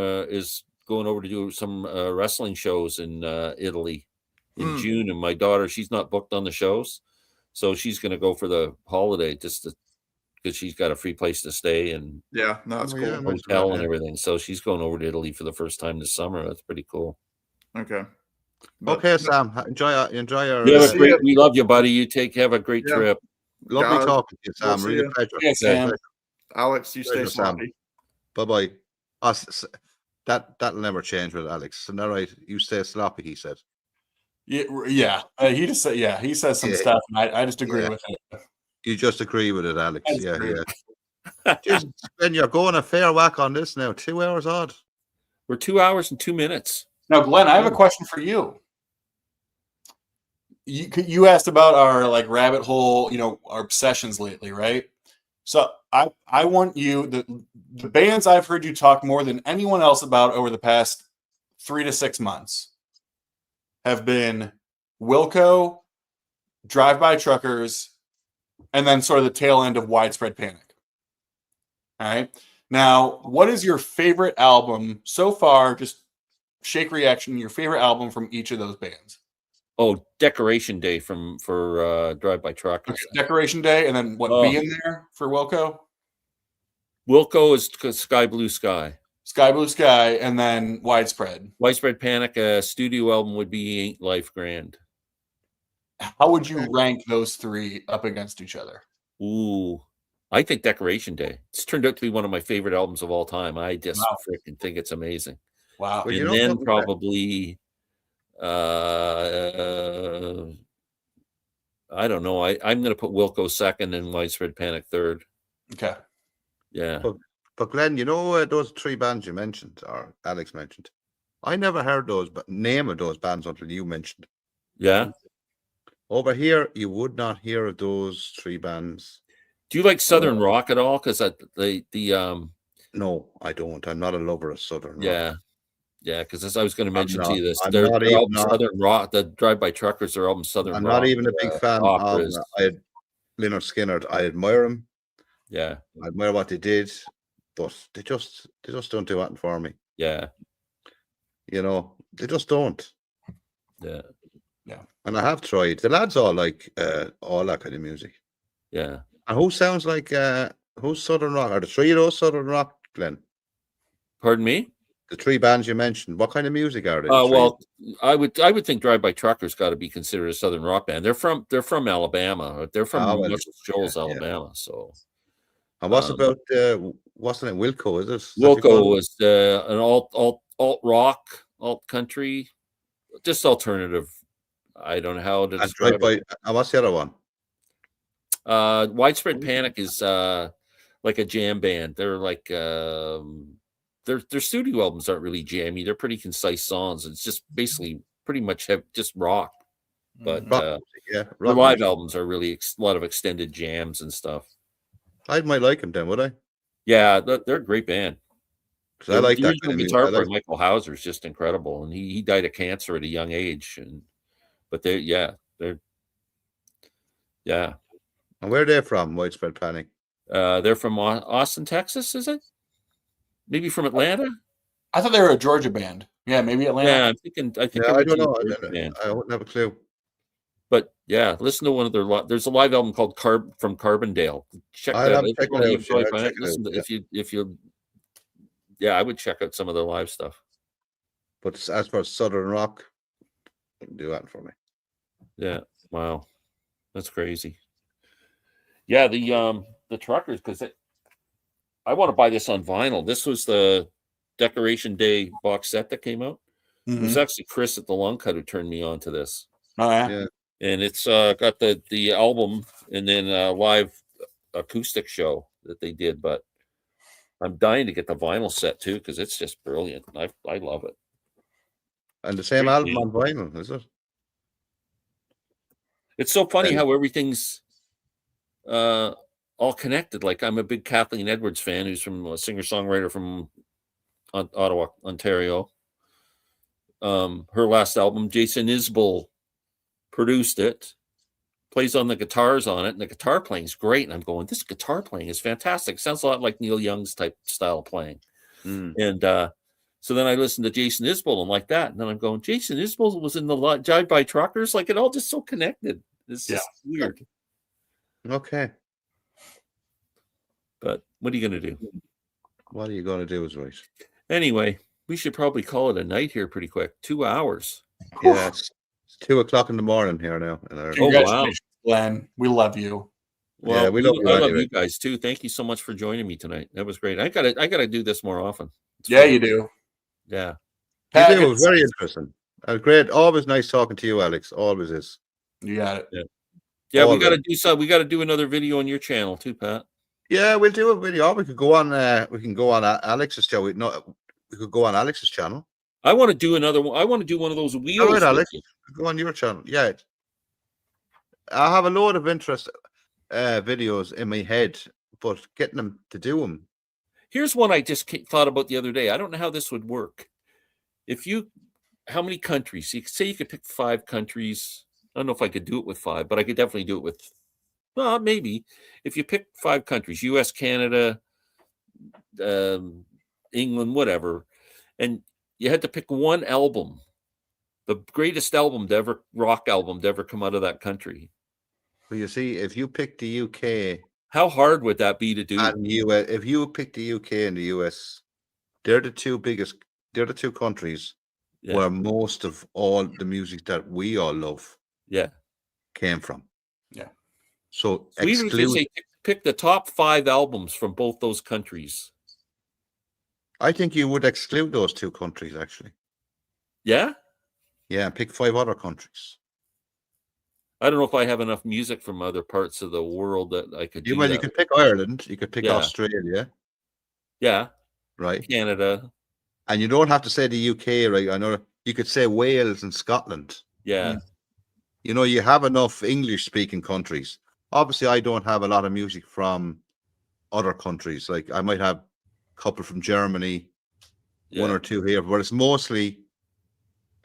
over to do some wrestling shows in Italy in June, and my daughter, she's not booked on the shows, so she's going to go for the holiday just because she's got a free place to stay and that's cool. Hotel and everything. So she's going over to Italy for the first time this summer. That's pretty cool. Okay. Okay, Sam. Enjoy your. We love you, buddy. Have a great trip. Lovely talking to you, Sam. Really a pleasure. Yeah, Sam. Alex, you stay sloppy. Bye-bye. That'll never change with Alex. Isn't that right? You stay sloppy, he said. Yeah. He just said, he says some stuff, and I just agree with it. You just agree with it, Alex. Yeah. Just, Ben, you're going a fair whack on this now. 2 hours odd. We're 2 hours and 2 minutes. Now, Glenn, I have a question for you. You asked about our rabbit hole, our obsessions lately, right? So I want you, the bands I've heard you talk more than anyone else about over the past 3 to 6 months have been Wilco, Drive-By Truckers, and then sort of the tail end of Widespread Panic. All right. Now, what is your favorite album so far? Just shake reaction, your favorite album from each of those bands. Oh, Decoration Day for Drive-By Truckers. Okay, Decoration Day, and then be in there for Wilco? Wilco is Sky Blue Sky. Sky Blue Sky, and then Widespread. Widespread Panic, studio album would be Ain't Life Grand. How would you rank those three up against each other? Ooh, I think Decoration Day. It's turned out to be one of my favorite albums of all time. I just freaking think it's amazing. Wow. And then probably... I don't know. I'm going to put Wilco second and Widespread Panic third. Okay. Yeah. But Glenn, those three bands you mentioned, or Alex mentioned, I never heard those, but name of those bands until you mentioned. Yeah. Over here, you would not hear of those three bands. Do you like Southern rock at all? Because no, I don't. I'm not a lover of Southern rock. Yeah, because I was going to mention to you this. They're all Southern rock. The Drive-By Truckers are all Southern rock. I'm not even a big fan of Lynyrd Skynyrd. I admire him. Yeah. I admire what they did, but they just don't do anything for me. Yeah. You know, they just don't. Yeah. And I have tried. The lads all like all that kind of music. Yeah. And who sounds like who's Southern Rock? Are the three of those Southern Rock, Glenn? Pardon me? The three bands you mentioned. What kind of music are they? The three? Well, I would think Drive By Truckers got to be considered a Southern rock band. They're from Alabama. They're from well, Muscle Shoals, yeah. Alabama. So, And what's about what's the name? Wilco, is it? Wilco was an alt rock, alt country, just alternative. I don't know how to describe it. And what's the other one? Widespread Panic is like a jam band. They're like their studio albums aren't really jammy. They're pretty concise songs. It's just basically pretty much just rock. But rock the live albums are really a lot of extended jams and stuff. I might like them then, would I? Yeah, they're a great band. Because I like that kind of guitar player. Michael Hauser is just incredible, and he died of cancer at a young age. But they're. And where are they from? Widespread Panic. They're from Austin, Texas. Is it? Maybe from Atlanta. I thought they were a Georgia band. Yeah, maybe Atlanta. Yeah, I think. I don't know. I wouldn't have a clue. But yeah, listen to one of their. There's a live album called from Carbondale. Check that out. If you. Yeah, I would check out some of their live stuff. But as for Southern Rock, do that for me. Yeah. Wow, that's crazy. Yeah, the Truckers, because I want to buy this on vinyl. This was the Decoration Day box set that came out. It was actually Chris at the Long Cut who turned me on to this. Oh yeah. And it's got the album and then a live acoustic show that they did. But I'm dying to get the vinyl set too because it's just brilliant. I love it. And the same album on vinyl, is it? It's so funny how everything's all connected. Like I'm a big Kathleen Edwards fan, who's from a singer-songwriter from Ottawa, Ontario. Her last album, Jason Isbell produced it, plays on the guitars on it, and the guitar playing is great. And I'm going, this guitar playing is fantastic. Sounds a lot like Neil Young's type style playing. And so then I listened to Jason Isbell and like that. And then I'm going, Jason Isbell was in the Drive By Truckers. Like it all just so connected. It's just weird. Okay. But what are you going to do? What are you going to do is right. Anyway, we should probably call it a night here pretty quick. 2 hours. Yeah, it's 2 o'clock in the morning here now. Oh, wow. Glenn, we love you. Well, yeah, I love you guys too. Thank you so much for joining me tonight. That was great. I gotta do this more often. You do. Yeah. Pat, it was very interesting. Great. Always nice talking to you, Alex. Always is. You got it. Yeah, we got to do so. We got to do another video on your channel too, Pat. Yeah, we'll do a video. We could go on. We can go on Alex's show. We could go on Alex's channel. I want to do another one. I want to do one of those wheels. All right, Alex. Go on your channel. Yeah, I have a load of interest videos in my head, but getting them to do them. Here's one I just thought about the other day. I don't know how this would work. How many countries? You could say you could pick 5 countries. I don't know if I could do it with 5, but I could definitely do it with. Well, maybe if you pick 5 countries, U.S., Canada, England, whatever, and you had to pick one album, the greatest rock album to ever come out of that country. Well, you see, if you pick the UK, how hard would that be to do? If you pick the UK and the US, they're the two biggest. They're the 2 countries where most of all the music that we all love, came from. Yeah. So even if you say pick the top 5 albums from both those countries, I think you would exclude those 2 countries, actually. Yeah? Yeah, pick 5 other countries. I don't know if I have enough music from other parts of the world that I could do that. You could pick Ireland. You could pick Australia. Yeah. Right. Canada. And you don't have to say the UK, right? I know you could say Wales and Scotland. Yeah. You know, you have enough English-speaking countries. Obviously, I don't have a lot of music from other countries. Like, I might have a couple from Germany, 1 or 2 here, but it's mostly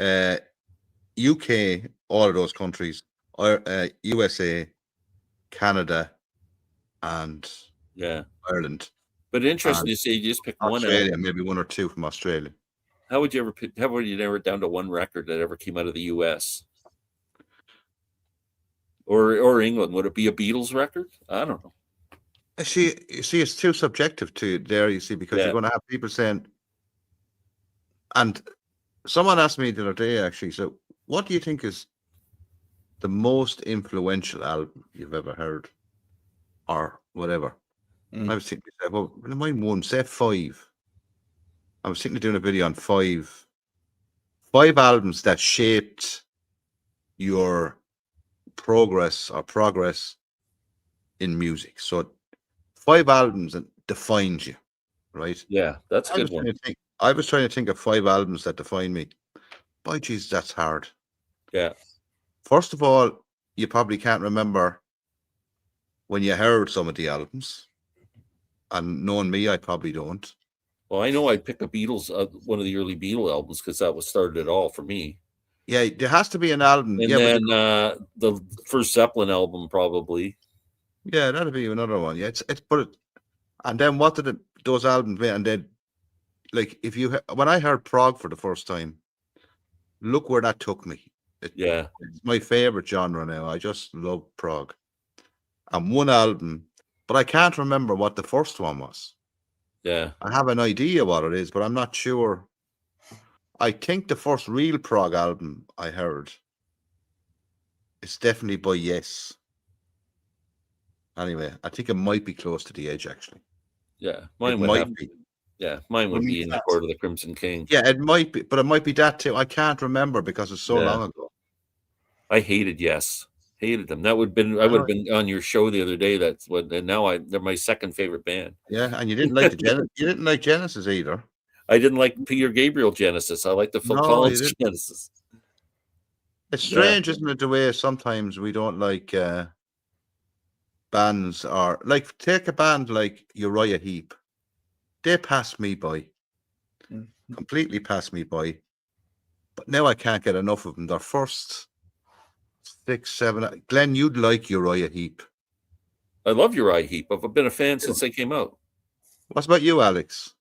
UK, all of those countries, USA, Canada, and Ireland. But interesting to say you just pick Australia, one album. Maybe 1 or 2 from Australia. How would you narrow it down to one record that ever came out of the U.S. or England? Would it be a Beatles record? I don't know. You see, it's too subjective to there. You see, because you're going to have people saying, and someone asked me the other day actually. So, what do you think is the most influential album you've ever heard, or whatever? I was thinking, well, mine won, say 5. I was thinking of doing a video on 5 albums that shaped your progress in music. So 5 albums that defines you, right? Yeah, that's a good one. I was trying to think of 5 albums that define me. By Jesus, that's hard. Yeah. First of all, you probably can't remember when you heard some of the albums. And knowing me, I probably don't. Well, I know I'd pick a Beatles, one of the early Beatle albums, because that was started it all for me. Yeah, there has to be an album. And then the first Zeppelin album, probably. Yeah, that'll be another one. Yeah, and then what did those albums mean? And then, like, when I heard prog for the first time, look where that took me. It's my favorite genre now. I just love prog. And one album, but I can't remember what the first one was. Yeah. I have an idea what it is, but I'm not sure. I think the first real prog album I heard is definitely by Yes. Anyway, I think it might be close to the edge, actually. Yeah, mine would be. Yeah, mine would be In the Court of the Crimson King. Yeah, it might be, but it might be that too. I can't remember because it's so long ago. I hated Yes. Hated them. I would have been on your show the other day. That's what, and now they're my second favorite band. Yeah, and you didn't like you didn't like Genesis either. I didn't like Peter Gabriel Genesis. I like the Phil Collins Genesis. It's strange, isn't it, the way sometimes we don't like bands, or like take a band like Uriah Heep. They passed me by. Completely passed me by. But now I can't get enough of them. Their first 6, 7. Glenn, you'd like Uriah Heep. I love Uriah Heep. I've been a fan since they came out. What about you, Alex?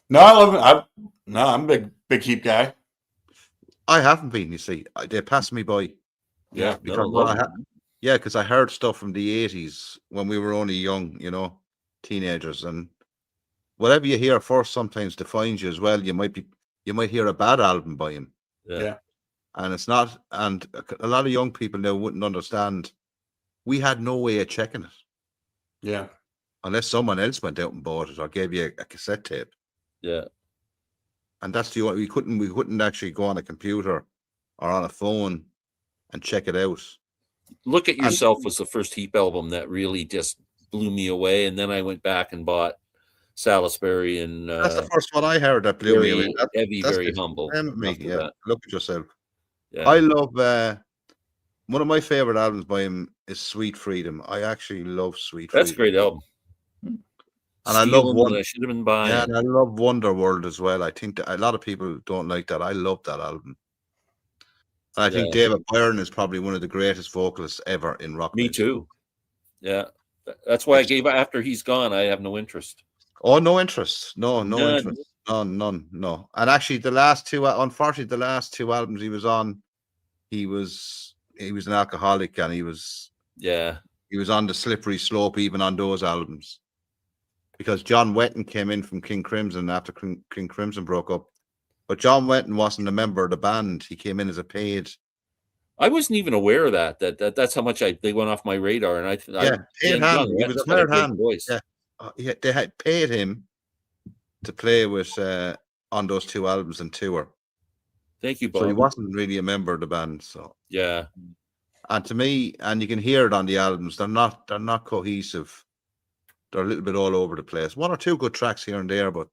No, I love it. I'm a big Heep guy. I haven't been, you see. They passed me by. Yeah, because I heard stuff from the 80s when we were only young, teenagers, and whatever you hear first sometimes defines you as well. You might hear a bad album by him. Yeah. And it's not, and a lot of young people now wouldn't understand. We had no way of checking it. Yeah. Unless someone else went out and bought it or gave you a cassette tape. Yeah. And that's the only, we couldn't actually go on a computer or on a phone and check it out. Look at Yourself was the first Heap album that really just blew me away. And then I went back and bought Salisbury, and that's the first one I heard that blew me away. That's very humble. Yeah. Look at Yourself. Yeah. I love one of my favorite albums by him is Sweet Freedom. I actually love Sweet Freedom. That's a great album. And I love I should have been buying. Yeah, and I love Wonderworld as well. I think that a lot of people don't like that. I love that album. And I think David Byrne is probably one of the greatest vocalists ever in rock. Me too. Yeah. That's why I gave after he's gone, I have no interest. Oh, no interest. No interest. None. And actually the last two albums he was on, he was an alcoholic, and he was on the slippery slope even on those albums. Because John Wetton came in from King Crimson after King Crimson broke up. But John Wetton wasn't a member of the band. He came in as a paid. I wasn't even aware of that. That's how much they went off my radar. And paid hand. He was a hired hand. Voice. Yeah. They had paid him to play with on those 2 albums and tour. Thank you, Bob. So he wasn't really a member of the band. So yeah. And to me, and you can hear it on the albums, they're not cohesive. They're a little bit all over the place. 1 or 2 good tracks here and there, but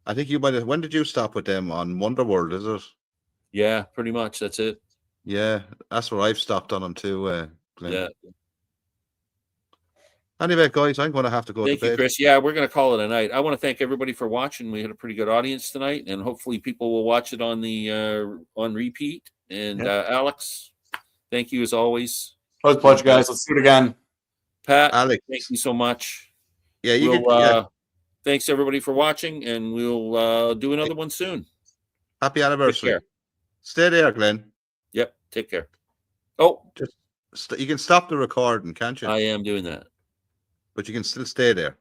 I think you might have. When did you stop with them? On Wonderworld, is it? Yeah, pretty much. That's it. Yeah, that's where I've stopped on them too. Glenn. Yeah. Anyway, guys, I'm going to have to go. Thank you, Chris. Yeah, we're going to call it a night. I want to thank everybody for watching. We had a pretty good audience tonight, and hopefully people will watch it on the on repeat. And Alex, thank you as always. It was a pleasure, guys. Let's do it again. Pat, Alex, thank you so much. Yeah, thanks everybody for watching, and we'll do another one soon. Happy anniversary. care. Stay there, Glenn. Yep. Take care. Oh, You can stop the recording, can't you? I am doing that. But you can still stay there.